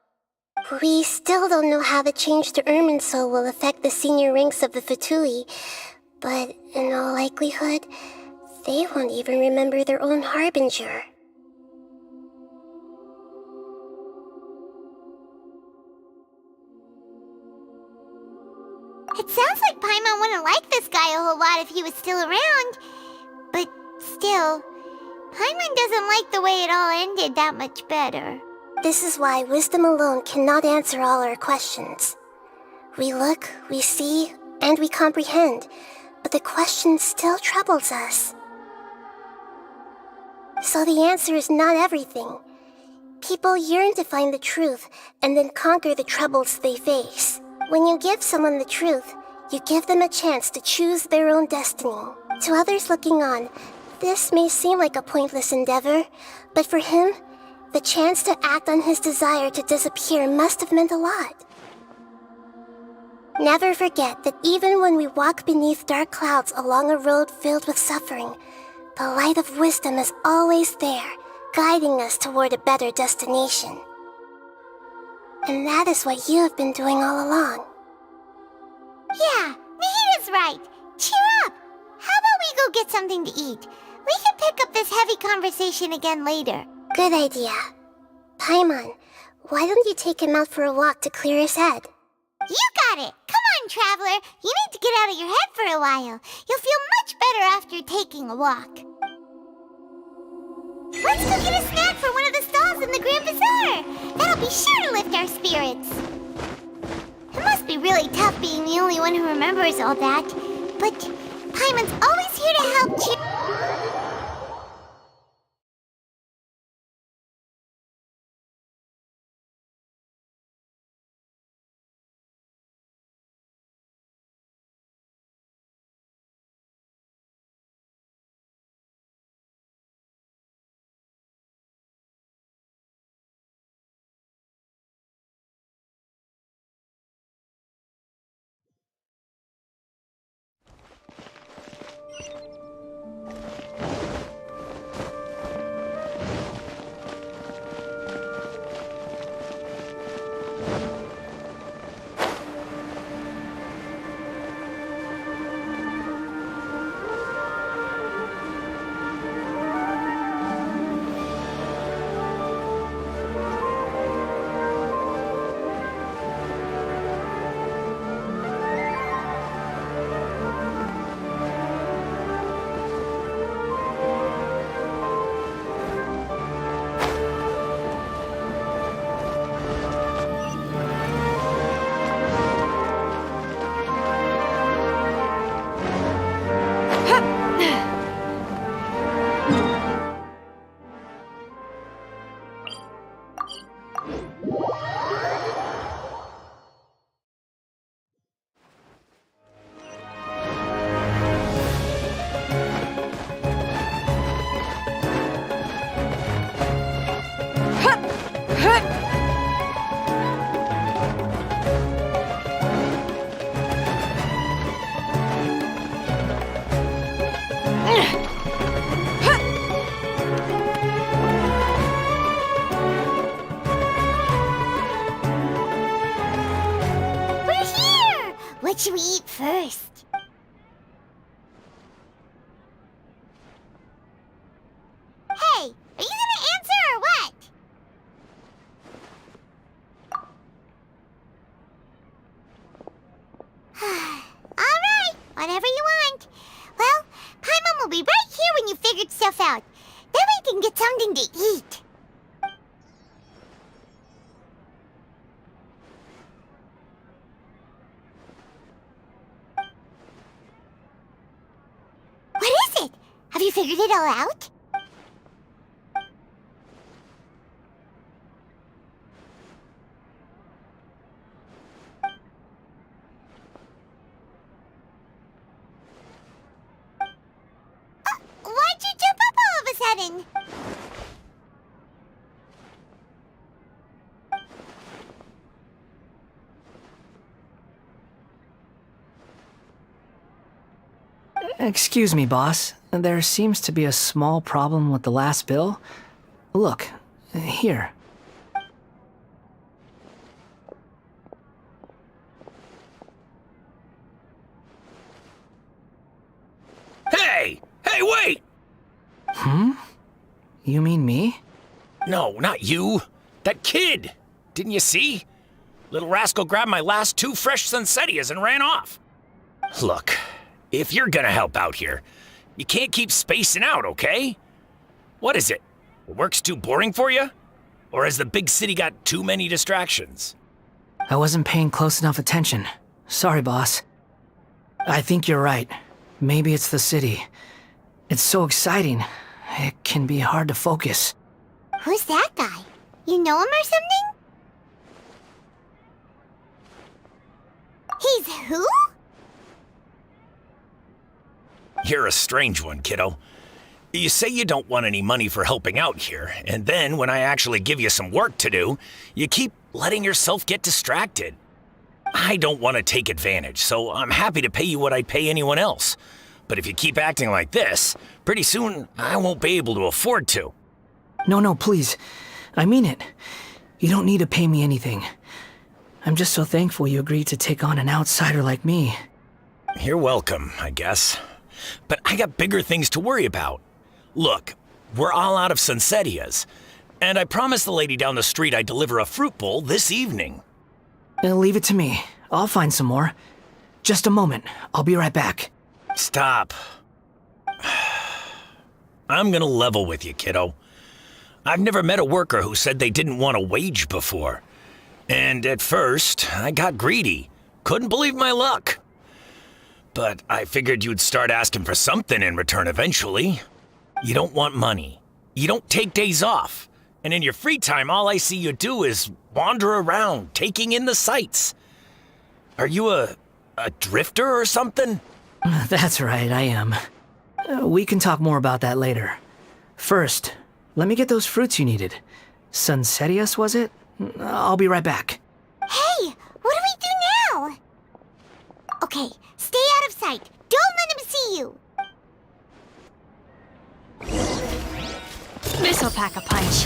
Q: We still don't know how the change to Irminsul will affect the senior ranks of the Fatui, but in all likelihood, they won't even remember their own harbinger.
K: It sounds like Paimon wouldn't like this guy a whole lot if he was still around. But still, Paimon doesn't like the way it all ended that much better.
Q: This is why wisdom alone cannot answer all our questions. We look, we see, and we comprehend, but the question still troubles us. So the answer is not everything. People yearn to find the truth and then conquer the troubles they face. When you give someone the truth, you give them a chance to choose their own destiny. To others looking on, this may seem like a pointless endeavor, but for him, the chance to act on his desire to disappear must have meant a lot. Never forget that even when we walk beneath dark clouds along a road filled with suffering, the light of wisdom is always there, guiding us toward a better destination. And that is what you have been doing all along.
K: Yeah, Nahida's right. Cheer up. How about we go get something to eat? We can pick up this heavy conversation again later.
Q: Good idea. Paimon, why don't you take him out for a walk to clear his head?
K: You got it. Come on, traveler. You need to get out of your head for a while. You'll feel much better after taking a walk. Let's go get a snack from one of the stalls in the Grand Bazaar. That'll be sure to lift our spirits. It must be really tough being the only one who remembers all that. But Paimon's always here to help cheer... What should we eat first? Hey, are you gonna answer or what? Alright, whatever you want. Well, Paimon will be right here when you figured stuff out. Then we can get something to eat. What is it? Have you figured it all out? Why'd you jump up all of a sudden?
H: Excuse me, boss. There seems to be a small problem with the last bill. Look, here.
C: Hey! Hey, wait!
H: You mean me?
C: No, not you. That kid! Didn't you see? Little rascal grabbed my last 2 fresh Sunsettias and ran off. Look, if you're gonna help out here, you can't keep spacing out, okay? What is it? Work's too boring for you? Or has the big city got too many distractions?
H: I wasn't paying close enough attention. Sorry, boss. I think you're right. Maybe it's the city. It's so exciting. It can be hard to focus.
K: Who's that guy? You know him or something? He's who?
C: You're a strange one, kiddo. You say you don't want any money for helping out here, and then when I actually give you some work to do, you keep letting yourself get distracted. I don't want to take advantage, so I'm happy to pay you what I'd pay anyone else. But if you keep acting like this, pretty soon I won't be able to afford to.
H: No, please. I mean it. You don't need to pay me anything. I'm just so thankful you agreed to take on an outsider like me.
C: You're welcome, I guess. But I got bigger things to worry about. Look, we're all out of Sunsettias, and I promised the lady down the street I'd deliver a fruit bowl this evening.
H: Leave it to me. I'll find some more. Just a moment. I'll be right back.
C: Stop. I'm gonna level with you, kiddo. I've never met a worker who said they didn't want a wage before. And at first, I got greedy. Couldn't believe my luck. But I figured you'd start asking for something in return eventually. You don't want money. You don't take days off. And in your free time, all I see you do is wander around, taking in the sights. Are you a drifter or something?
H: That's right, I am. We can talk more about that later. First, let me get those fruits you needed. Sunsettias, was it? I'll be right back.
K: Hey, what do we do now? Okay, stay out of sight. Don't let him see you.
J: This'll pack a punch.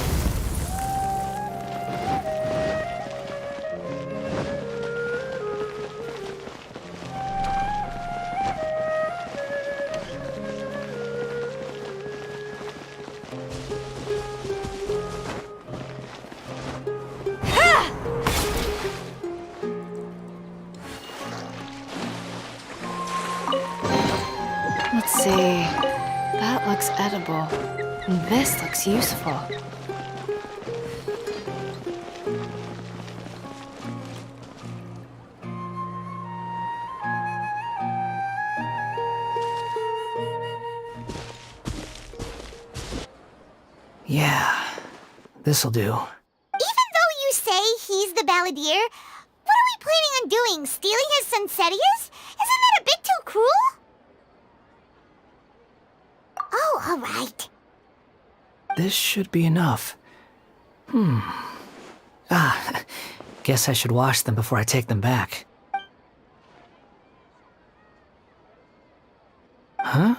N: Let's see. That looks edible. This looks useful.
H: Yeah, this'll do.
K: Even though you say he's the balladeer, what are we planning on doing? Stealing his Sunsettias? Isn't that a bit too cruel? Oh, all right.
H: This should be enough. Guess I should wash them before I take them back. Huh?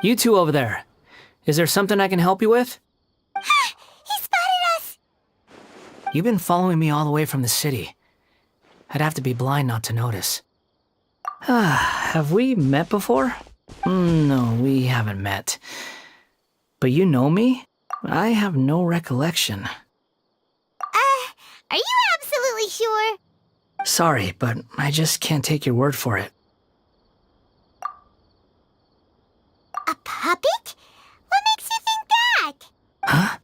H: You two over there. Is there something I can help you with?
K: He spotted us!
H: You've been following me all the way from the city. I'd have to be blind not to notice. Have we met before? No, we haven't met. But you know me? I have no recollection.
K: Are you absolutely sure?
H: Sorry, but I just can't take your word for it.
K: A puppet? What makes you think that?
H: Huh?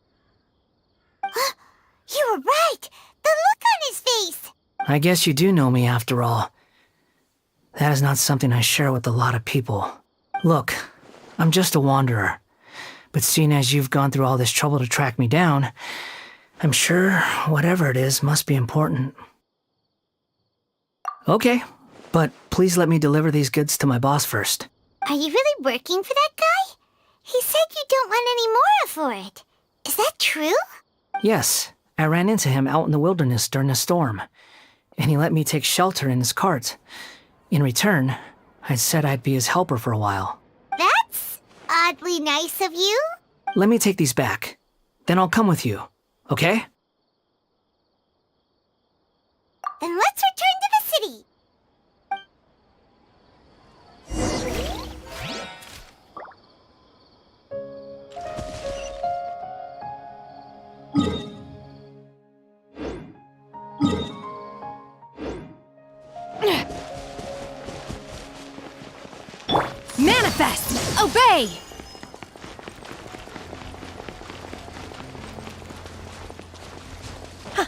K: You were right! The look on his face!
H: I guess you do know me after all. That is not something I share with a lot of people. Look, I'm just a wanderer. But seeing as you've gone through all this trouble to track me down, I'm sure whatever it is must be important. Okay, but please let me deliver these goods to my boss first.
K: Are you really working for that guy? He said you don't want any more for it. Is that true?
H: Yes, I ran into him out in the wilderness during a storm, and he let me take shelter in his cart. In return, I said I'd be his helper for a while.
K: That's oddly nice of you.
H: Let me take these back. Then I'll come with you, okay?
K: Then let's return to the city.
J: Manifest! Obey! Huh.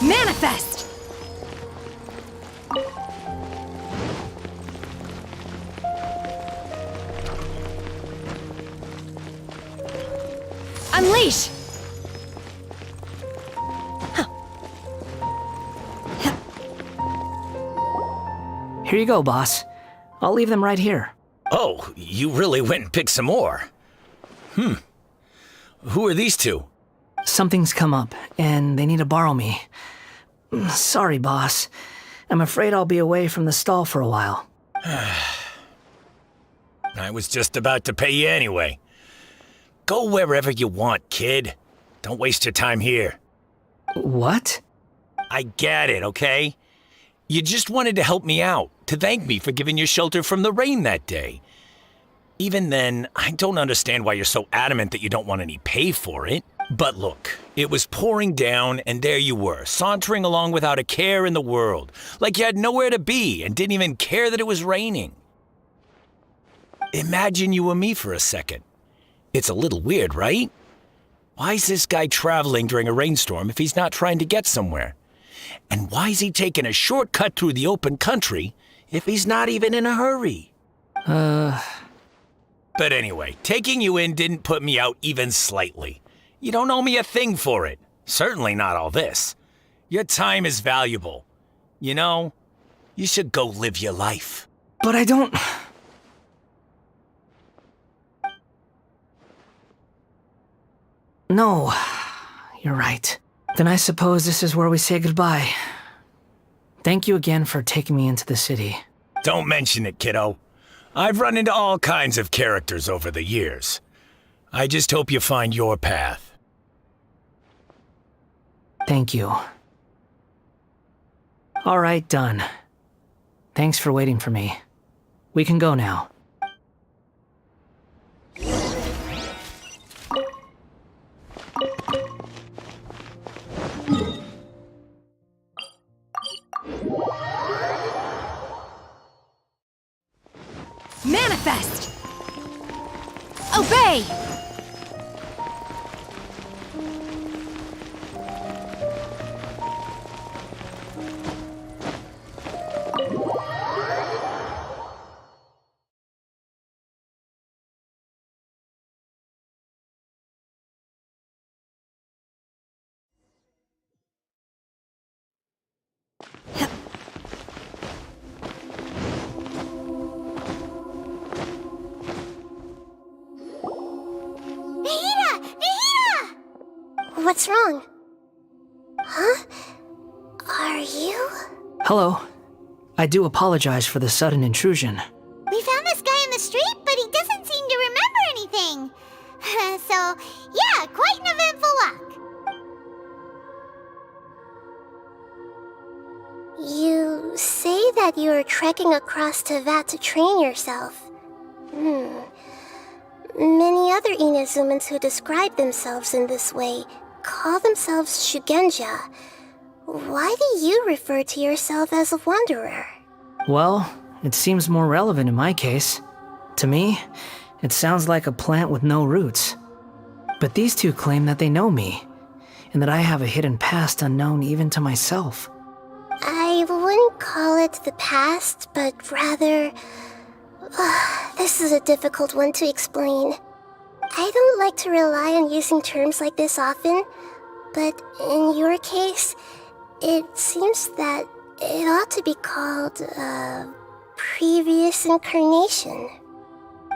J: Manifest! Unleash!
H: Here you go, boss. I'll leave them right here.
C: Oh, you really went and picked some more. Who are these two?
H: Something's come up, and they need to borrow me. Sorry, boss. I'm afraid I'll be away from the stall for a while.
C: I was just about to pay you anyway. Go wherever you want, kid. Don't waste your time here.
H: What?
C: I get it, okay? You just wanted to help me out, to thank me for giving you shelter from the rain that day. Even then, I don't understand why you're so adamant that you don't want any pay for it. But look, it was pouring down, and there you were, sauntering along without a care in the world, like you had nowhere to be and didn't even care that it was raining. Imagine you and me for a second. It's a little weird, right? Why is this guy traveling during a rainstorm if he's not trying to get somewhere? And why is he taking a shortcut through the open country if he's not even in a hurry? But anyway, taking you in didn't put me out even slightly. You don't owe me a thing for it. Certainly not all this. Your time is valuable. You know, you should go live your life.
H: But I don't... No, you're right. Then I suppose this is where we say goodbye. Thank you again for taking me into the city.
C: Don't mention it, kiddo. I've run into all kinds of characters over the years. I just hope you find your path.
H: Thank you. All right, done. Thanks for waiting for me. We can go now.
J: Manifest! Obey!
Q: What's wrong? Huh? Are you?
H: Hello. I do apologize for the sudden intrusion.
K: We found this guy in the street, but he doesn't seem to remember anything. So, yeah, quite an eventful walk.
Q: You that you are trekking across Tevat to train yourself. Many other Inazumans who describe themselves in this way call themselves Shugenja. Why do you refer to yourself as a wanderer?
H: Well, it seems more relevant in my case. To me, it sounds like a plant with no roots. But these two claim that they know me, and that I have a hidden past unknown even to myself.
Q: I wouldn't call it the past, but rather... this is a difficult one to explain. I don't like to rely on using terms like this often, but in your case, it seems that it ought to be called a previous incarnation.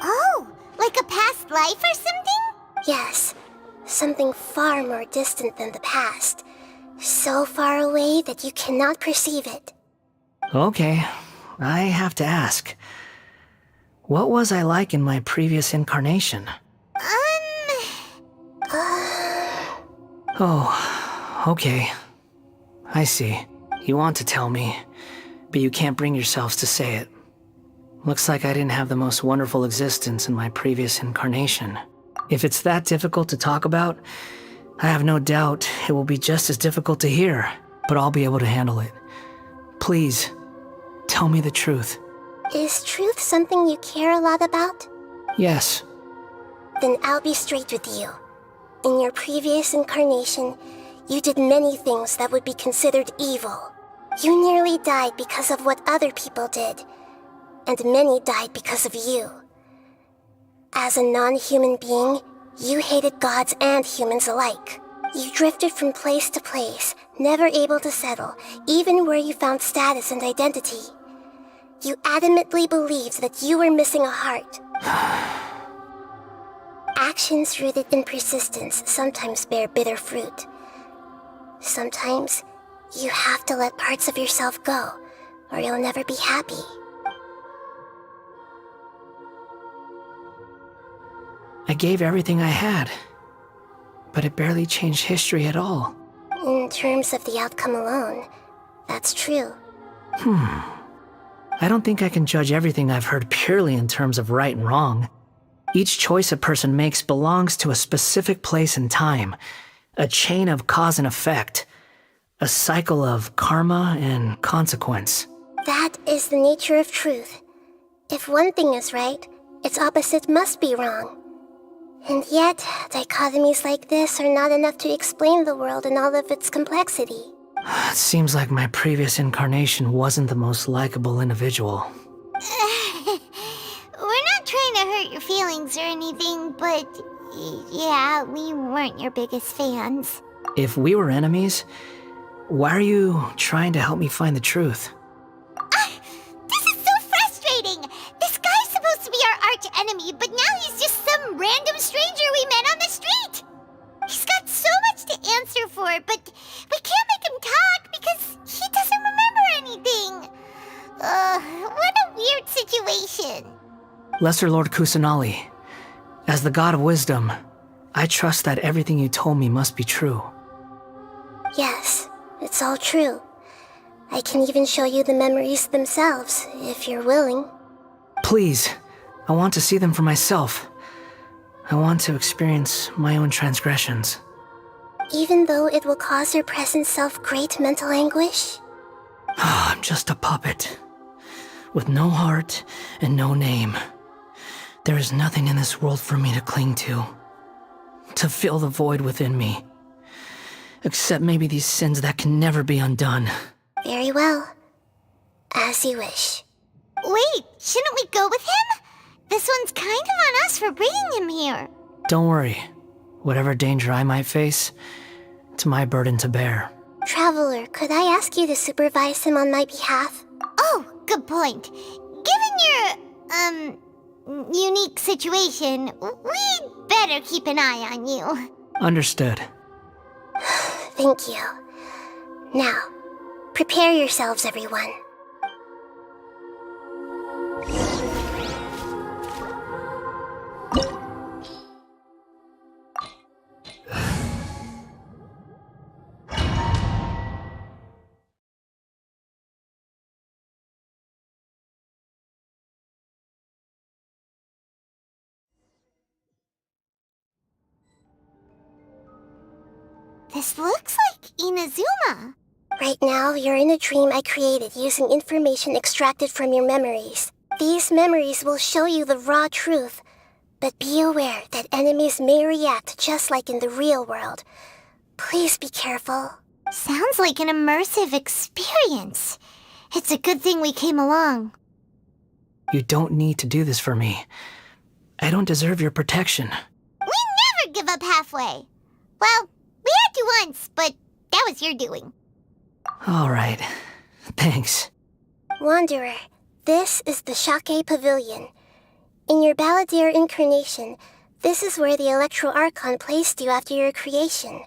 K: Oh, like a past life or something?
Q: Yes, something far more distant than the past. So far away that you cannot perceive it.
H: Okay, I have to ask. What was I like in my previous incarnation? Oh, okay. I see. You want to tell me, but you can't bring yourselves to say it. Looks like I didn't have the most wonderful existence in my previous incarnation. If it's that difficult to talk about, I have no doubt it will be just as difficult to hear, but I'll be able to handle it. Please, tell me the truth.
Q: Is truth something you care a lot about?
H: Yes.
Q: Then I'll be straight with you. In your previous incarnation, you did many things that would be considered evil. You nearly died because of what other people did, and many died because of you. As a non-human being, you hated gods and humans alike. You drifted from place to place, never able to settle, even where you found status and identity. You adamantly believed that you were missing a heart. Actions rooted in persistence sometimes bear bitter fruit. Sometimes, you have to let parts of yourself go, or you'll never be happy.
H: I gave everything I had, but it barely changed history at all.
Q: In terms of the outcome alone, that's true.
H: I don't think I can judge everything I've heard purely in terms of right and wrong. Each choice a person makes belongs to a specific place and time, a chain of cause and effect, a cycle of karma and consequence.
Q: That is the nature of truth. If one thing is right, its opposite must be wrong. And yet, dichotomies like this are not enough to explain the world in all of its complexity.
H: It seems like my previous incarnation wasn't the most likable individual.
K: We're not trying to hurt your feelings or anything, but yeah, we weren't your biggest fans.
H: If we were enemies, why are you trying to help me find the truth?
K: This is so frustrating! This guy's supposed to be our arch enemy, but now he's just some random stranger we met on the street! He's got so much to answer for, but we can't make him talk because he doesn't remember anything. What a weird situation.
H: Lesser Lord Kusanali, as the god of wisdom, I trust that everything you told me must be true.
Q: Yes, it's all true. I can even show you the memories themselves, if you're willing.
H: Please, I want to see them for myself. I want to experience my own transgressions.
Q: Even though it will cause your present self great mental anguish?
H: I'm just a puppet, with no heart and no name. There is nothing in this world for me to cling to fill the void within me. Except maybe these sins that can never be undone.
Q: Very well. As you wish.
K: Wait, shouldn't we go with him? This one's kind of on us for bringing him here.
H: Don't worry. Whatever danger I might face, it's my burden to bear.
Q: Traveler, could I ask you to supervise him on my behalf?
K: Oh, good point. Given your, unique situation, we'd better keep an eye on you.
H: Understood.
Q: Thank you. Now, prepare yourselves, everyone.
K: This looks like Inazuma.
Q: Right now, you're in a dream I created using information extracted from your memories. These memories will show you the raw truth, but be aware that enemies may react just like in the real world. Please be careful.
K: Sounds like an immersive experience. It's a good thing we came along.
H: You don't need to do this for me. I don't deserve your protection.
K: We never give up halfway. Well, we had to once, but that was your doing.
H: All right. Thanks.
Q: Wanderer, this is the Shake Pavilion. In your balladeer incarnation, this is where the Electro Archon placed you after your creation.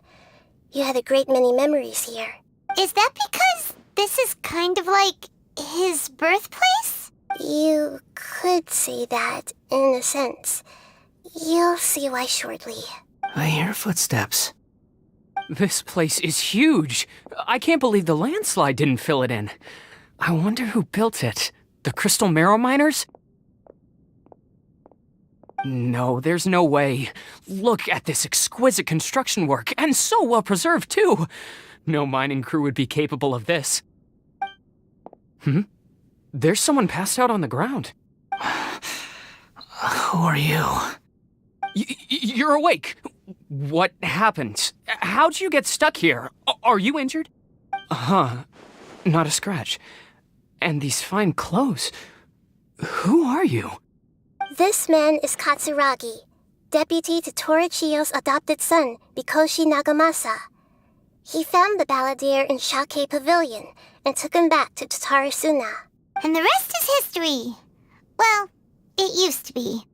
Q: You had a great many memories here.
K: Is that because this is kind of like his birthplace?
Q: You could say that, in a sense. You'll see why shortly.
H: I hear footsteps.
D: This place is huge. I can't believe the landslide didn't fill it in. I wonder who built it. The Crystal Marrow Miners? No, there's no way. Look at this exquisite construction work, and so well preserved, too. No mining crew would be capable of this. There's someone passed out on the ground.
H: Who are you?
D: You're awake. What happened? How'd you get stuck here? Are you injured? Not a scratch. And these fine clothes. Who are you?
Q: This man is Katsuragi, deputy to Torichiyo's adopted son, Mikoshi Nagamasa. He found the balladeer in Shake Pavilion and took him back to Tatara Suna.
K: And the rest is history. Well, it used to be.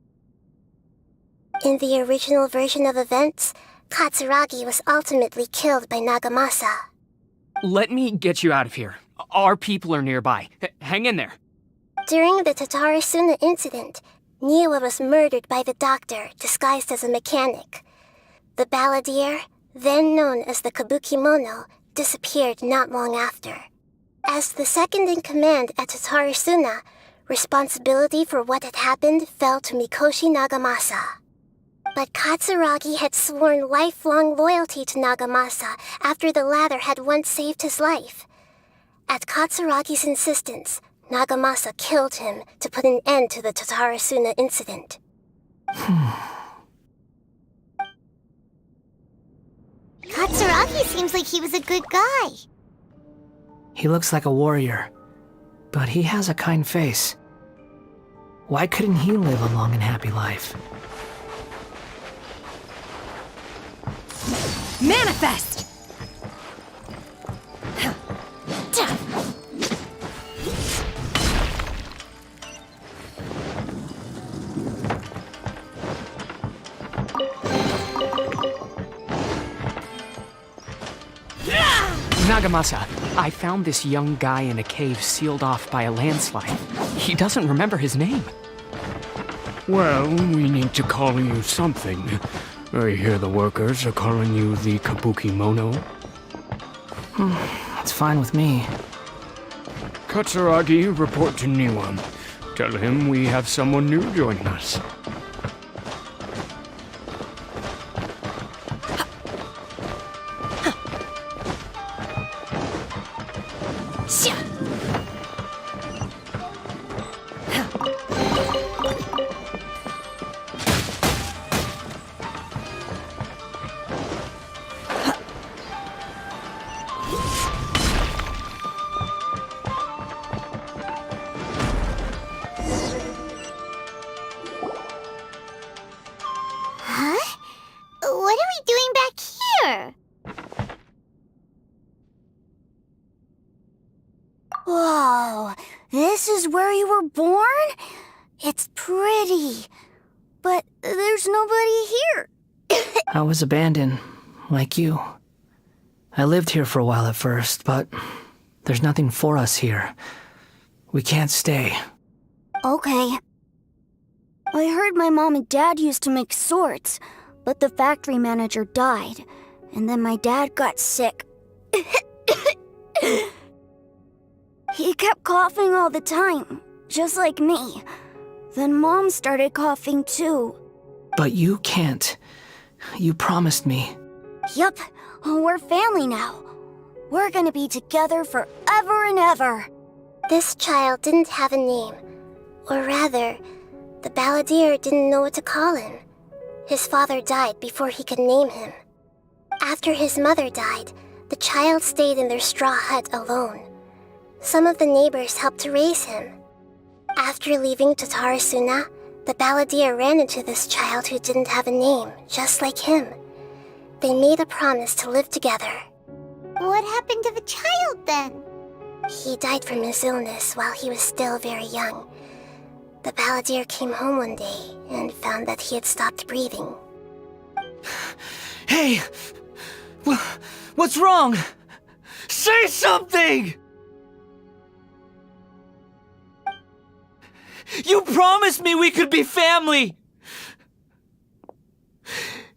Q: In the original version of events, Katsuragi was ultimately killed by Nagamasa.
D: Let me get you out of here. Our people are nearby. Hang in there.
Q: During the Tatara Suna incident, Niwa was murdered by the doctor disguised as a mechanic. The balladeer, then known as the Kabukimono, disappeared not long after. As the second in command at Tatara Suna, responsibility for what had happened fell to Mikoshi Nagamasa. But Katsuragi had sworn lifelong loyalty to Nagamasa after the latter had once saved his life. At Katsuragi's insistence, Nagamasa killed him to put an end to the Tatara Suna incident.
K: Katsuragi seems like he was a good guy.
H: He looks like a warrior, but he has a kind face. Why couldn't he live a long and happy life?
J: Manifest!
D: Nagamasa, I found this young guy in a cave sealed off by a landslide. He doesn't remember his name.
V: Well, we need to call you something. I hear the workers are calling you the Kabukimono.
H: It's fine with me.
V: Katsuragi, report to Niwa. Tell him we have someone new joining us.
W: Whoa, this is where you were born? It's pretty, but there's nobody here.
H: I was abandoned, like you. I lived here for a while at first, but there's nothing for us here. We can't stay.
W: Okay. I heard my mom and dad used to make swords, but the factory manager died, and then my dad got sick. He kept coughing all the time, just like me. Then Mom started coughing too.
H: But you can't. You promised me.
W: Yup, we're family now. We're gonna be together forever and ever.
Q: This child didn't have a name. Or rather, the balladeer didn't know what to call him. His father died before he could name him. After his mother died, the child stayed in their straw hut alone. Some of the neighbors helped to raise him. After leaving Tatara Suna, the balladeer ran into this child who didn't have a name, just like him. They made a promise to live together.
K: What happened to the child then?
Q: He died from his illness while he was still very young. The balladeer came home one day and found that he had stopped breathing.
H: Hey! What's wrong? Say something! You promised me we could be family!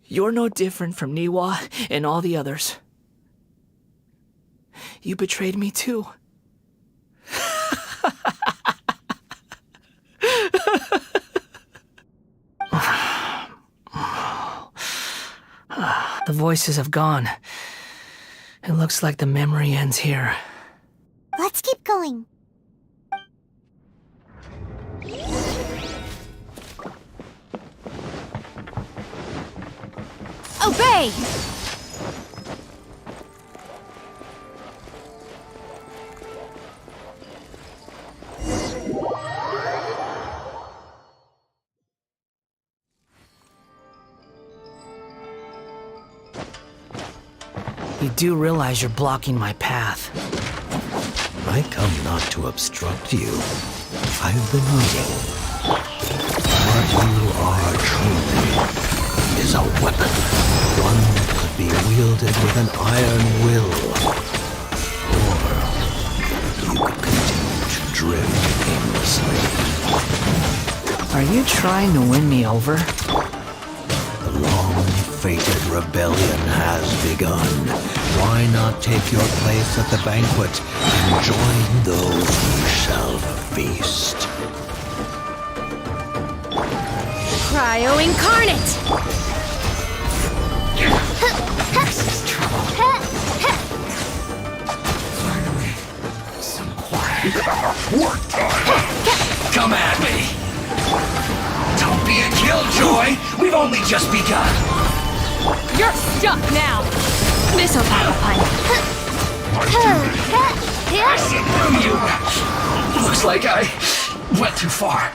H: You're no different from Niwa and all the others. You betrayed me too. The voices have gone. It looks like the memory ends here.
K: Let's keep going.
J: Obey!
H: You do realize you're blocking my path.
E: I come not to obstruct you. I've been waiting. What you are truly is a weapon. One that could be wielded with an iron will. Or you could continue to drift aimlessly.
H: Are you trying to win me over?
E: The long-fated rebellion has begun. Why not take your place at the banquet and join those who shall feast?
J: Cryo Incarnate!
C: Finally, some quiet. Work time! Come at me! Don't be a killjoy! We've only just begun!
J: You're stuck now! Missile power punch!
C: I see through you! Looks like I went too far.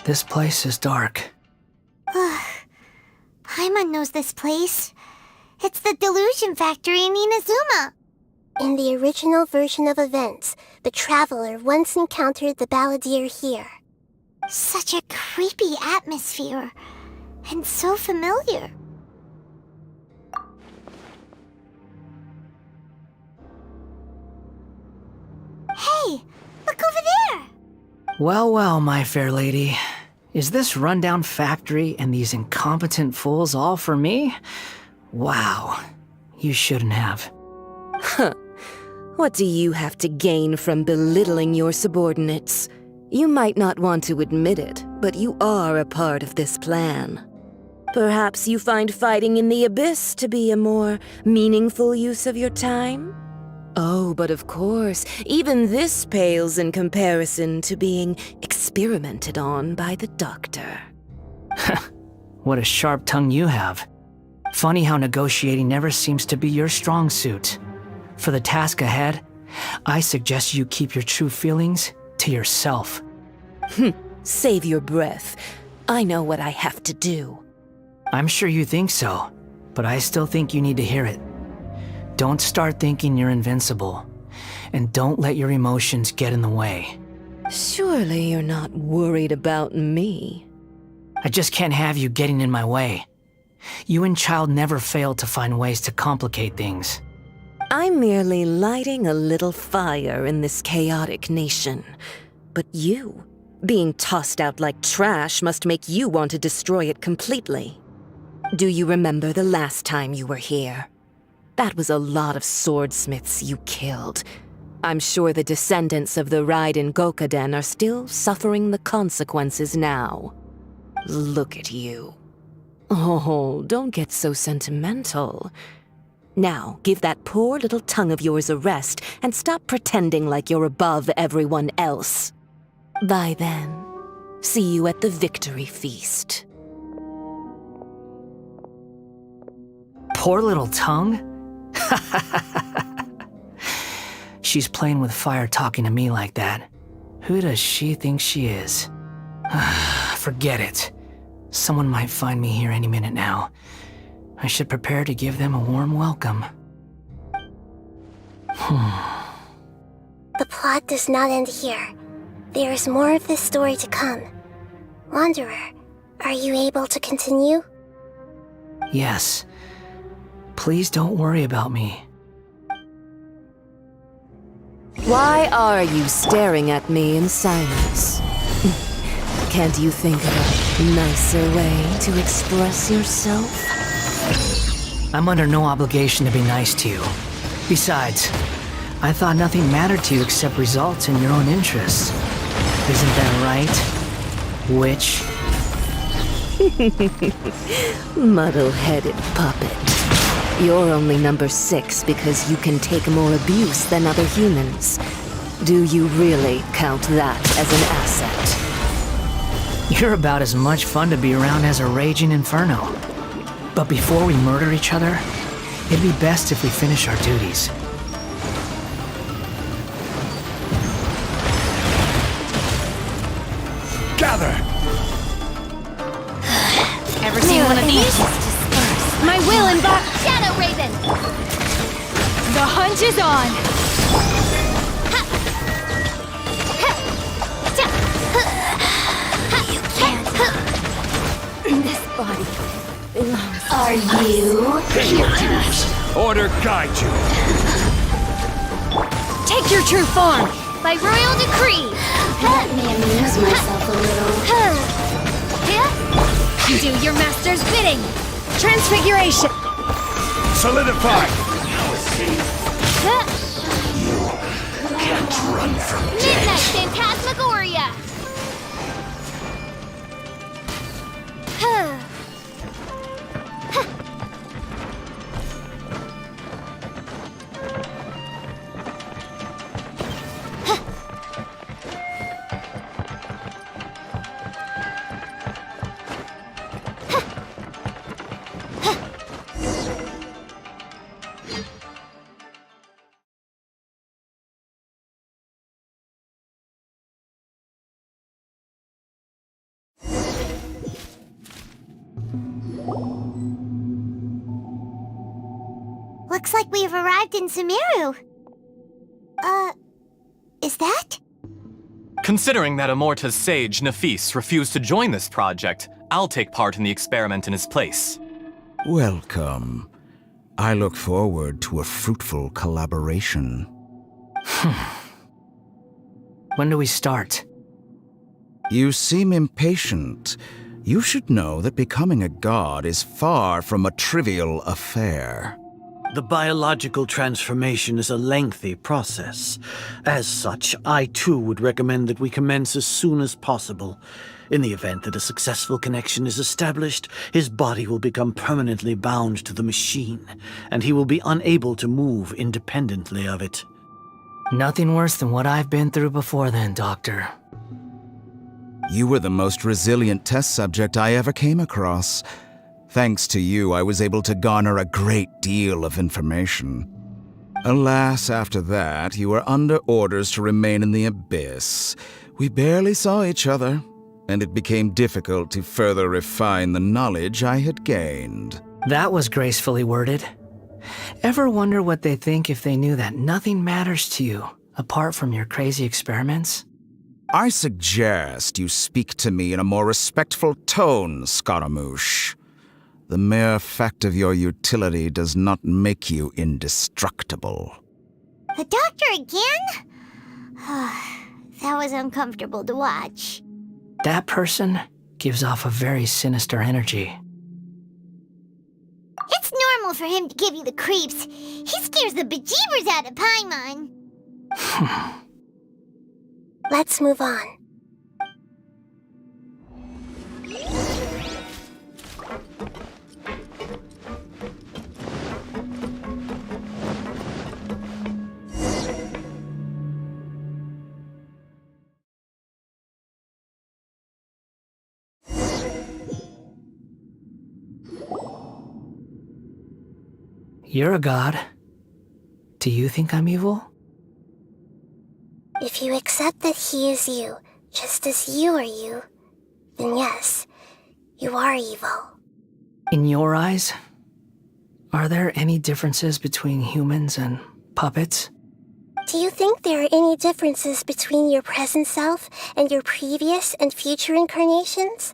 H: This place is dark.
K: Paimon knows this place. It's the Delusion Factory in Inazuma.
Q: In the original version of events, the Traveler once encountered the balladeer here.
K: Such a creepy atmosphere. And so familiar. Hey, look over there!
H: Well, well, my fair lady. Is this rundown factory and these incompetent fools all for me? Wow. You shouldn't have.
F: Huh. What do you have to gain from belittling your subordinates? You might not want to admit it, but you are a part of this plan. Perhaps you find fighting in the abyss to be a more meaningful use of your time? Oh, but of course, even this pales in comparison to being experimented on by the doctor.
H: What a sharp tongue you have. Funny how negotiating never seems to be your strong suit. For the task ahead, I suggest you keep your true feelings to yourself.
F: Save your breath. I know what I have to do.
H: I'm sure you think so, but I still think you need to hear it. Don't start thinking you're invincible, and don't let your emotions get in the way.
F: Surely you're not worried about me.
H: I just can't have you getting in my way. You and Child never fail to find ways to complicate things.
F: I'm merely lighting a little fire in this chaotic nation. But you, being tossed out like trash, must make you want to destroy it completely. Do you remember the last time you were here? That was a lot of swordsmiths you killed. I'm sure the descendants of the Raiden Gokaden are still suffering the consequences now. Look at you. Oh, don't get so sentimental. Now, give that poor little tongue of yours a rest and stop pretending like you're above everyone else. Bye then. See you at the victory feast.
H: Poor little tongue? She's playing with fire talking to me like that. Who does she think she is? Forget it. Someone might find me here any minute now. I should prepare to give them a warm welcome.
Q: The plot does not end here. There is more of this story to come. Wanderer, are you able to continue?
H: Yes. Please don't worry about me.
F: Why are you staring at me in silence? Can't you think of a nicer way to express yourself?
H: I'm under no obligation to be nice to you. Besides, I thought nothing mattered to you except results and your own interests. Isn't that right, witch?
F: Muddle-headed puppet. You're only number 6 because you can take more abuse than other humans. Do you really count that as an asset?
H: You're about as much fun to be around as a raging inferno. But before we murder each other, it'd be best if we finish our duties.
I: Gather!
J: Ever seen one of these? My will embody Shadow Raven! The hunt is on!
Q: You can't.
F: This body belongs.
Q: Are you?
I: Order guide you.
J: Take your true form!
K: By royal decree!
Q: Let me amuse myself a little.
J: Do your master's bidding! Transfiguration!
I: Solidify!
E: You can't run from
K: Midnight
E: death.
K: Phantasmagoria! Looks like we've arrived in Sumeru. Is that?
R: Considering that Amorta's sage, Nafis, refused to join this project, I'll take part in the experiment in his place.
T: Welcome. I look forward to a fruitful collaboration.
H: When do we start?
T: You seem impatient. You should know that becoming a god is far from a trivial affair.
A: The biological transformation is a lengthy process. As such, I too would recommend that we commence as soon as possible. In the event that a successful connection is established, his body will become permanently bound to the machine, and he will be unable to move independently of it.
H: Nothing worse than what I've been through before then, Doctor.
T: You were the most resilient test subject I ever came across. Thanks to you, I was able to garner a great deal of information. Alas, after that, you were under orders to remain in the abyss. We barely saw each other, and it became difficult to further refine the knowledge I had gained.
H: That was gracefully worded. Ever wonder what they think if they knew that nothing matters to you, apart from your crazy experiments?
T: I suggest you speak to me in a more respectful tone, Scaramouche. The mere fact of your utility does not make you indestructible.
K: The doctor again? That was uncomfortable to watch.
H: That person gives off a very sinister energy.
K: It's normal for him to give you the creeps. He scares the bejeebers out of Paimon.
Q: Let's move on.
H: You're a god. Do you think I'm evil?
Q: If you accept that he is you, just as you are you, then yes, you are evil.
H: In your eyes, are there any differences between humans and puppets?
Q: Do you think there are any differences between your present self and your previous and future incarnations?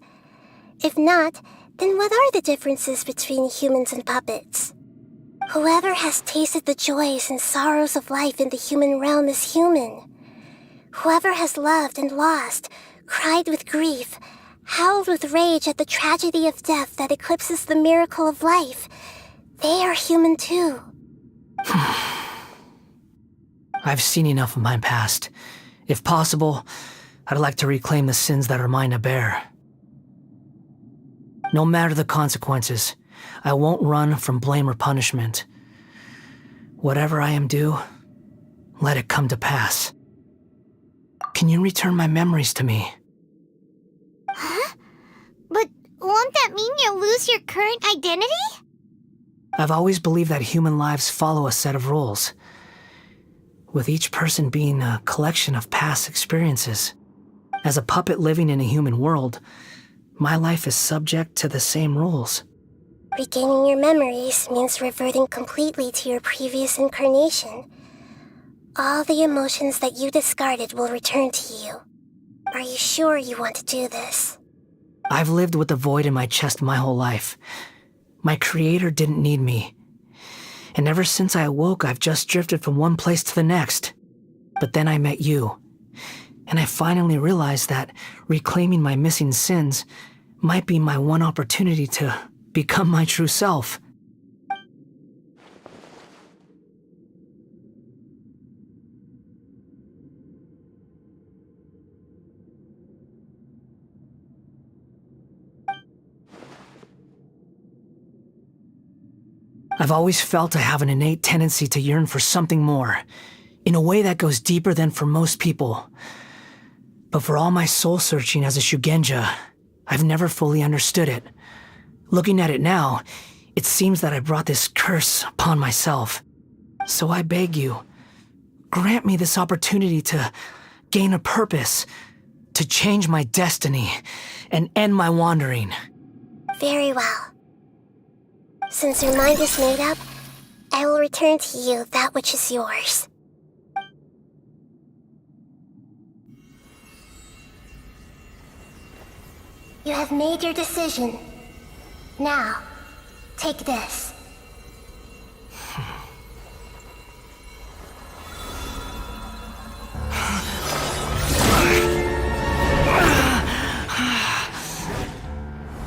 Q: If not, then what are the differences between humans and puppets? Whoever has tasted the joys and sorrows of life in the human realm is human. Whoever has loved and lost, cried with grief, howled with rage at the tragedy of death that eclipses the miracle of life, they are human too.
H: I've seen enough of my past. If possible, I'd like to reclaim the sins that are mine to bear. No matter the consequences, I won't run from blame or punishment. Whatever I am due, let it come to pass. Can you return my memories to me?
K: Huh? But won't that mean you'll lose your current identity?
H: I've always believed that human lives follow a set of rules, with each person being a collection of past experiences. As a puppet living in a human world, my life is subject to the same rules.
Q: Regaining your memories means reverting completely to your previous incarnation. All the emotions that you discarded will return to you. Are you sure you want to do this?
H: I've lived with the void in my chest my whole life. My creator didn't need me. And ever since I awoke, I've just drifted from one place to the next. But then I met you. And I finally realized that reclaiming my missing sins might be my one opportunity to become my true self. I've always felt I have an innate tendency to yearn for something more, in a way that goes deeper than for most people. But for all my soul-searching as a Shugenja, I've never fully understood it. Looking at it now, it seems that I brought this curse upon myself. So I beg you, grant me this opportunity to gain a purpose, to change my destiny, and end my wandering.
Q: Very well. Since your mind is made up, I will return to you that which is yours. You have made your decision. Now, take this.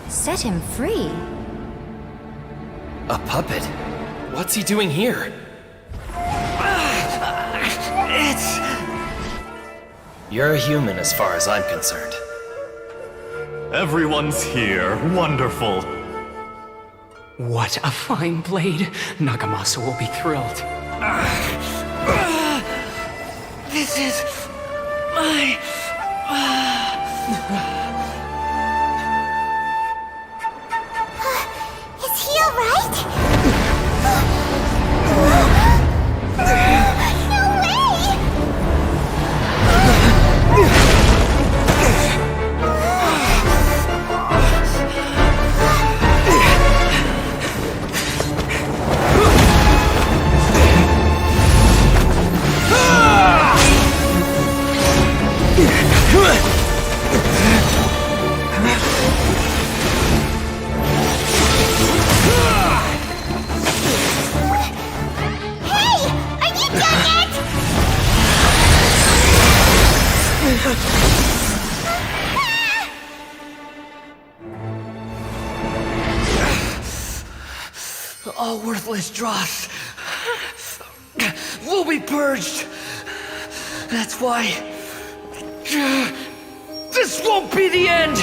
J: Set him free.
O: A puppet? What's he doing here? You're a human as far as I'm concerned.
R: Everyone's here. Wonderful.
D: What a fine blade. Nagamasa will be thrilled.
A: This is my...
K: Is he alright? No way! Dang it!
H: All worthless dross will be purged. That's why this won't be the end.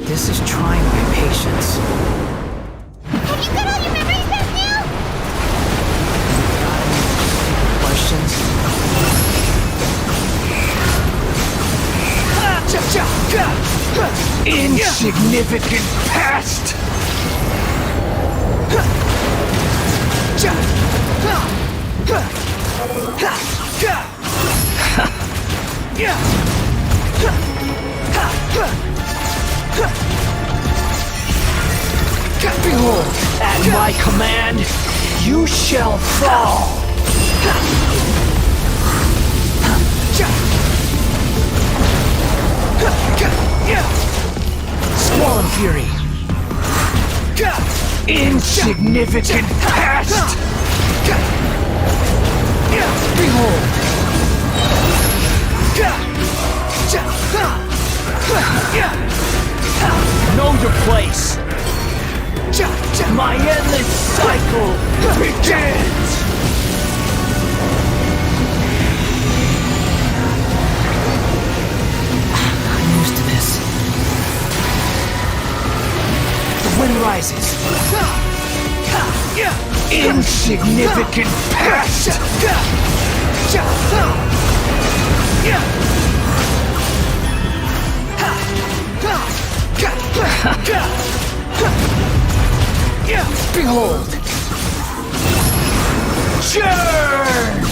H: This is trying my patience.
K: Have you got all your memories back now?
H: Questions? Insignificant past! Behold, at my command, you shall fall! Squall and fury! Insignificant past! Behold! Know your place! My endless cycle begins! I'm used to this. The wind rises. Insignificant past! Behold! Churn!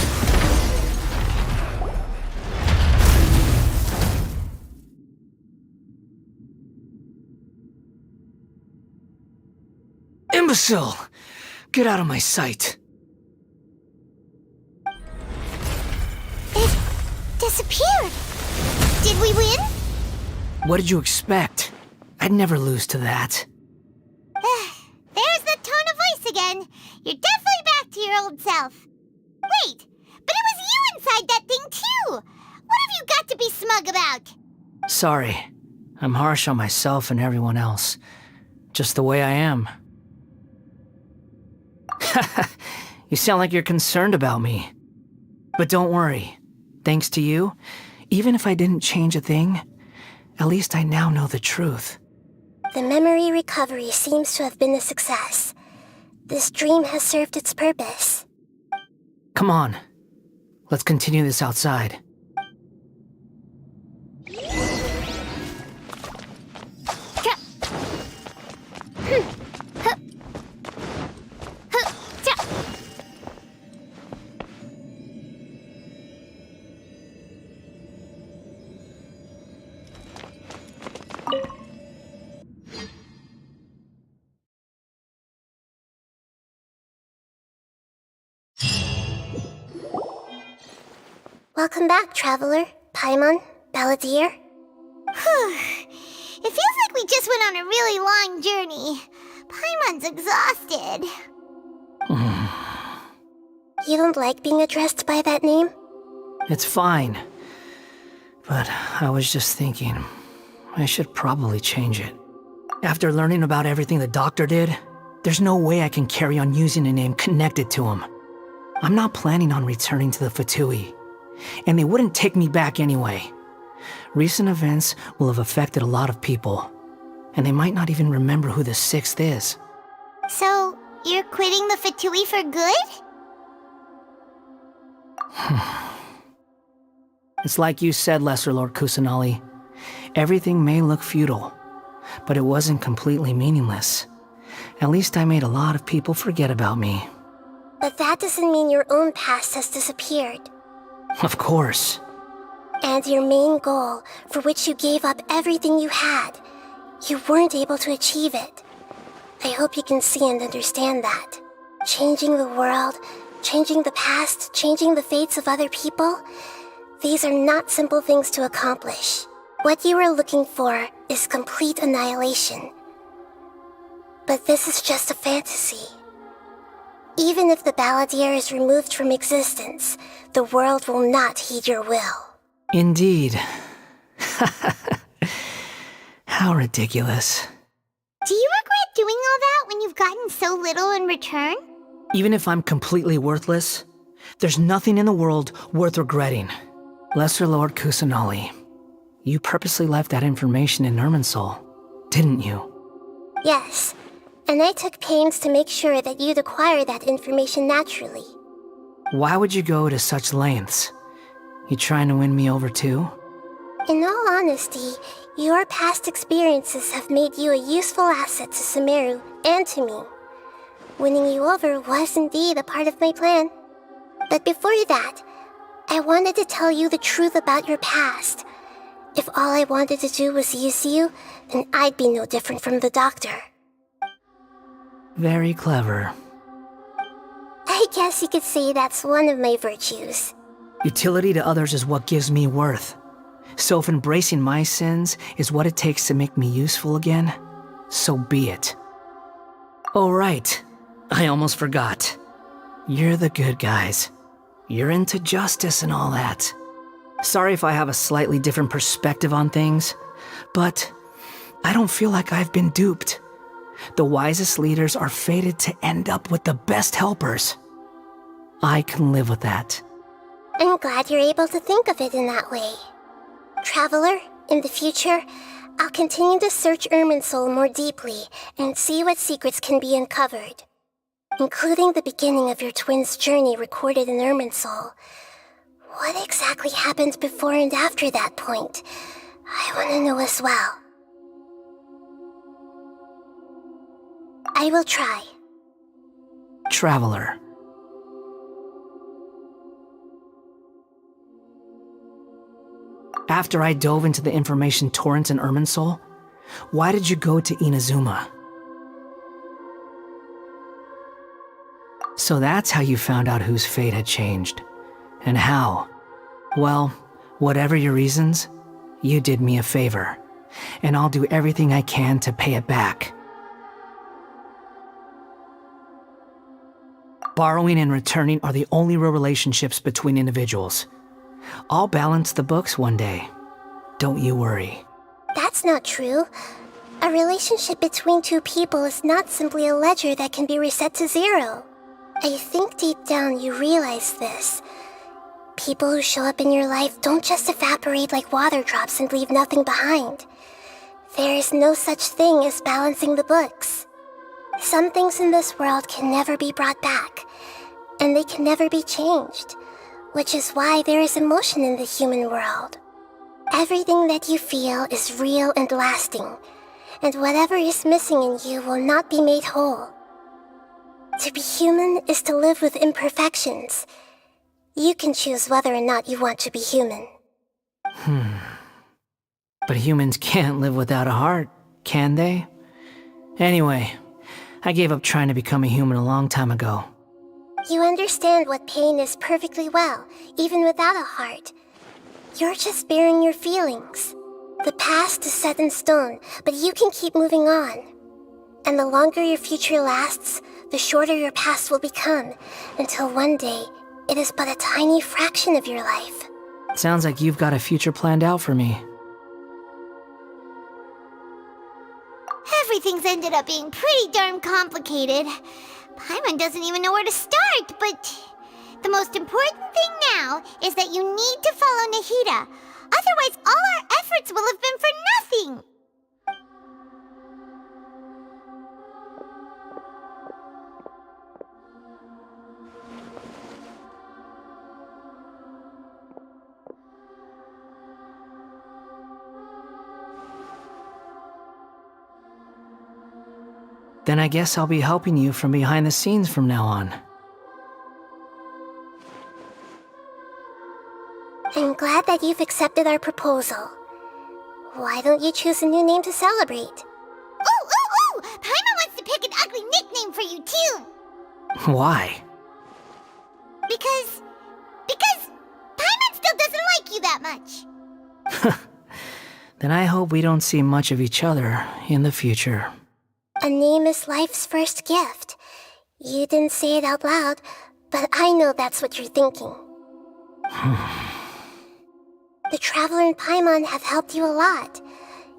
H: Imbecile! Get out of my sight.
K: It disappeared. Did we win?
H: What did you expect? I'd never lose to that.
K: There's the tone of voice again. You're definitely back to your old self. Wait, but it was you inside that thing too! What have you got to be smug about?
H: Sorry. I'm harsh on myself and everyone else. Just the way I am. You sound like you're concerned about me. But don't worry. Thanks to you, even if I didn't change a thing, at least I now know the truth.
Q: The memory recovery seems to have been a success. This dream has served its purpose.
H: Come on. Let's continue this outside.
Q: Welcome back, Traveler, Paimon, Balladeer.
K: It feels like we just went on a really long journey. Paimon's exhausted.
Q: You don't like being addressed by that name?
H: It's fine. But I was just thinking, I should probably change it. After learning about everything the doctor did, there's no way I can carry on using a name connected to him. I'm not planning on returning to the Fatui, and they wouldn't take me back anyway. Recent events will have affected a lot of people. and they might not even remember who the 6th is.
K: So, you're quitting the Fatui for good?
H: It's like you said, Lesser Lord Kusanali. Everything may look futile, but it wasn't completely meaningless. At least I made a lot of people forget about me.
Q: But that doesn't mean your own past has disappeared.
H: Of course.
Q: And your main goal, for which you gave up everything you had, you weren't able to achieve it. I hope you can see and understand that. Changing the world, changing the past, changing the fates of other people, these are not simple things to accomplish. What you are looking for is complete annihilation. But this is just a fantasy. Even if the balladeer is removed from existence, the world will not heed your will.
H: Indeed. How ridiculous.
K: Do you regret doing all that when you've gotten so little in return?
H: Even if I'm completely worthless, there's nothing in the world worth regretting. Lesser Lord Kusanali, you purposely left that information in Irminsul, didn't you?
Q: Yes, and I took pains to make sure that you'd acquire that information naturally.
H: Why would you go to such lengths? You trying to win me over too?
Q: In all honesty, your past experiences have made you a useful asset to Sumeru and to me. Winning you over was indeed a part of my plan. But before that, I wanted to tell you the truth about your past. If all I wanted to do was use you, then I'd be no different from the doctor.
H: Very clever.
Q: I guess you could say that's one of my virtues.
H: Utility to others is what gives me worth. So if embracing my sins is what it takes to make me useful again, so be it. Oh right, I almost forgot. You're the good guys. You're into justice and all that. Sorry if I have a slightly different perspective on things, but I don't feel like I've been duped. The wisest leaders are fated to end up with the best helpers. I can live with that.
Q: I'm glad you're able to think of it in that way. Traveler, in the future, I'll continue to search Irminsul more deeply and see what secrets can be uncovered, including the beginning of your twins' journey recorded in Irminsul. What exactly happened before and after that point? I want to know as well. I will try.
H: Traveler. After I dove into the information torrents in Irminsul, why did you go to Inazuma? So that's how you found out whose fate had changed. And how? Well, whatever your reasons, you did me a favor, and I'll do everything I can to pay it back. Borrowing and returning are the only real relationships between individuals. I'll balance the books one day. Don't you worry.
Q: That's not true. A relationship between two people is not simply a ledger that can be reset to zero. I think deep down you realize this. People who show up in your life don't just evaporate like water drops and leave nothing behind. There is no such thing as balancing the books. Some things in this world can never be brought back, and they can never be changed, which is why there is emotion in the human world. Everything that you feel is real and lasting, and whatever is missing in you will not be made whole. To be human is to live with imperfections. You can choose whether or not you want to be human.
H: But humans can't live without a heart, can they? Anyway, I gave up trying to become a human a long time ago.
Q: You understand what pain is perfectly well, even without a heart. You're just bearing your feelings. The past is set in stone, but you can keep moving on. And the longer your future lasts, the shorter your past will become, until one day, it is but a tiny fraction of your life.
H: Sounds like you've got a future planned out for me.
K: Everything's ended up being pretty darn complicated. Paimon doesn't even know where to start, but the most important thing now is that you need to follow Nahida. Otherwise, all our efforts will have been for nothing.
H: Then I guess I'll be helping you from behind the scenes from now on.
Q: I'm glad that you've accepted our proposal. Why don't you choose a new name to celebrate?
K: Ooh! Paimon wants to pick an ugly nickname for you, too!
H: Why?
K: Because Paimon still doesn't like you that much.
H: Then I hope we don't see much of each other in the future.
Q: A name is life's first gift. You didn't say it out loud, but I know that's what you're thinking. The Traveler and Paimon have helped you a lot.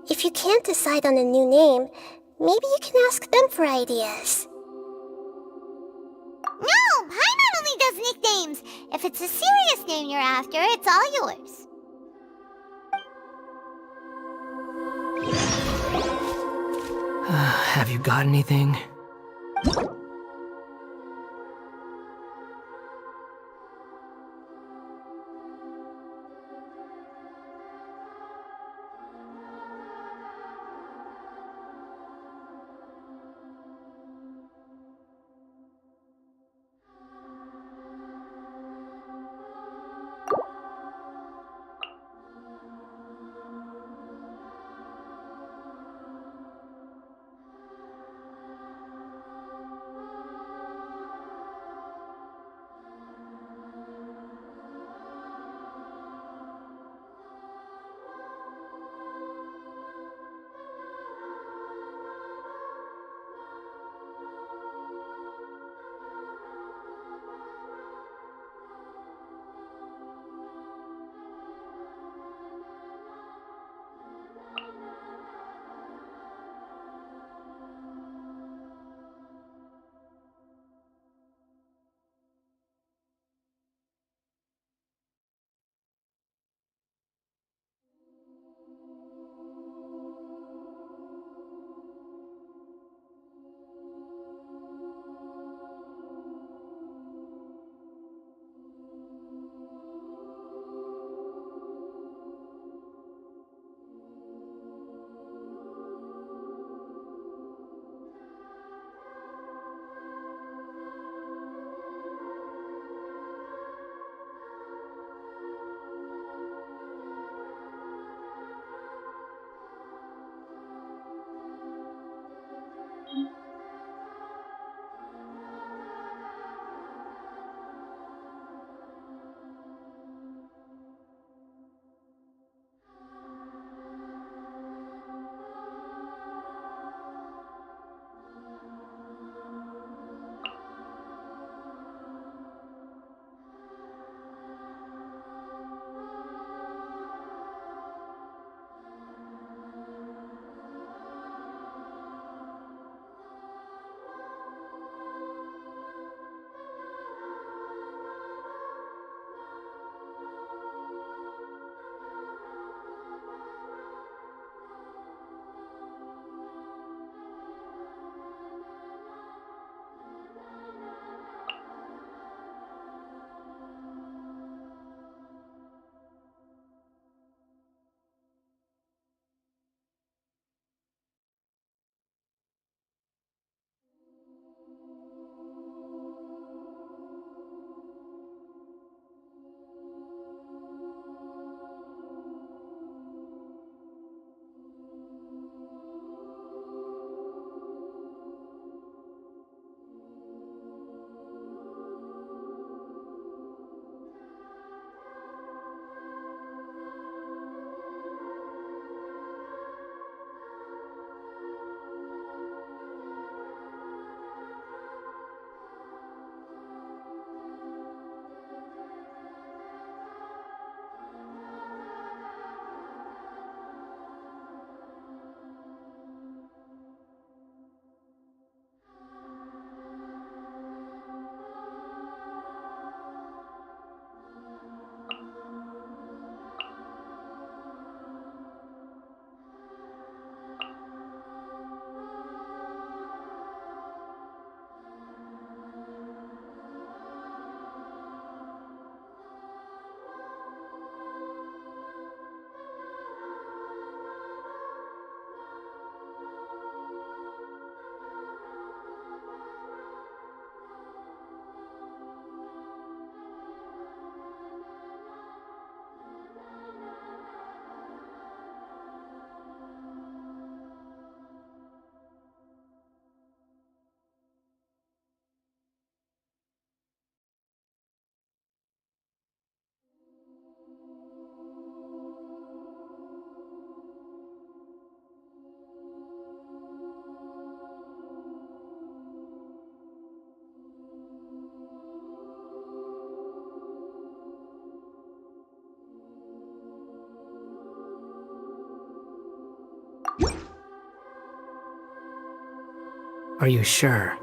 Q: If you can't decide on a new name, maybe you can ask them for ideas.
K: No! Paimon only does nicknames! If it's a serious name you're after, it's all yours.
H: Have you got anything? Are you sure?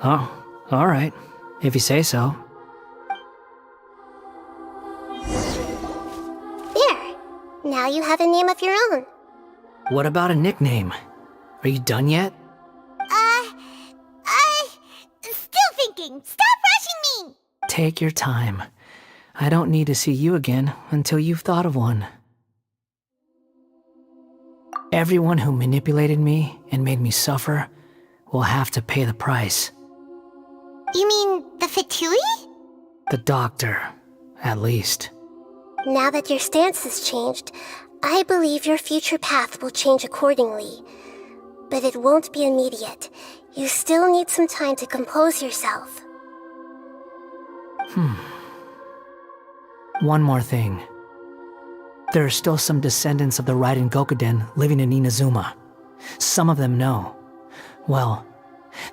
H: Oh, alright. If you say so.
Q: There. Now you have a name of your own.
H: What about a nickname? Are you done yet?
K: Still thinking. Stop rushing me!
H: Take your time. I don't need to see you again until you've thought of one. Everyone who manipulated me and made me suffer will have to pay the price.
K: You mean the Fatui?
H: The doctor, at least.
Q: Now that your stance has changed, I believe your future path will change accordingly. But it won't be immediate. You still need some time to compose yourself.
H: One more thing. There are still some descendants of the Raiden Gokuden living in Inazuma. Some of them know. Well,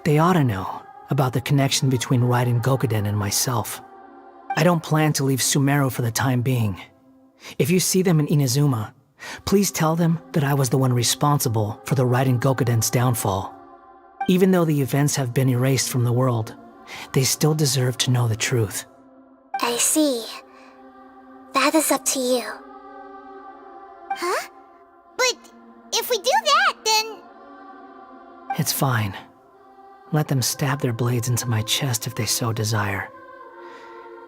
H: they ought to know about the connection between Raiden Gokuden and myself. I don't plan to leave Sumeru for the time being. If you see them in Inazuma, please tell them that I was the one responsible for the Raiden Gokuden's downfall. Even though the events have been erased from the world, they still deserve to know the truth.
Q: I see. That is up to you.
K: Huh? But if we do that, then...
H: It's fine. Let them stab their blades into my chest if they so desire.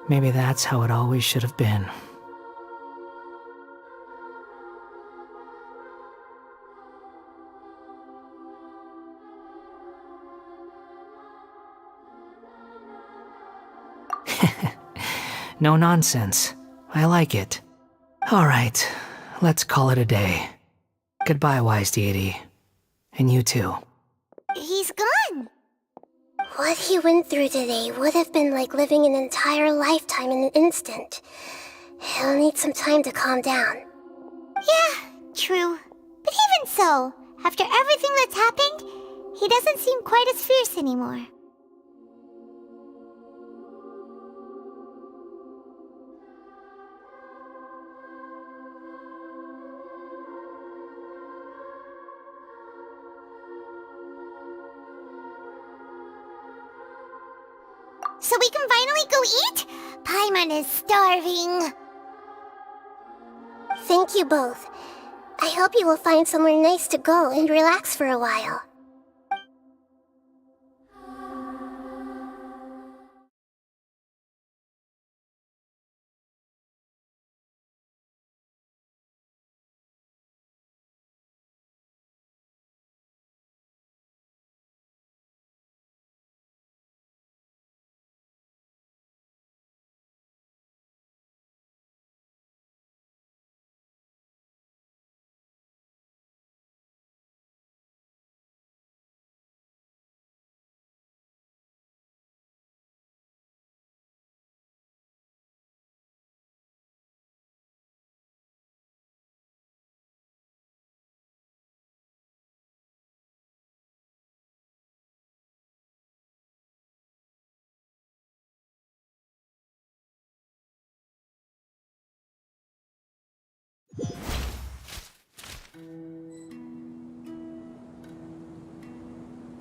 H: Maybe that's how it always should have been. No nonsense. I like it. Alright, let's call it a day. Goodbye, wise deity. And you too.
K: He's gone!
Q: What he went through today would have been like living an entire lifetime in an instant. He'll need some time to calm down.
K: Yeah, true. But even so, after everything that's happened, he doesn't seem quite as fierce anymore. So we can finally go eat? Paimon is starving.
Q: Thank you both. I hope you will find somewhere nice to go and relax for a while.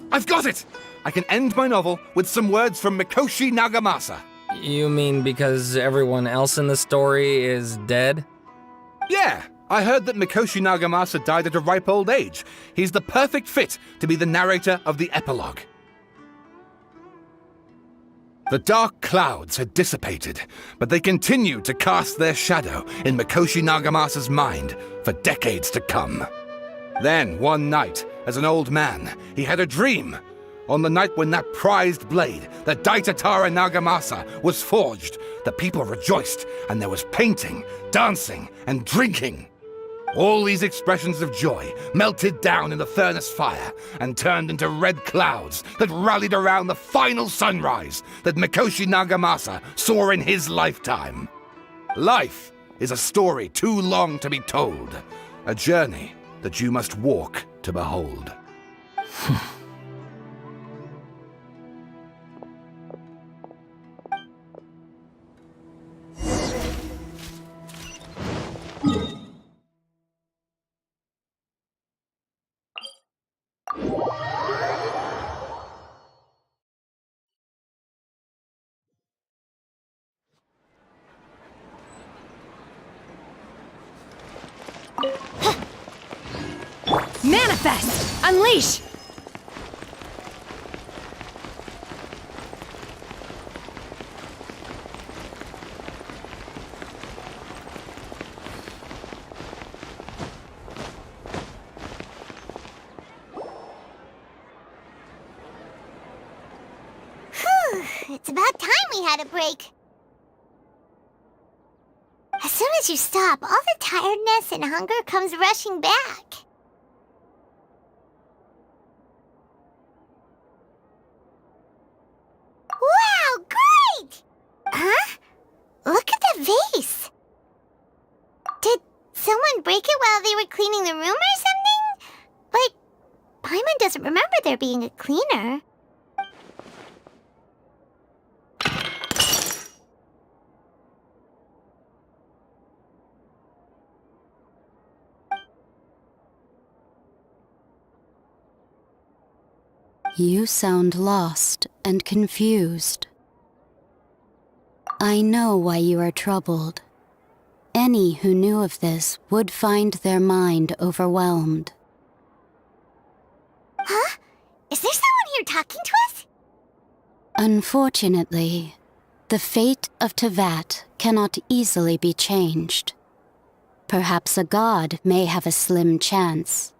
P: I've got it! I can end my novel with some words from Mikoshi Nagamasa.
O: You mean because everyone else in the story is dead?
P: Yeah, I heard that Mikoshi Nagamasa died at a ripe old age. He's the perfect fit to be the narrator of the epilogue. The dark clouds had dissipated, but they continued to cast their shadow in Mikoshi Nagamasa's mind for decades to come. Then, one night, as an old man, he had a dream. On the night when that prized blade, the Tatara Nagamasa, was forged, the people rejoiced, and there was painting, dancing, and drinking. All these expressions of joy melted down in the furnace fire and turned into red clouds that rallied around the final sunrise that Mikoshi Nagamasa saw in his lifetime. Life is a story too long to be told, a journey that you must walk to behold.
J: Manifest! Unleash!
K: It's about time we had a break. As soon as you stop, all the tiredness and hunger comes rushing back. Wow, great! Huh? Look at the vase. Did someone break it while they were cleaning the room or something? But Paimon doesn't remember there being a cleaner.
L: You sound lost and confused. I know why you are troubled. Any who knew of this would find their mind overwhelmed.
K: Huh? Is there someone here talking to us?
L: Unfortunately, the fate of Teyvat cannot easily be changed. Perhaps a god may have a slim chance,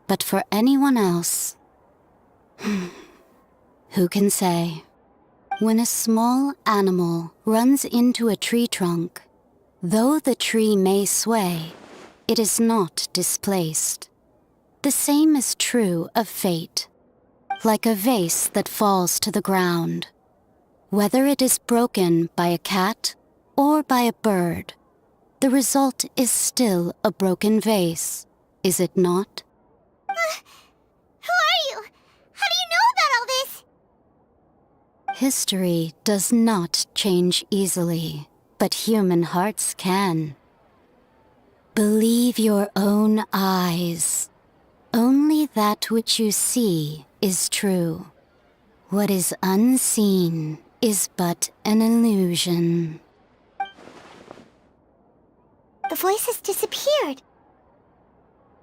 L: but for anyone else, who can say? When a small animal runs into a tree trunk, though the tree may sway, it is not displaced. The same is true of fate. Like a vase that falls to the ground. Whether it is broken by a cat or by a bird, the result is still a broken vase, is it not?
K: Who are you? How do you know about all this?
L: History does not change easily, but human hearts can. Believe your own eyes. Only that which you see is true. What is unseen is but an illusion.
K: The voice has disappeared.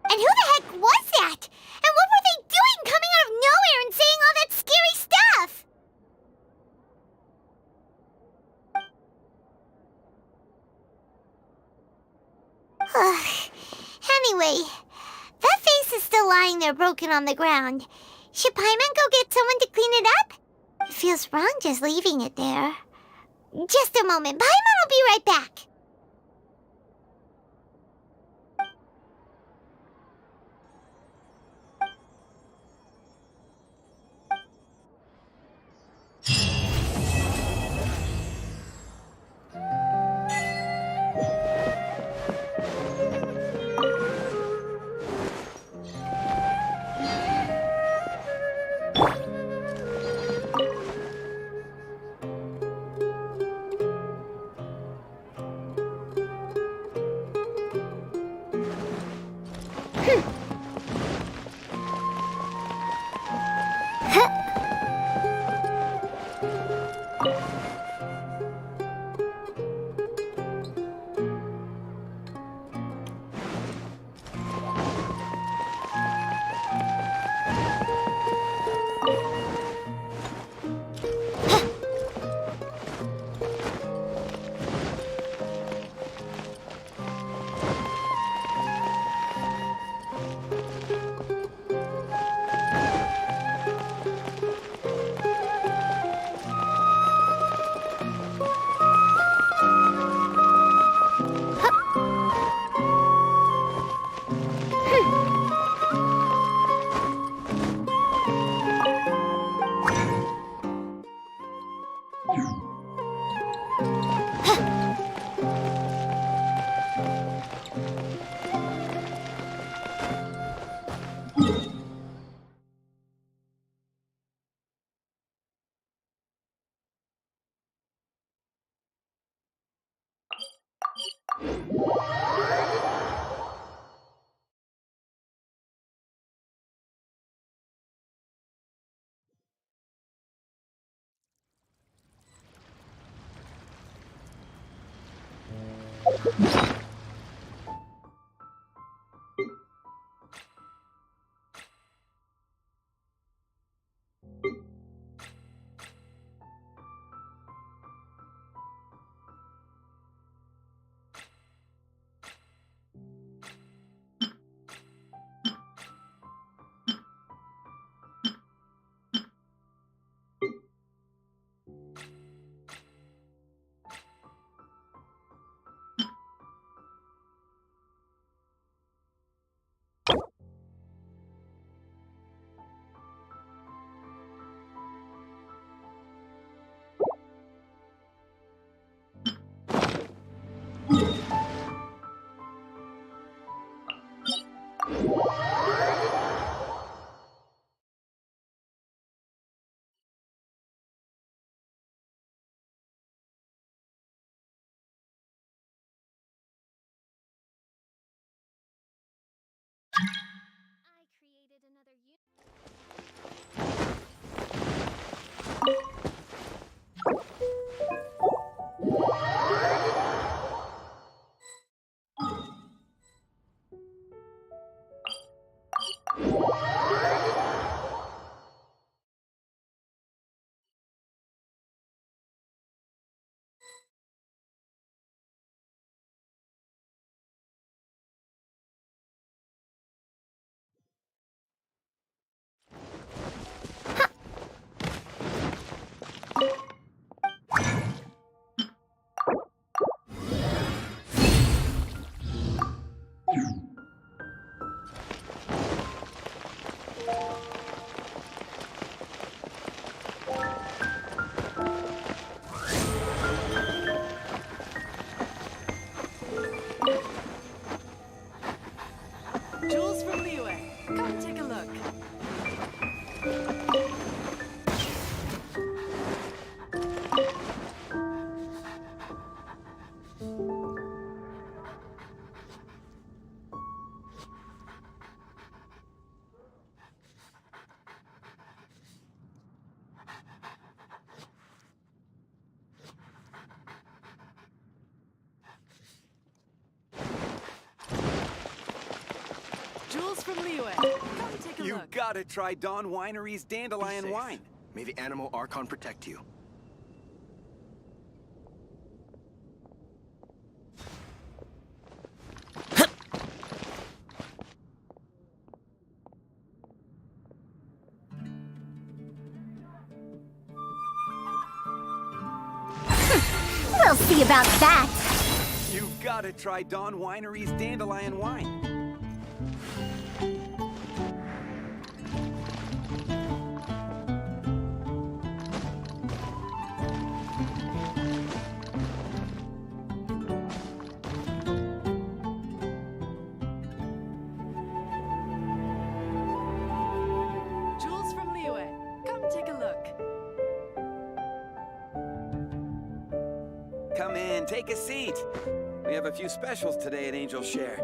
K: And who the heck was that? And what were they doing coming out of nowhere and saying all that scary stuff? Anyway, that vase is still lying there broken on the ground. Should Paimon go get someone to clean it up? It feels wrong just leaving it there. Just a moment, Paimon will be right back.
G: You gotta try Dawn Winery's Dandelion Wine. May the animal Archon protect you.
K: We'll see about that.
G: You gotta try Dawn Winery's Dandelion Wine. Come in, take a seat. We have a few specials today at Angel Share.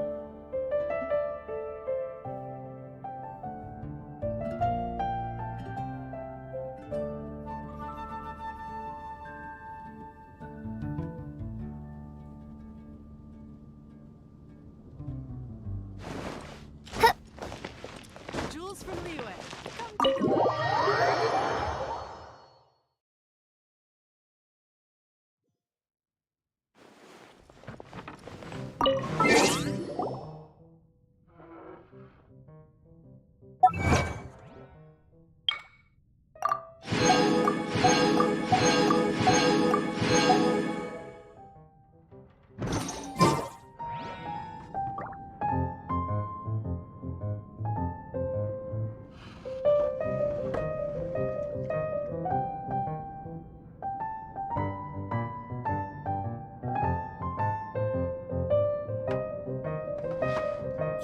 M: Jules from Liyue. Come take a look.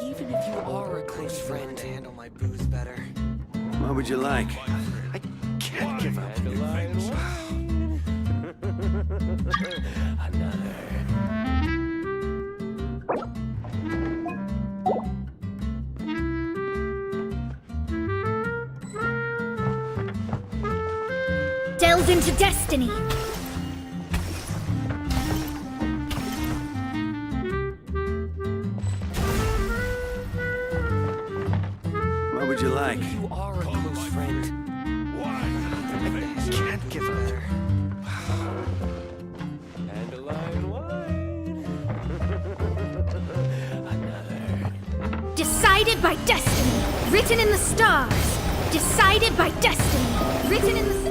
G: Even if you are a close friend, to handle my booze better. What would you like? I can't give up.
J: delve into destiny.
G: What would you like? You are a close friend. I can't give up. Dandelion wine. Another.
J: Decided by destiny, written in the stars. Decided by destiny, written in the...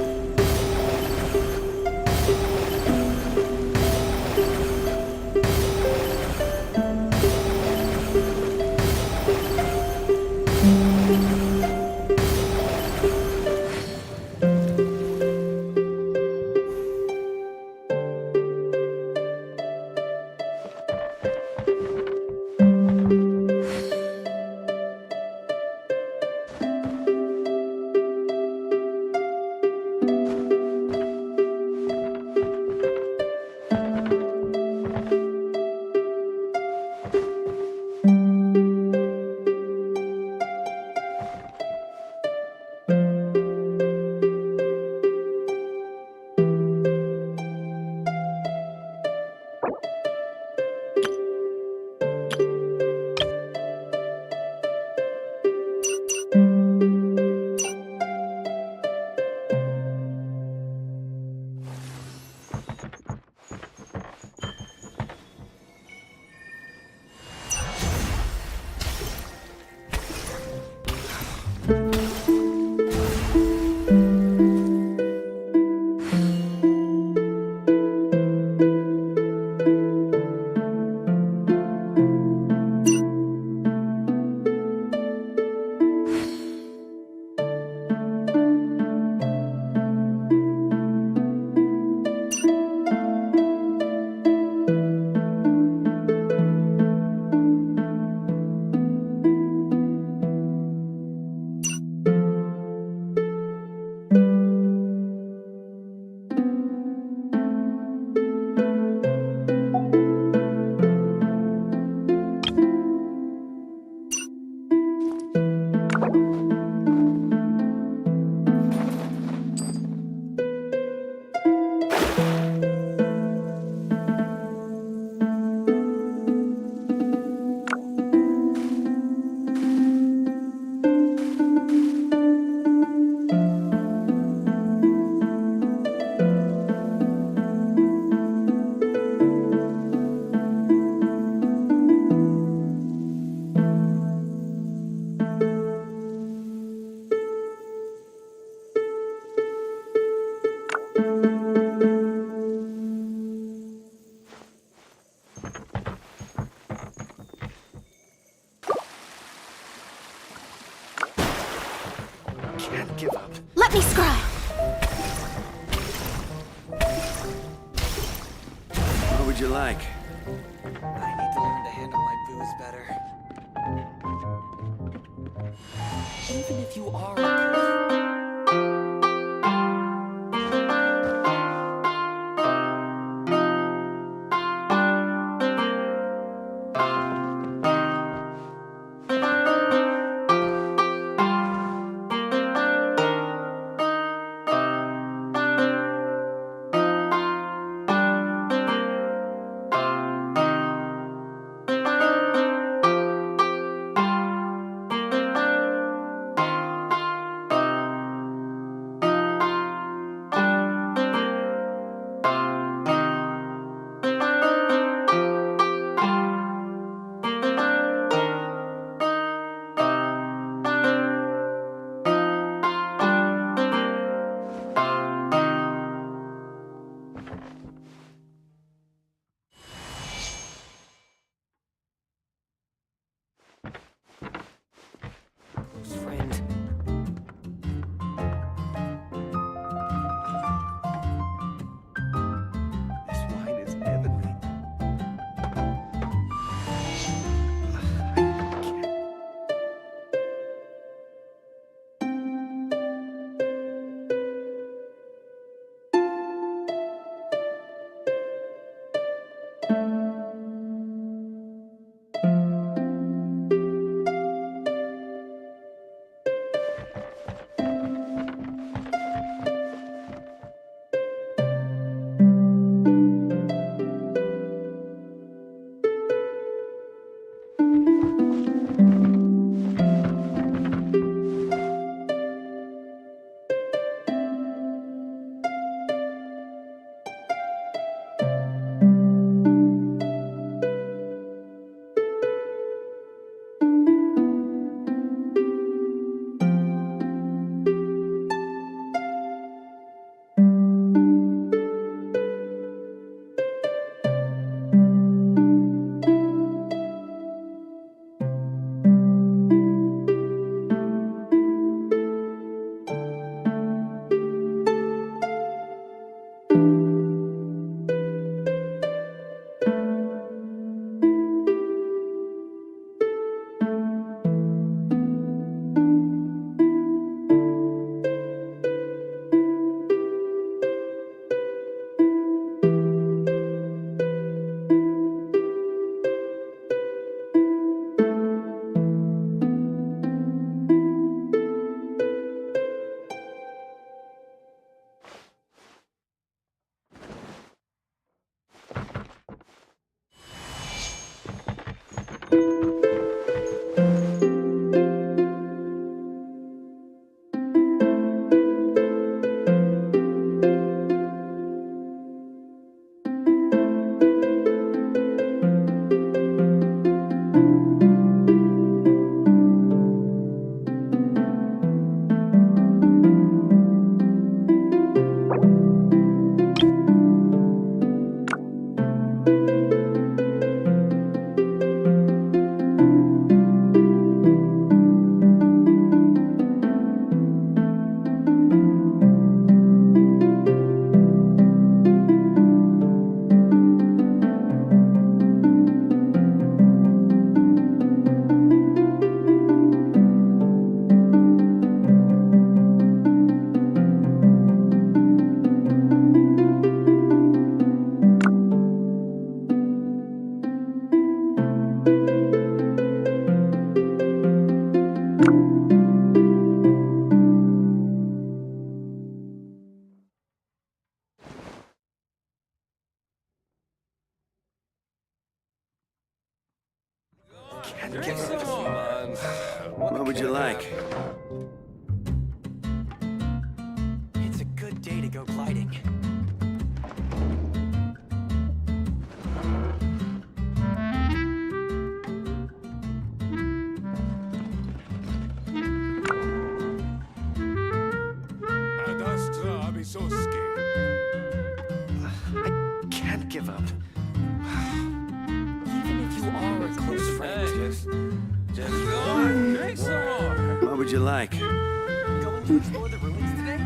G: Can't give up.
J: Let me scry.
G: What would you like? I need to learn to handle my booze better. Even if you are It's a good day to go gliding. I can't give up. Even if you are a close friend. Just go on. Drink some more. What would you like? Going to explore the ruins today?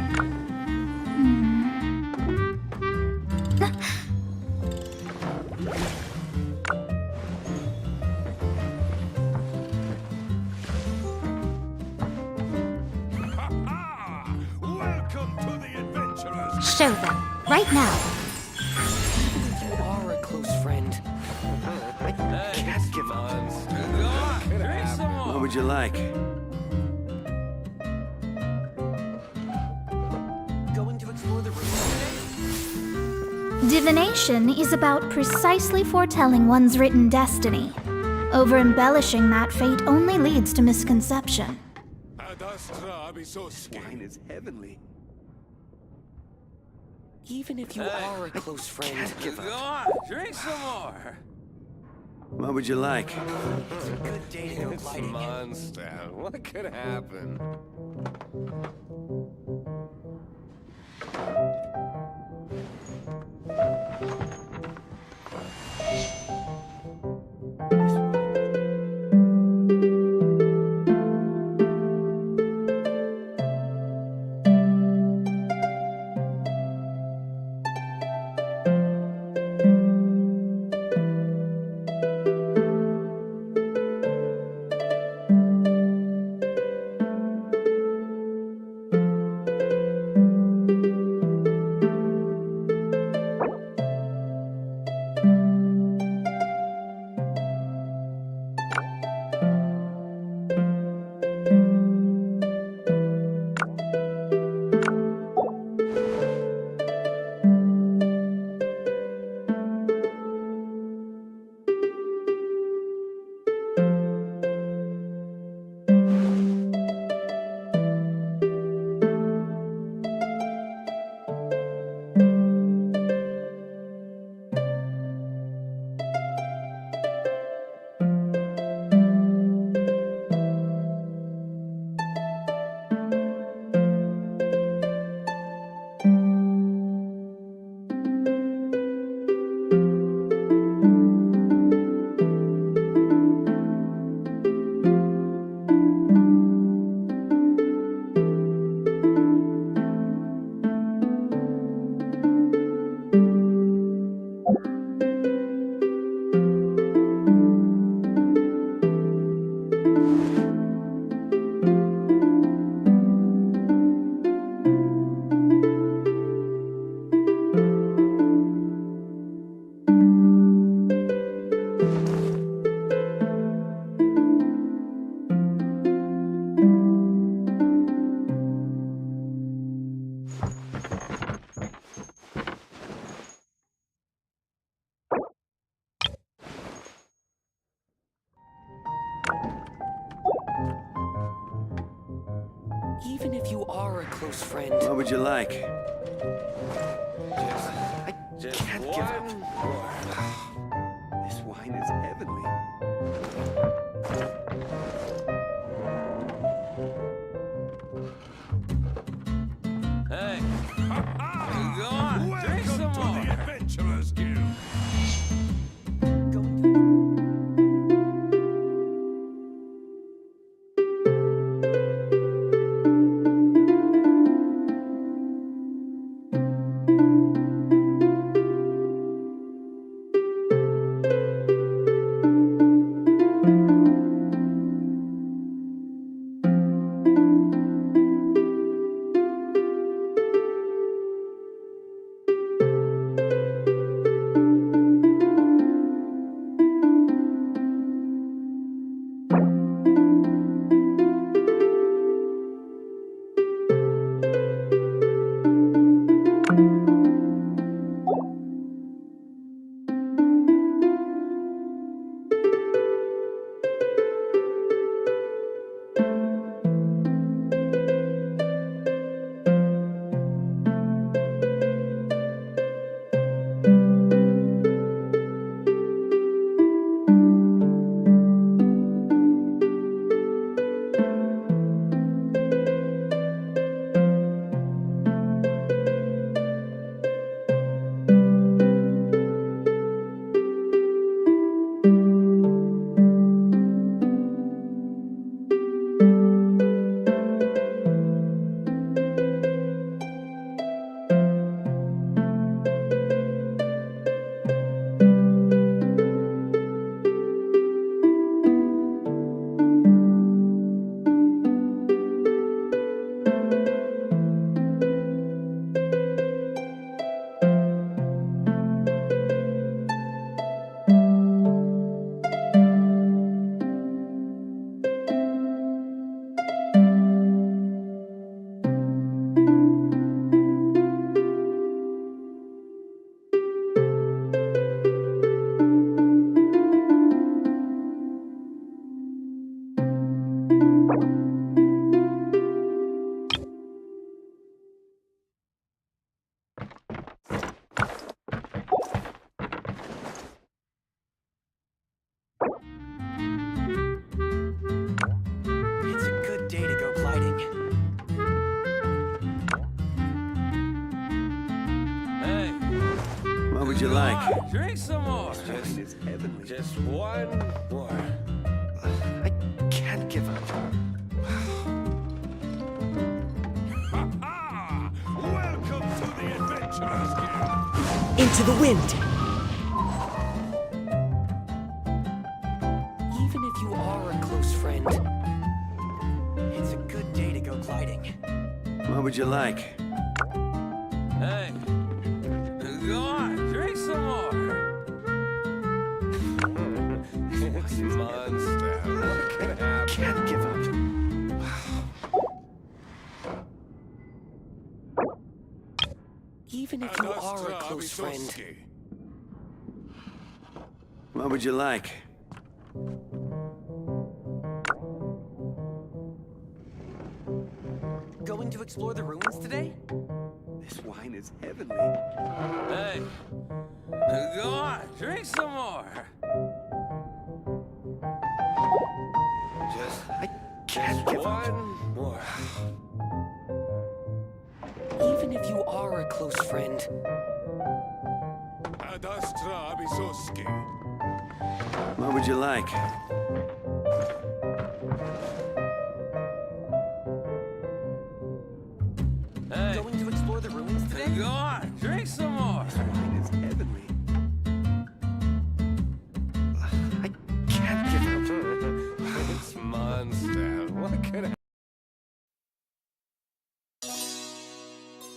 B: Welcome to the adventurers.
K: Show them, right now.
G: You are a close friend. I can't give up.
B: Go on. Drink some more.
G: What would you like? Going to explore the ruins today?
J: Divination is about precisely foretelling one's written destiny. Over-embellishing that fate only leads to misconception.
G: This wine is heavenly. Even if you are a close friend, can't give up.
B: Go on. Drink some more.
G: What would you like?
B: It's a good day to go gliding. Monster. What could happen?
G: Even if you are a close friend.
B: What would you like?
G: I can't give up. This wine is heavenly.
B: Hey. Go on. Drink some more. The Adventurers Guild.
G: would you like?
B: Drink some more.
G: It's heavenly.
B: Just one more.
G: I can't give up.
B: Welcome to the Adventurers Guild.
N: Into the wind.
S: Even if you are a close friend, it's a good day to go gliding.
G: What would you like?
B: Hey, go on, drink some more. Monster, what could happen?
G: Can't give up.
S: Even if you are a close friend.
G: What would you like?
S: Going to explore the ruins today?
G: This wine is heavenly.
B: Hey, go on, drink some more.
G: I can't give up.
B: One more.
S: Even if you are a close friend.
G: What would you like?
B: Hey,
S: going to explore the ruins today?
B: Go on, drink some more.
G: This wine is heavenly. I can't give up.
B: This monster, what could happen?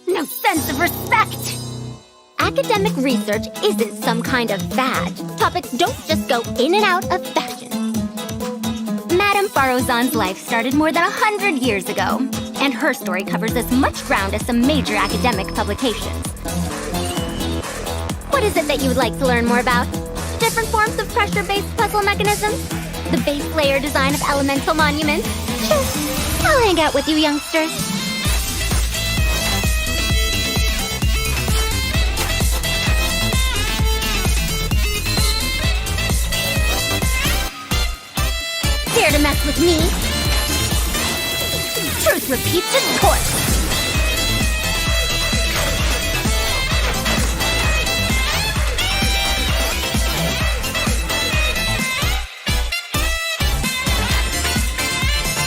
J: No sense of respect! Academic research isn't some kind of fad. Topics don't just go in and out of fashion. Madame Farozan's life started more than 100 years ago, and her story covers as much ground as some major academic publications. What is it that you would like to learn more about? Different forms of pressure-based puzzle mechanisms? The base layer design of elemental monuments? Sure, I'll hang out with you youngsters. Dare to mess with me? Truth repeats its course.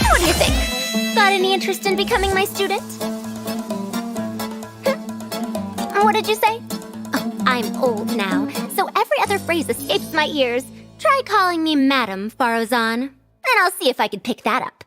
J: What do you think? Got any interest in becoming my student? What did you say? Oh, I'm old now, so every other phrase escapes my ears. Try calling me Madame Farozan, and I'll see if I can pick that up.